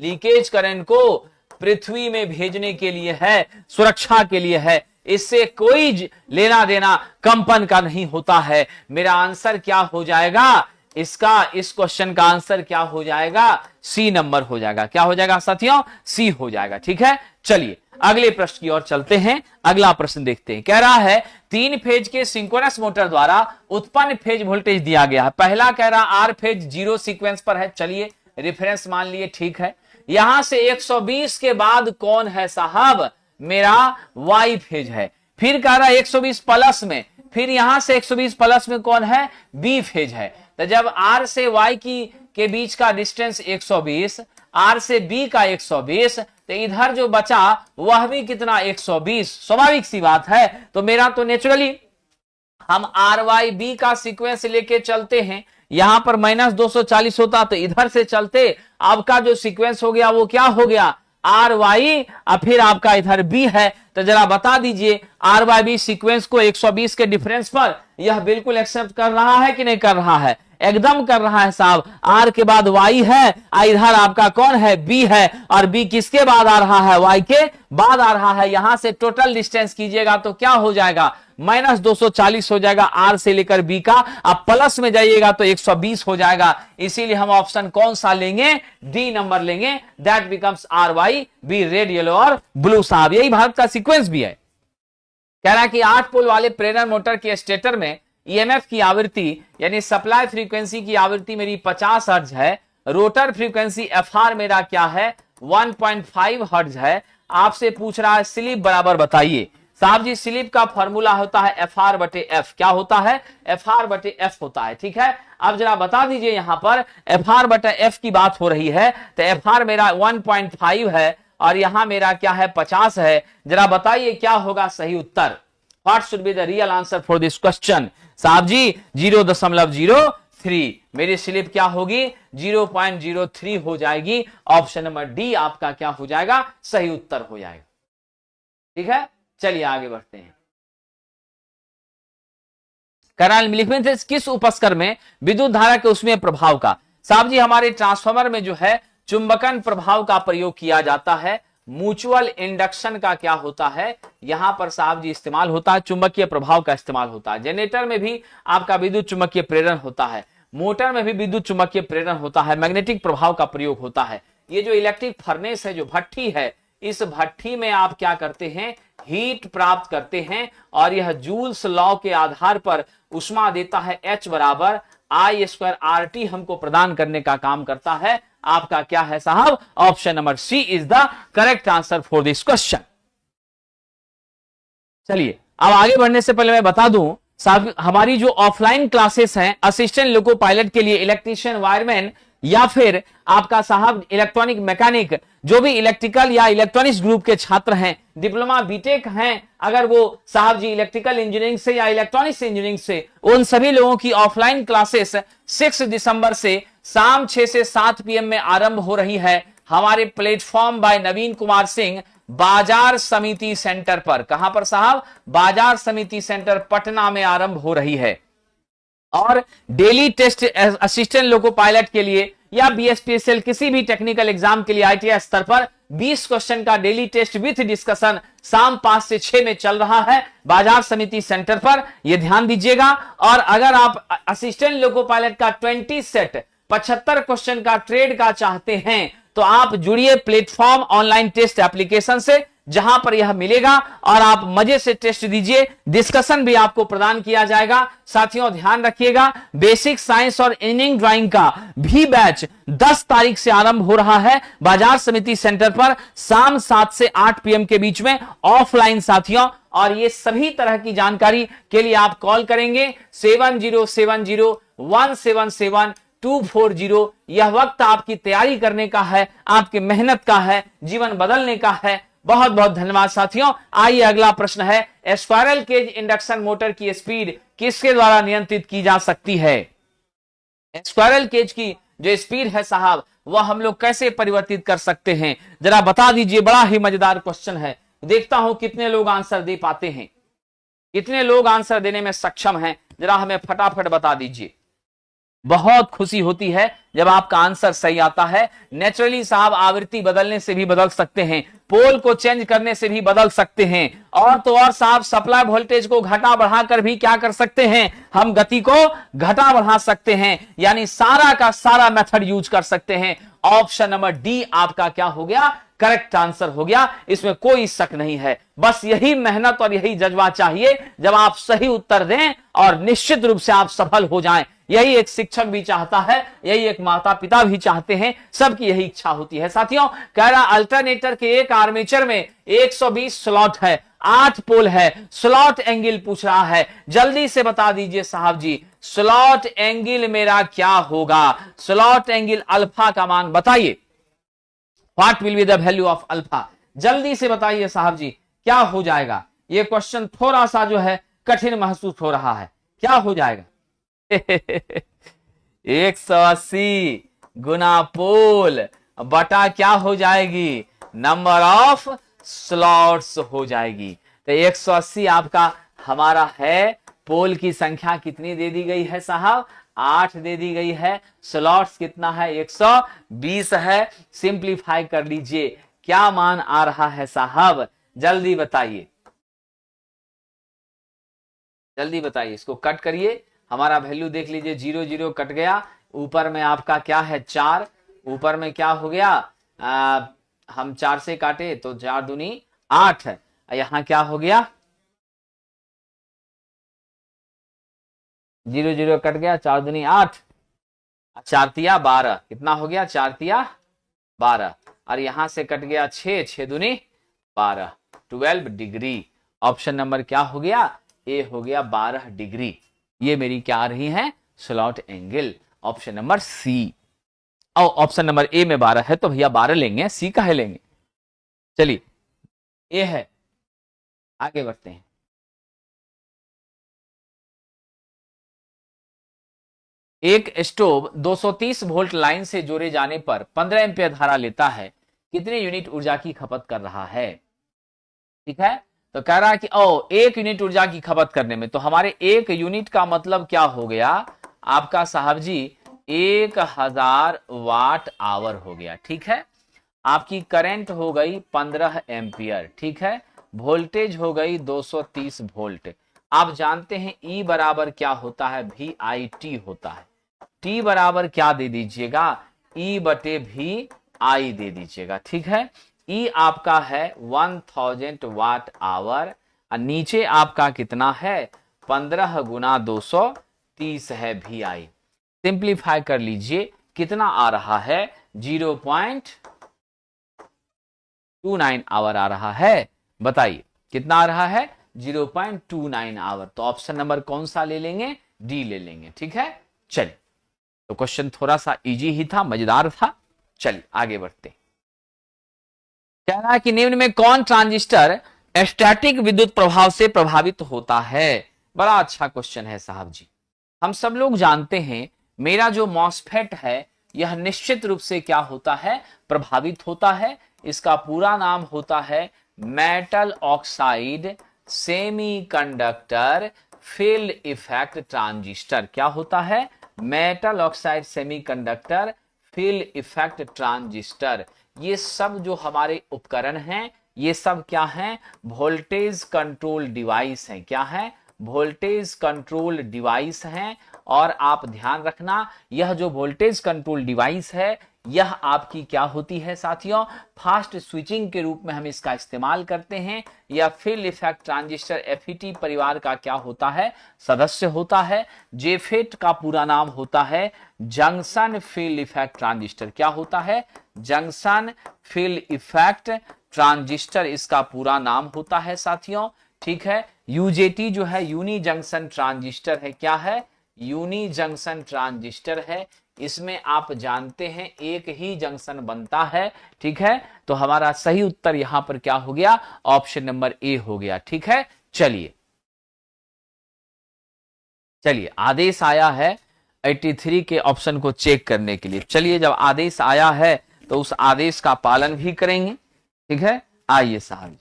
लीकेज करंट को पृथ्वी में भेजने के लिए है, सुरक्षा के लिए है। इससे कोई लेना देना कंपन का नहीं होता है। मेरा आंसर क्या हो जाएगा? इस क्वेश्चन का आंसर क्या हो जाएगा? सी नंबर हो जाएगा। क्या हो जाएगा साथियों? सी हो जाएगा, ठीक है। चलिए अगले प्रश्न की ओर चलते हैं। अगला प्रश्न देखते हैं। कह रहा है 3 फेज के सिंक्रोनस मोटर द्वारा उत्पन्न फेज वोल्टेज दिया गया है। पहला कह रहा आर फेज 0 सीक्वेंस पर है, चलिए रेफरेंस मान लिए, ठीक है। यहां से 120 के बाद कौन है साहब? मेरा वाई फेज है। फिर कह रहा 120 प्लस में, फिर यहां से 120 प्लस में कौन है? बी फेज है। तो जब आर से वाई के बीच का डिस्टेंस 120, आर से बी का 120, तो इधर जो बचा वह भी कितना? 120। स्वाभाविक सी बात है। तो मेरा तो नेचुरली हम आर वाई बी का सीक्वेंस लेके चलते हैं, यहां पर -240 होता तो इधर से चलते, आपका जो सीक्वेंस हो गया वो क्या हो गया? आर वाई, और फिर आपका इधर बी है। तो जरा बता दीजिए आर वाई बी सीक्वेंस को 120 के डिफरेंस पर यह बिल्कुल एक्सेप्ट कर रहा है कि नहीं कर रहा है? एकदम कर रहा है साहब। आर के बाद वाई है, इधर आपका कौन है? बी है, और बी किसके बाद आ रहा है? वाई के बाद आ रहा है। यहां से टोटल डिस्टेंस कीजिएगा तो क्या हो जाएगा? -240 हो जाएगा आर से लेकर बी का। अब प्लस में जाइएगा तो 120 हो जाएगा। इसीलिए हम ऑप्शन कौन सा लेंगे? डी नंबर लेंगे। That becomes R Y B, red yellow और ब्लू साहब। यही भारत का सीक्वेंस भी है। कह रहा है कि 8 पोल वाले प्रेरण मोटर के स्टेटर में ईएमएफ की आवृत्ति यानी सप्लाई फ्रीक्वेंसी की आवृत्ति मेरी 50 हर्ट्ज है। रोटर फ्रीक्वेंसी एफआर मेरा क्या है? 1.5 हर्ट्ज है। आपसे पूछ रहा है स्लिप बराबर बताइए। साहब जी स्लिप का फॉर्मूला होता है एफआर बटे एफ। क्या होता है? एफआर बटे एफ होता है, ठीक है। अब जरा बता दीजिए, यहां पर एफआर बटे एफ की बात हो रही है, तो एफआर मेरा 1.5 है और यहां मेरा क्या है? 50 है। जरा बताइए क्या होगा सही उत्तर? What should be the real answer for this question? साहब जी 0.03। मेरी स्लिप क्या होगी? 0.03 हो जाएगी। ऑप्शन नंबर डी आपका क्या हो जाएगा? सही उत्तर हो जाएगा, ठीक है। चलिए आगे बढ़ते हैं। करंट लिखने किस उपस्कर में विद्युत धारा के उसमें प्रभाव का? साहब जी हमारे ट्रांसफार्मर में जो है चुंबकन प्रभाव का प्रयोग किया जाता है। म्यूचुअल इंडक्शन का क्या होता है, यहां पर साहब जी इस्तेमाल होता है, चुंबकीय प्रभाव का इस्तेमाल होता है। जनरेटर में भी आपका विद्युत चुंबकीय प्रेरण होता है, मोटर में भी विद्युत चुंबकीय प्रेरण होता है, मैग्नेटिक प्रभाव का प्रयोग होता है। ये जो इलेक्ट्रिक फर्नेस है, जो भट्ठी है, इस भट्ठी में आप क्या करते हैं, हीट प्राप्त करते हैं और यह जूल्स लॉ के आधार पर उष्मा देता है, H बराबर I² RT हमको प्रदान करने का काम करता है। आपका क्या है साहब, option number C is the correct answer for this question. चलिए अब आगे बढ़ने से पहले मैं बता दूं साहब, हमारी जो ऑफलाइन क्लासेस हैं असिस्टेंट लोको पायलट के लिए, इलेक्ट्रीशियन, वायरमैन या फिर आपका साहब इलेक्ट्रॉनिक मैकेनिक, जो भी इलेक्ट्रिकल या इलेक्ट्रॉनिक्स ग्रुप के छात्र हैं, डिप्लोमा बीटेक हैं, अगर वो साहब जी इलेक्ट्रिकल इंजीनियरिंग से या इलेक्ट्रॉनिक्स इंजीनियरिंग से, उन सभी लोगों की ऑफलाइन क्लासेस 6 दिसंबर से शाम 6 से 7 PM में आरंभ हो रही है हमारे प्लेटफॉर्म बाय नवीन कुमार सिंह, बाजार समिति सेंटर पर। कहां पर साहब, बाजार समिति सेंटर पटना में आरंभ हो रही है। और daily test assistant loco pilot के लिए या बीएसपीएसएल किसी भी टेक्निकल एग्जाम के लिए आईटीआई स्तर पर 20 क्वेश्चन का डेली टेस्ट विथ डिस्कशन शाम 5 से 6 में चल रहा है बाजार समिति सेंटर पर, यह ध्यान दीजिएगा। और अगर आप असिस्टेंट लोको पायलट का 20 सेट 75 क्वेश्चन का ट्रेड का चाहते हैं तो आप जुड़िए प्लेटफॉर्म ऑनलाइन टेस्ट एप्लीकेशन से, जहां पर यह मिलेगा और आप मजे से टेस्ट दीजिए, डिस्कशन भी आपको प्रदान किया जाएगा। साथियों ध्यान रखिएगा, बेसिक साइंस और इंजीनियरिंग ड्राइंग का भी बैच 10 तारीख से आरंभ हो रहा है बाजार समिति सेंटर पर शाम 7 से 8 PM के बीच में ऑफलाइन साथियों। और ये सभी तरह की जानकारी के लिए आप कॉल करेंगे 7070177240। यह वक्त आपकी तैयारी करने का है, आपकी मेहनत का है, जीवन बदलने का है। बहुत बहुत धन्यवाद साथियों। आइए अगला प्रश्न है, स्क्वायरल केज इंडक्शन मोटर की स्पीड किसके द्वारा नियंत्रित की जा सकती है? स्क्वायरल केज की जो स्पीड है साहब, वह हम लोग कैसे परिवर्तित कर सकते हैं, जरा बता दीजिए। बड़ा ही मजेदार क्वेश्चन है, देखता हूं कितने लोग आंसर दे पाते हैं, कितने लोग आंसर देने में सक्षम हैं, जरा हमें फटाफट बता दीजिए। बहुत खुशी होती है जब आपका आंसर सही आता है। नेचुरली साहब आवृत्ति बदलने से भी बदल सकते हैं, पोल को चेंज करने से भी बदल सकते हैं, और तो और साहब सप्लाई वोल्टेज को घटा बढ़ाकर भी क्या कर सकते हैं, हम गति को घटा बढ़ा सकते हैं, यानी सारा का सारा मेथड यूज कर सकते हैं। ऑप्शन नंबर डी आपका क्या हो गया, करेक्ट आंसर हो गया, इसमें कोई शक नहीं है। बस यही मेहनत और यही जज्बा चाहिए, जब आप सही उत्तर दें और निश्चित रूप से आप सफल हो जाएं। यही एक शिक्षक भी चाहता है, यही एक माता पिता भी चाहते हैं, सबकी यही इच्छा होती है। साथियों कह रहा अल्टरनेटर के एक आर्मेचर में 120 स्लॉट है, 8 पोल है, स्लॉट एंगल पूछ रहा है, जल्दी से बता दीजिए साहब जी, स्लॉट एंगल मेरा क्या होगा? स्लॉट एंगल अल्फा का मान बताइए, what will be the value of alpha? जल्दी से बताइए साहब जी, क्या हो जाएगा? ये क्वेश्चन थोड़ा सा जो है कठिन महसूस हो रहा है, क्या हो जाएगा? 180 गुना पोल बटा क्या हो जाएगी, नंबर ऑफ स्लॉट्स हो जाएगी। तो 180 आपका हमारा है, पोल की संख्या कितनी दे दी गई है साहब, 8 दे दी गई है, स्लॉट्स कितना है 120 है। सिंप्लीफाई कर लीजिए, क्या मान आ रहा है साहब, जल्दी बताइए, जल्दी बताइए। इसको कट करिए, हमारा वैल्यू देख लीजिए, 0 0 कट गया, ऊपर में आपका क्या है 4, ऊपर में क्या हो गया, हम 4 से काटे तो 4 दूनी 8 है, यहां क्या हो गया 0 0 कट गया, 4 दूनी 8, 4 तिया 12, कितना हो गया 4 तिया 12, और यहां से कट गया 6, 6 दूनी 12, 12 डिग्री। ऑप्शन नंबर क्या हो गया, ए हो गया 12 डिग्री। ये मेरी क्या आ रही है, slot angle, option number C. और ऑप्शन नंबर ए में 12 है तो भैया 12 लेंगे, सी का है लेंगे। चलिए ए है, आगे बढ़ते हैं। एक स्टोव 230 वोल्ट लाइन से जोड़े जाने पर 15 एम्पीयर धारा लेता है, कितने यूनिट ऊर्जा की खपत कर रहा है? ठीक है, तो कह रहा है कि 1 यूनिट ऊर्जा की खपत करने में, तो हमारे 1 यूनिट का मतलब क्या हो गया आपका साहब जी, 1000 वाट आवर हो गया। ठीक है, आपकी करंट हो गई 15 एम्पियर। ठीक है, वोल्टेज हो गई 230 वोल्ट। आप जानते हैं ई बराबर क्या होता है, वी आई टी होता है। टी बराबर क्या दे दीजिएगा, ई बटे भी आई दे दीजिएगा। ठीक है, ई आपका है 1000 वाट आवर और नीचे आपका कितना है 15 गुना 230 है वी आई। सिंप्लीफाई कर लीजिए, कितना आ रहा है 0.29 आवर आ रहा है। बताइए कितना आ रहा है 0.29 आवर। तो ऑप्शन नंबर कौन सा ले लेंगे, डी ले लेंगे। ठीक है, चलिए तो क्वेश्चन थोड़ा सा इजी ही था, मजेदार था। चलिए आगे बढ़ते। कह रहा है कि निम्न में कौन ट्रांजिस्टर स्टैटिक विद्युत प्रभाव से प्रभावित होता है। बड़ा अच्छा क्वेश्चन है साहब जी। हम सब लोग जानते हैं मेरा जो मॉसफेट है यह निश्चित रूप से क्या होता है, प्रभावित होता है। इसका पूरा नाम होता है metal oxide semiconductor field effect transistor. क्या होता है, metal oxide semiconductor field effect transistor. ये सब जो हमारे उपकरण हैं ये सब क्या हैं, वोल्टेज कंट्रोल डिवाइस हैं। क्या है, वोल्टेज कंट्रोल डिवाइस हैं। और आप ध्यान रखना यह जो वोल्टेज कंट्रोल डिवाइस है यह आपकी क्या होती है साथियों, फास्ट स्विचिंग के रूप में हम इसका इस्तेमाल करते हैं। यह फील्ड इफेक्ट ट्रांजिस्टर एफईटी परिवार का क्या होता है, सदस्य होता है। जेफेट का पूरा नाम होता है जंक्शन फील्ड इफेक्ट ट्रांजिस्टर। क्या होता है, जंक्शन फील्ड इफेक्ट ट्रांजिस्टर इसका पूरा नाम होता है साथियों। ठीक है, यूजेटी जो है यूनी जंक्शन ट्रांजिस्टर है। क्या है, यूनी जंक्शन ट्रांजिस्टर है। इसमें आप जानते हैं एक ही जंक्शन बनता है। ठीक है, तो हमारा सही उत्तर यहां पर क्या हो गया, ऑप्शन नंबर ए हो गया। ठीक है, चलिए चलिए आदेश आया है 83 के ऑप्शन को चेक करने के लिए। चलिए जब आदेश आया है तो उस आदेश का पालन भी करेंगे। ठीक है, आइए साहब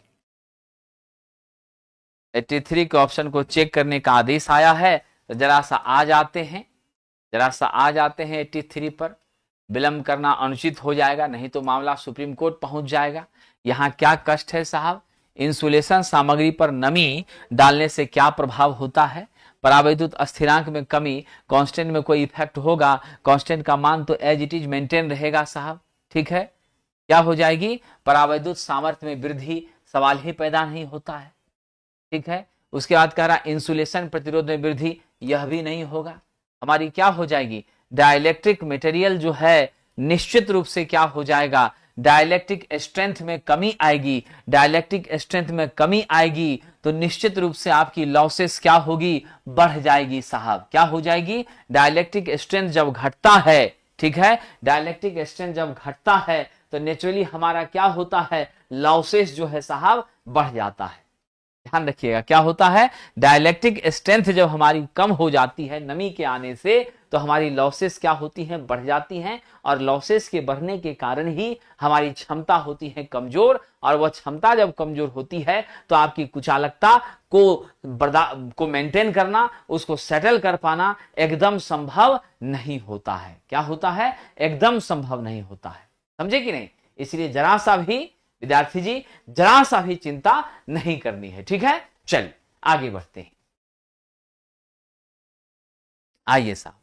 83 के ऑप्शन को चेक करने का आदेश आया है तो जरा सा आ जाते हैं, 83 पर। विलंब करना अनुचित हो जाएगा, नहीं तो मामला सुप्रीम कोर्ट पहुंच जाएगा। यहां क्या कष्ट है साहब, इंसुलेशन सामग्री पर नमी डालने से क्या प्रभाव होता है, परावैद्युत स्थिरांक में कमी, कांस्टेंट में कोई इफेक्ट होगा, कांस्टेंट का मान तो एज इट इज मेंटेन रहेगा साहब। ठीक है, क्या हो जाएगी, परावैद्युत सामर्थ्य में वृद्धि, सवाल ही पैदा नहीं होता है। ठीक है, उसके बाद कह रहा इंसुलेशन प्रतिरोध में वृद्धि, यह भी नहीं होगा। हमारी क्या हो जाएगी, डाइलेक्ट्रिक मटेरियल जो है निश्चित रूप से क्या हो जाएगा, डाइलेक्ट्रिक स्ट्रेंथ में कमी आएगी। डाइलेक्ट्रिक स्ट्रेंथ में कमी आएगी तो निश्चित रूप से आपकी लॉसेस क्या होगी, बढ़ जाएगी साहब। क्या हो जाएगी, डाइलेक्ट्रिक स्ट्रेंथ जब घटता है, ठीक है, डाइलेक्ट्रिक स्ट्रेंथ जब घटता है तो नेचुरली हमारा क्या होता है, लॉसेस जो है साहब बढ़ जाता है। ध्यान रखिएगा क्या होता है, डाइलेक्ट्रिक स्ट्रेंथ जब हमारी कम हो जाती है नमी के आने से तो हमारी लॉसेस क्या होती हैं, बढ़ जाती हैं। और लॉसेस के बढ़ने के कारण ही हमारी क्षमता होती है कमजोर। और वह क्षमता जब कमजोर होती है तो आपकी कुचालकता को मेंटेन करना, उसको सेटल कर पाना एकदम संभव नहीं होता है। क्या होता है, एकदम संभव नहीं होता है। समझे कि नहीं, इसलिए जरा सा भी विद्यार्थी जी जरा सा भी चिंता नहीं करनी है। ठीक है, चलिए आगे बढ़ते हैं। आइए साहब,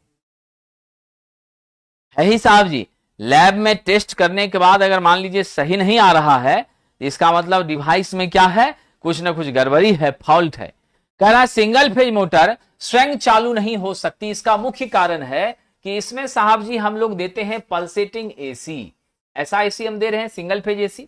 है ही साहब जी, लैब में टेस्ट करने के बाद अगर मान लीजिए सही नहीं आ रहा है तो इसका मतलब डिवाइस में क्या है, कुछ ना कुछ गड़बड़ी है, फॉल्ट है। कह रहा है सिंगल फेज मोटर स्वयं चालू नहीं हो सकती। इसका मुख्य कारण है कि इसमें साहब जी हम लोग देते हैं पल्सेटिंग एसी। ऐसा एसी हम दे रहे हैं, single phase AC.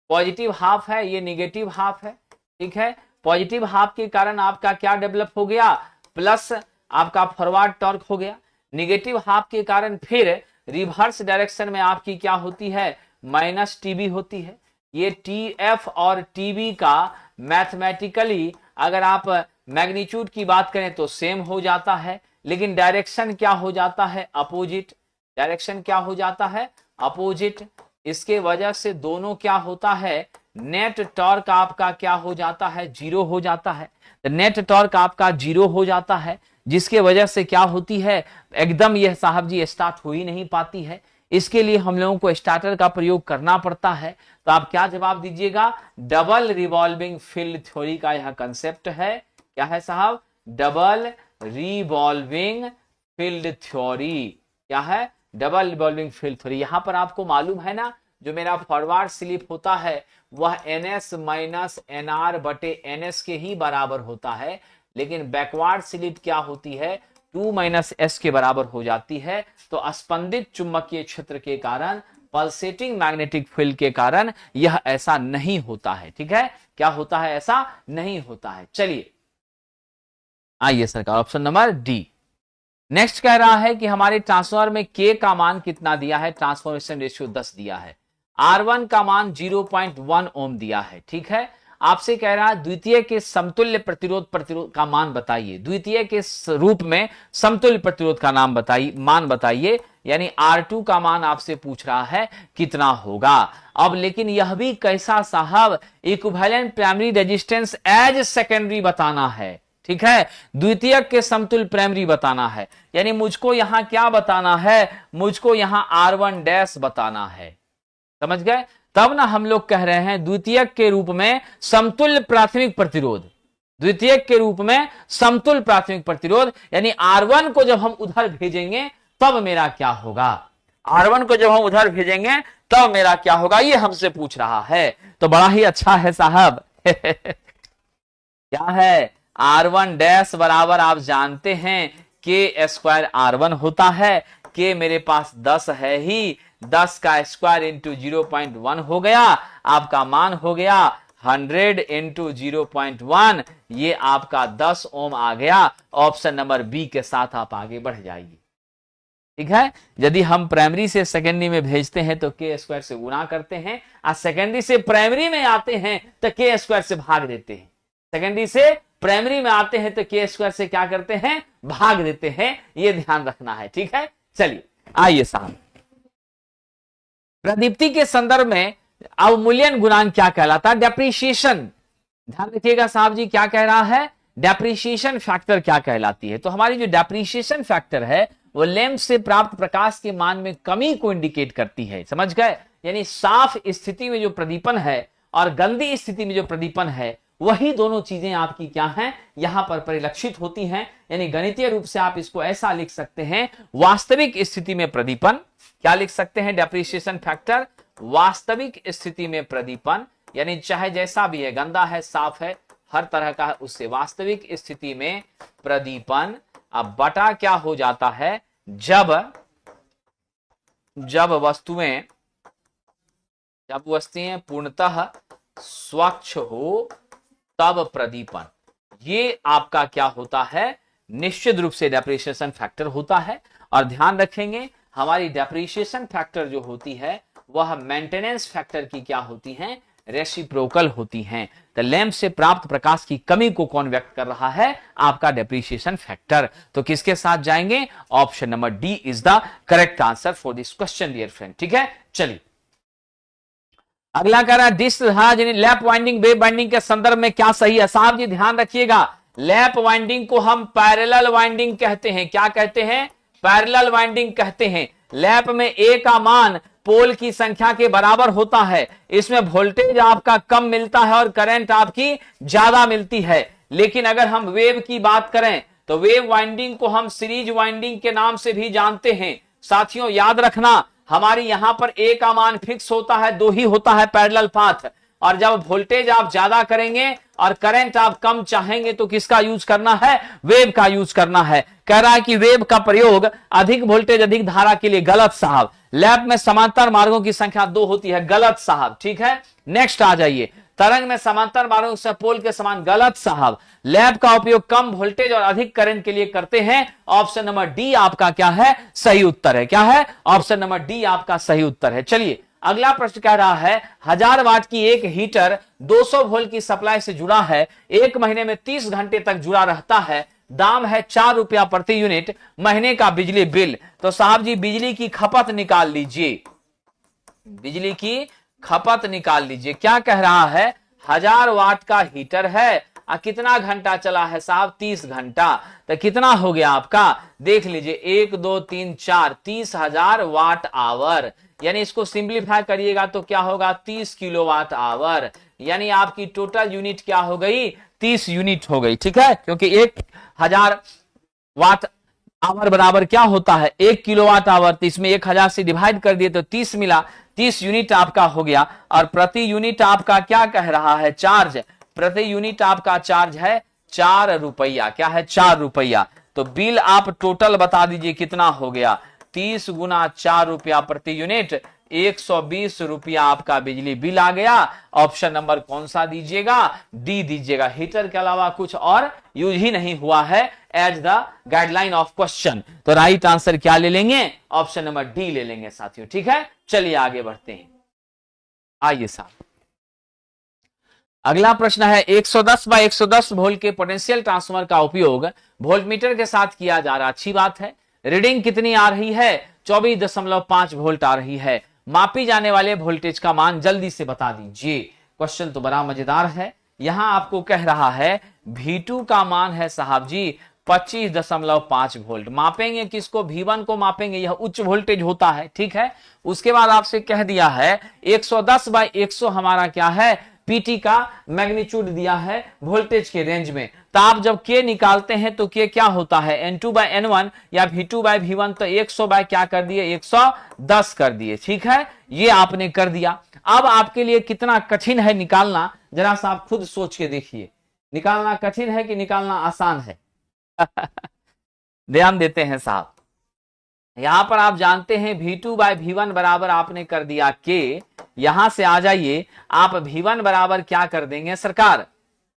Positive half है, ये निगेटिव हाफ है। ठीक है, पॉजिटिव हाफ के कारण आपका क्या डेवलप हो गया, प्लस आपका फॉरवर्ड टॉर्क हो गया। निगेटिव हाफ के कारण फिर रिवर्स डायरेक्शन में आपकी क्या होती है, माइनस टीबी होती है। ये टीएफ और टीबी का मैथमेटिकली अगर आप मैग्नीट्यूड की बात करें तो सेम हो जाता है, लेकिन डायरेक्शन क्या हो जाता है, अपोजिट। डायरेक्शन क्या हो जाता है, अपोजिट। इसके वजह से दोनों क्या होता है, नेट टॉर्क आपका क्या हो जाता है, जीरो हो जाता है। नेट टॉर्क आपका जीरो हो जाता है। जिसके वजह से क्या होती है, एकदम यह साहब जी स्टार्ट हो ही नहीं पाती है। इसके लिए हम लोगों को स्टार्टर का प्रयोग करना पड़ता है। तो आप क्या जवाब दीजिएगा, डबल रिवॉल्विंग फील्ड थ्योरी का यह कंसेप्ट है। क्या है साहब, डबल रिवॉल्विंग फील्ड थ्योरी। क्या है, डबल रिवॉल्विंग फील्ड थ्योरी। यहां पर आपको मालूम है ना, जो मेरा फॉरवर्ड स्लिप होता है वह ns माइनस nr बटे ns के ही बराबर होता है, लेकिन बैकवर्ड स्लिप क्या होती है, 2 माइनस s के बराबर हो जाती है। तो स्पंदित चुंबकीय क्षेत्र के कारण, पल्सेटिंग मैग्नेटिक फील्ड के कारण यह ऐसा नहीं होता है। ठीक है, क्या होता है, ऐसा नहीं होता है। चलिए आइए सरकार, ऑप्शन नंबर डी। नेक्स्ट कह रहा है कि हमारे ट्रांसफार्मर में K का मान कितना दिया है, ट्रांसफॉर्मेशन रेशियो 10 दिया है, R1 का मान 0.1 ओम दिया है। ठीक है, आपसे कह रहा है द्वितीय के समतुल्य प्रतिरोध का मान बताइए, द्वितीय के रूप में समतुल्य प्रतिरोध का मान बताइए, यानी R2 का मान आपसे पूछ रहा है कितना होगा। अब लेकिन यह भी कैसा साहब, equivalent primary resistance as secondary बताना है। ठीक है, द्वितीयक के समतुल्य प्राइमरी बताना है, यानी मुझको यहां क्या बताना है, मुझको यहां R1 डैश बताना है। समझ गए, तब ना हम लोग कह रहे हैं द्वितीयक के रूप में समतुल्य प्राथमिक प्रतिरोध, द्वितीयक के रूप में समतुल्य प्राथमिक प्रतिरोध, यानी R1 को जब हम उधर भेजेंगे तब मेरा क्या होगा, R1 को जब हम उधर भेजेंगे तब मेरा क्या होगा, ये हमसे पूछ रहा है। तो बड़ा ही अच्छा है साहब क्या है, R1 डैश बराबर आप जानते हैं K स्क्वायर R1 होता है। K मेरे पास 10 है ही, 10 का स्क्वायर इंटू 0.1 हो गया, आपका मान हो गया 100 इंटू 0.1, ये आपका 10 ओम आ गया। ऑप्शन नंबर बी के साथ आप आगे बढ़ जाइए। ठीक है, यदि हम प्राइमरी से सेकेंडरी में भेजते हैं तो K स्क्वायर से गुना करते हैं, और सेकेंडरी से प्राइमरी में आते हैं तो K स्क्वायर से भाग देते हैं, सेकेंडरी से प्राइमरी में आते हैं तो K स्क्वायर से क्या करते हैं, भाग देते हैं, ये ध्यान रखना है। ठीक है, चलिए आइए साहब, प्रदीप्ति के संदर्भ में अवमूल्यन गुणांक क्या कहलाता है, डेप्रिसिएशन। ध्यान रखिएगा साहब जी, क्या कह रहा है, डेप्रिसिएशन फैक्टर क्या कहलाती है। तो हमारी जो डेप्रिसिएशन फैक्टर है वो लेंस से प्राप्त प्रकाश के मान में कमी को इंडिकेट करती है। समझ गए, यानी साफ स्थिति में जो प्रदीपन है और गंदी स्थिति में जो प्रदीपन है, वही दोनों चीजें आपकी क्या हैं, यहां पर परिलक्षित होती हैं। यानी गणितीय रूप से आप इसको ऐसा लिख सकते हैं, वास्तविक स्थिति में प्रदीपन, क्या लिख सकते हैं, डेप्रिसिएशन फैक्टर, वास्तविक स्थिति में प्रदीपन, यानी चाहे जैसा भी है, गंदा है साफ है, हर तरह का है, उससे वास्तविक स्थिति में प्रदीपन। अब बटा क्या हो जाता है, जब वस्तुएं पूर्णतः स्वच्छ हो तब प्रदीपन, ये आपका क्या होता है, निश्चित रूप से डेप्रिसिएशन फैक्टर होता है। और ध्यान रखेंगे हमारी डेप्रिसिएशन फैक्टर जो होती है वह मेंटेनेंस फैक्टर की क्या होती है, रेसिप्रोकल होती हैं। तो लैंप से प्राप्त प्रकाश की कमी को कौन व्यक्त कर रहा है, आपका डेप्रिसिएशन फैक्टर। तो किसके साथ जाएंगे, option number D is the correct answer for this question dear friend. ठीक है, चलिए अगला कह रहा है disc lap winding wave winding के संदर्भ में क्या सही है। साहब जी ध्यान रखिएगा, लैप वाइंडिंग को हम पैरेलल वाइंडिंग कहते हैं। क्या कहते हैं, पैरेलल वाइंडिंग कहते हैं। लैप में ए का मान पोल की संख्या के बराबर होता है, इसमें वोल्टेज आपका कम मिलता है और करंट आपकी ज्यादा मिलती है। लेकिन अगर हम वेव की बात करें तो वेव वाइंडिंग को हम सीरीज वाइंडिंग के नाम से भी जानते हैं। साथियों याद रखना, हमारी यहां पर ए का मान फिक्स होता है, 2 ही होता है पैरेलल पाथ, और जब वोल्टेज आप ज्यादा करेंगे और करंट आप कम चाहेंगे तो किसका यूज करना है, वेव का यूज करना है। कह रहा है कि वेव का प्रयोग अधिक वोल्टेज अधिक धारा के लिए, गलत साहब। लैप में समांतर मार्गों की संख्या 2 होती है, गलत साहब। ठीक है, नेक्स्ट आ जाइए, तरंग में समांतर मार्गों से पोल के समान, गलत साहब। लैप का उपयोग कम वोल्टेज और अधिक करंट के लिए करते हैं। ऑप्शन नंबर डी आपका क्या है, सही उत्तर है। क्या है, ऑप्शन नंबर डी आपका सही उत्तर है। चलिए अगला प्रश्न कह रहा है 1000 वाट की एक हीटर 200 वोल्ट की सप्लाई से जुड़ा है, 1 महीने में 30 घंटे तक जुड़ा रहता है, दाम है 4 रुपया प्रति यूनिट, महीने का बिजली बिल। तो साहब जी बिजली की खपत निकाल लीजिए, बिजली की खपत निकाल लीजिए। क्या कह रहा है, 1000 वाट का हीटर है कितना घंटा चला है साहब 30 घंटा। तो कितना हो गया आपका, देख लीजिए 1 2 3 4 30,000 वाट आवर, यानी इसको सिंप्लीफाई करिएगा तो क्या होगा 30 किलोवाट आवर, यानी आपकी टोटल यूनिट क्या हो गई 30 यूनिट हो गई। ठीक है, क्योंकि 1000 वाट आवर बराबर क्या होता है 1 किलोवाट आवर, तो इसमें 1000 से डिवाइड कर दिए तो 30 मिला, 30 यूनिट आपका हो गया। और प्रति यूनिट आपका क्या कह रहा है चार्ज, प्रति यूनिट आपका चार्ज है 4 रुपया, क्या है 4 रुपया। तो बिल आप टोटल बता दीजिए कितना हो गया, 30 गुना 4 रुपया प्रति यूनिट, 120 रुपया आपका बिजली बिल आ गया। ऑप्शन नंबर कौन सा दीजिएगा, डी दीजिएगा। हीटर के अलावा कुछ और यूज ही नहीं हुआ है as the guideline of question. तो राइट आंसर क्या ले लेंगे, ऑप्शन नंबर डी ले लेंगे साथियों। ठीक है, चलिए आगे बढ़ते हैं। आइए साहब, अगला प्रश्न है 110 बाय 110 वोल्ट के पोटेंशियल ट्रांसफार्मर का उपयोग वोल्टमीटर के साथ किया जा रहा। अच्छी बात है। रीडिंग कितनी आ रही है 24.5 वोल्ट आ रही है। मापी जाने वाले वोल्टेज का मान जल्दी से बता दीजिए। क्वेश्चन तो बड़ा मजेदार है। यहां आपको कह रहा है V2 का मान है साहब जी 25.5 वोल्ट। मापेंगे किसको, V1 को मापेंगे, यह उच्च वोल्टेज होता है। ठीक है, उसके बाद आपसे कह दिया है 110 बाय 100 हमारा क्या है पीटी का मैग्नीट्यूड दिया है वोल्टेज के रेंज में। तो आप जब के निकालते हैं तो के क्या होता है N2 बाय N1 या V2 बाय V1, तो 100 बाय क्या कर दिए 110 कर दिए। ठीक है, ये आपने कर दिया। अब आपके लिए कितना कठिन है निकालना, जरा सा आप खुद सोच के देखिए, निकालना कठिन है कि निकालना आसान है। ध्यान देते हैं साहब, यहां पर आप जानते हैं V2 बाय V1 बराबर आपने कर दिया के। यहां से आ जाइए, आप V1 बराबर क्या कर देंगे सरकार।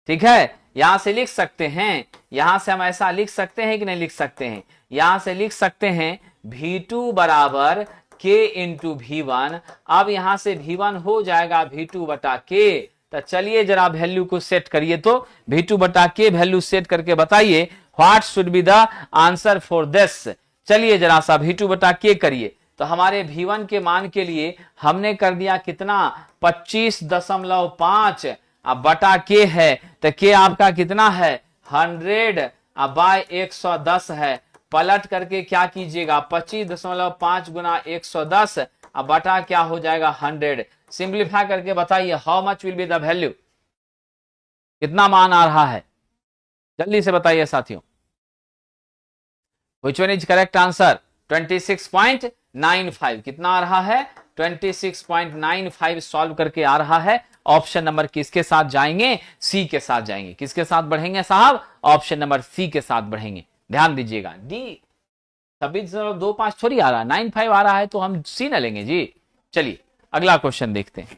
ठीक है, यहां से लिख सकते हैं, यहां से हम ऐसा लिख सकते हैं कि नहीं लिख सकते हैं, यहां से लिख सकते हैं V2 बराबर K इंटू V1। अब यहां से V1 हो जाएगा V2 बटा K। तो चलिए जरा वैल्यू को सेट करिए, तो V2 बटा K वैल्यू सेट करके बताइए what should be the answer for this. चलिए जरा सा V2 बटा K करिए। तो हमारे V1 के मान के लिए हमने कर दिया कितना 25.5, अब बटा K है तो K आपका कितना है 100 बाय 110 है। पलट करके क्या कीजिएगा 25.5 गुना 110 अब बटा क्या हो जाएगा 100। सिंप्लीफाई करके बताइए how much will be the value, कितना मान आ रहा है, जल्दी से बताइए साथियों। Which one is correct answer? 26.95 कितना आ रहा है 26.95 सॉल्व करके आ रहा है। ऑप्शन नंबर किसके साथ जाएंगे, सी के साथ जाएंगे। किसके साथ बढ़ेंगे साहब, ऑप्शन नंबर सी के साथ बढ़ेंगे। ध्यान दीजिएगा, डी 26.25 थोड़ी आ रहा है 95 आ रहा है, तो हम सी न लेंगे जी। चलिए अगला क्वेश्चन देखते हैं।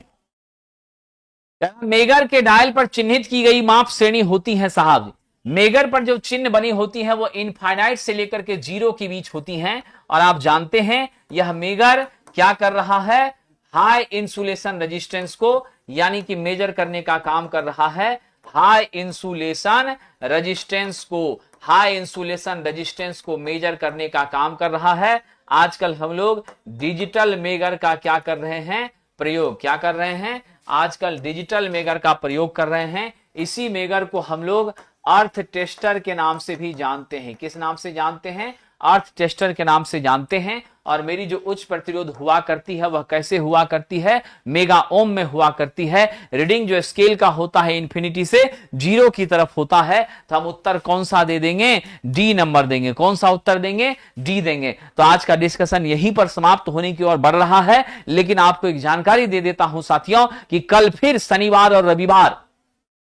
मेगर के डायल पर चिन्हित की गई माप श्रेणी होती है साहब। मेगर पर जो चिन्ह बनी होती है वो इनफाइनाइट से लेकर के 0 के बीच होती हैं। और आप जानते हैं यह मेगर क्या कर रहा है, हाई इंसुलेशन रेजिस्टेंस को यानी कि मेजर करने का काम कर रहा है। हाई इंसुलेशन रेजिस्टेंस को, हाई इंसुलेशन रेजिस्टेंस को मेजर करने का काम कर रहा है। आजकल हम लोग डिजिटल मेगर का क्या कर रहे हैं, प्रयोग क्या कर रहे हैं, आजकल डिजिटल मेगर का प्रयोग कर रहे हैं। इसी मेगर को हम लोग अर्थ टेस्टर के नाम से भी जानते हैं। किस नाम से जानते हैं, अर्थ टेस्टर के नाम से जानते हैं। और मेरी जो उच्च प्रतिरोध हुआ करती है वह कैसे हुआ करती है, मेगा ओम में हुआ करती है। रीडिंग जो स्केल का होता है इन्फिनिटी से 0 की तरफ होता है। तो हम उत्तर कौन सा दे देंगे, डी नंबर देंगे। कौन सा उत्तर देंगे, डी देंगे। तो आज का डिस्कशन यहीं पर समाप्त होने की ओर बढ़ रहा है। लेकिन आपको एक जानकारी दे देता हूं साथियों कि कल फिर शनिवार और रविवार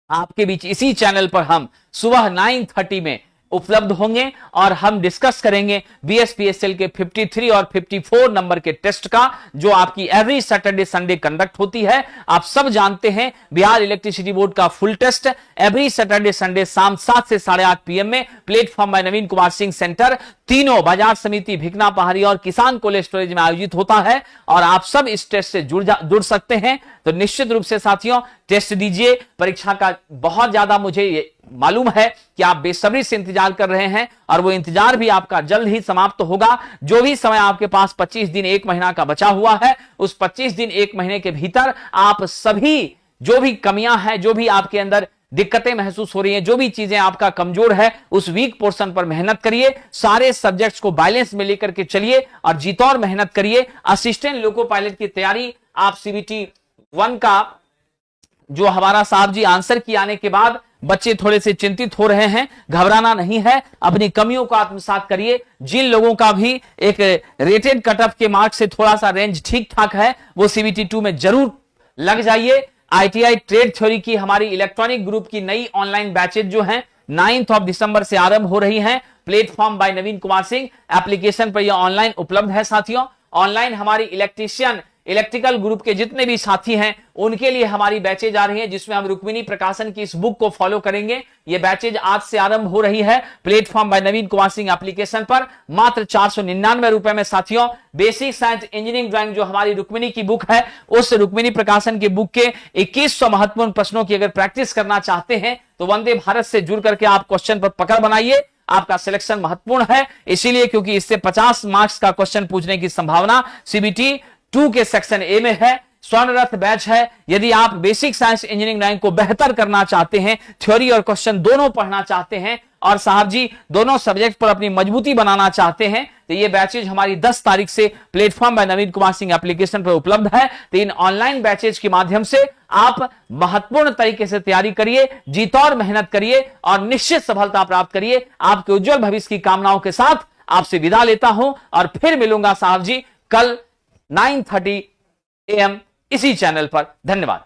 आपके बीच इसी चैनल पर हम सुबह 9:30 में उपलब्ध होंगे और हम डिस्कस करेंगे बीएसपीएसएल के 53 और 54 नंबर के टेस्ट का, जो आपकी एवरी सैटरडे संडे कंडक्ट होती है। आप सब जानते हैं बिहार इलेक्ट्रिसिटी बोर्ड का full test every Saturday Sunday शाम 7 से 8:30 PM में platform by Naveen Kumar Singh centre, तीनों बाजार समिति, भिकना पहाड़ी और किसान कोल्ड स्टोरेज में आयोजित होता है। और आप सब इस टेस्ट से जुड़ सकते हैं। तो निश्चित रूप से साथियों टेस्ट दीजिए। परीक्षा का बहुत ज्यादा मुझे मालूम है कि आप बेसब्री से इंतजार कर रहे हैं और वो इंतजार भी आपका जल्द ही समाप्त होगा। जो भी समय आपके पास 25 दिन 1 महीना का बचा हुआ है, उस 25 दिन 1 महीने के भीतर आप सभी जो भी कमियां हैं, जो भी आपके अंदर दिक्कतें महसूस हो रही हैं, जो भी चीजें आपका कमजोर है, उस वीक पोर्शन पर मेहनत करिए, सारे सब्जेक्ट्स को बैलेंस में लेकर के चलिए और जीतौर मेहनत करिए। असिस्टेंट लोको पायलट की तैयारी आप CBT 1 का जो हमारा साहब जी आंसर की आने के बाद बच्चे थोड़े से चिंतित हो रहे हैं, घबराना नहीं है, अपनी कमियों को आत्मसात करिए। जिन लोगों का भी एक रेटेड कट ऑफ के मार्क्स से थोड़ा सा रेंज ठीक ठाक है, वो CBT 2 में जरूर लग जाइए। ITI ट्रेड थ्योरी की हमारी इलेक्ट्रॉनिक ग्रुप की नई ऑनलाइन बैचेज जो हैं 9 दिसंबर से आरंभ हो रही हैं। Platform by Naveen Kumar Singh application पर यह ऑनलाइन उपलब्ध है साथियों। ऑनलाइन हमारी इलेक्ट्रिकल ग्रुप के जितने भी साथी हैं उनके लिए हमारी बैचेज आ रही है, जिसमें हम रुक्मिणी प्रकाशन की इस बुक को फॉलो करेंगे। ये बैचेज आज से आरंभ हो रही है platform by Naveen Kumar Singh application पर, मात्र 499 रुपए में साथियों। बेसिक साइंस इंजीनियरिंग ड्राइंग जो हमारी रुक्मिणी की बुक है, उस रुक्मिणी प्रकाशन की बुक के 2100 महत्वपूर्ण प्रश्नों की अगर प्रैक्टिस करना चाहते हैं तो वंदे भारत से जुड़ करके आप क्वेश्चन पर पकड़ बनाइए। आपका सिलेक्शन महत्वपूर्ण है, इसीलिए क्योंकि इससे 50 मार्क्स का क्वेश्चन पूछने की संभावना CBT 2 के सेक्शन ए में है। स्वर्ण रथ बैच है। यदि आप बेसिक साइंस इंजीनियरिंग रैंक को बेहतर करना चाहते हैं, थ्योरी और क्वेश्चन दोनों पढ़ना चाहते हैं और साहब जी दोनों सब्जेक्ट पर अपनी मजबूती बनाना चाहते हैं, तो ये बैचेज हमारी 10 तारीख से platform by Naveen Kumar Singh application पर उपलब्ध है। तो इन ऑनलाइन बैचेज के माध्यम से आप महत्वपूर्ण तरीके से तैयारी करिए, जीतौर मेहनत करिए और निश्चित सफलता प्राप्त करिए। आपके उज्जवल भविष्य की कामनाओं के साथ आपसे विदा लेता हूं और फिर मिलूंगा साहब जी कल 9:30 AM इसी चैनल पर। धन्यवाद।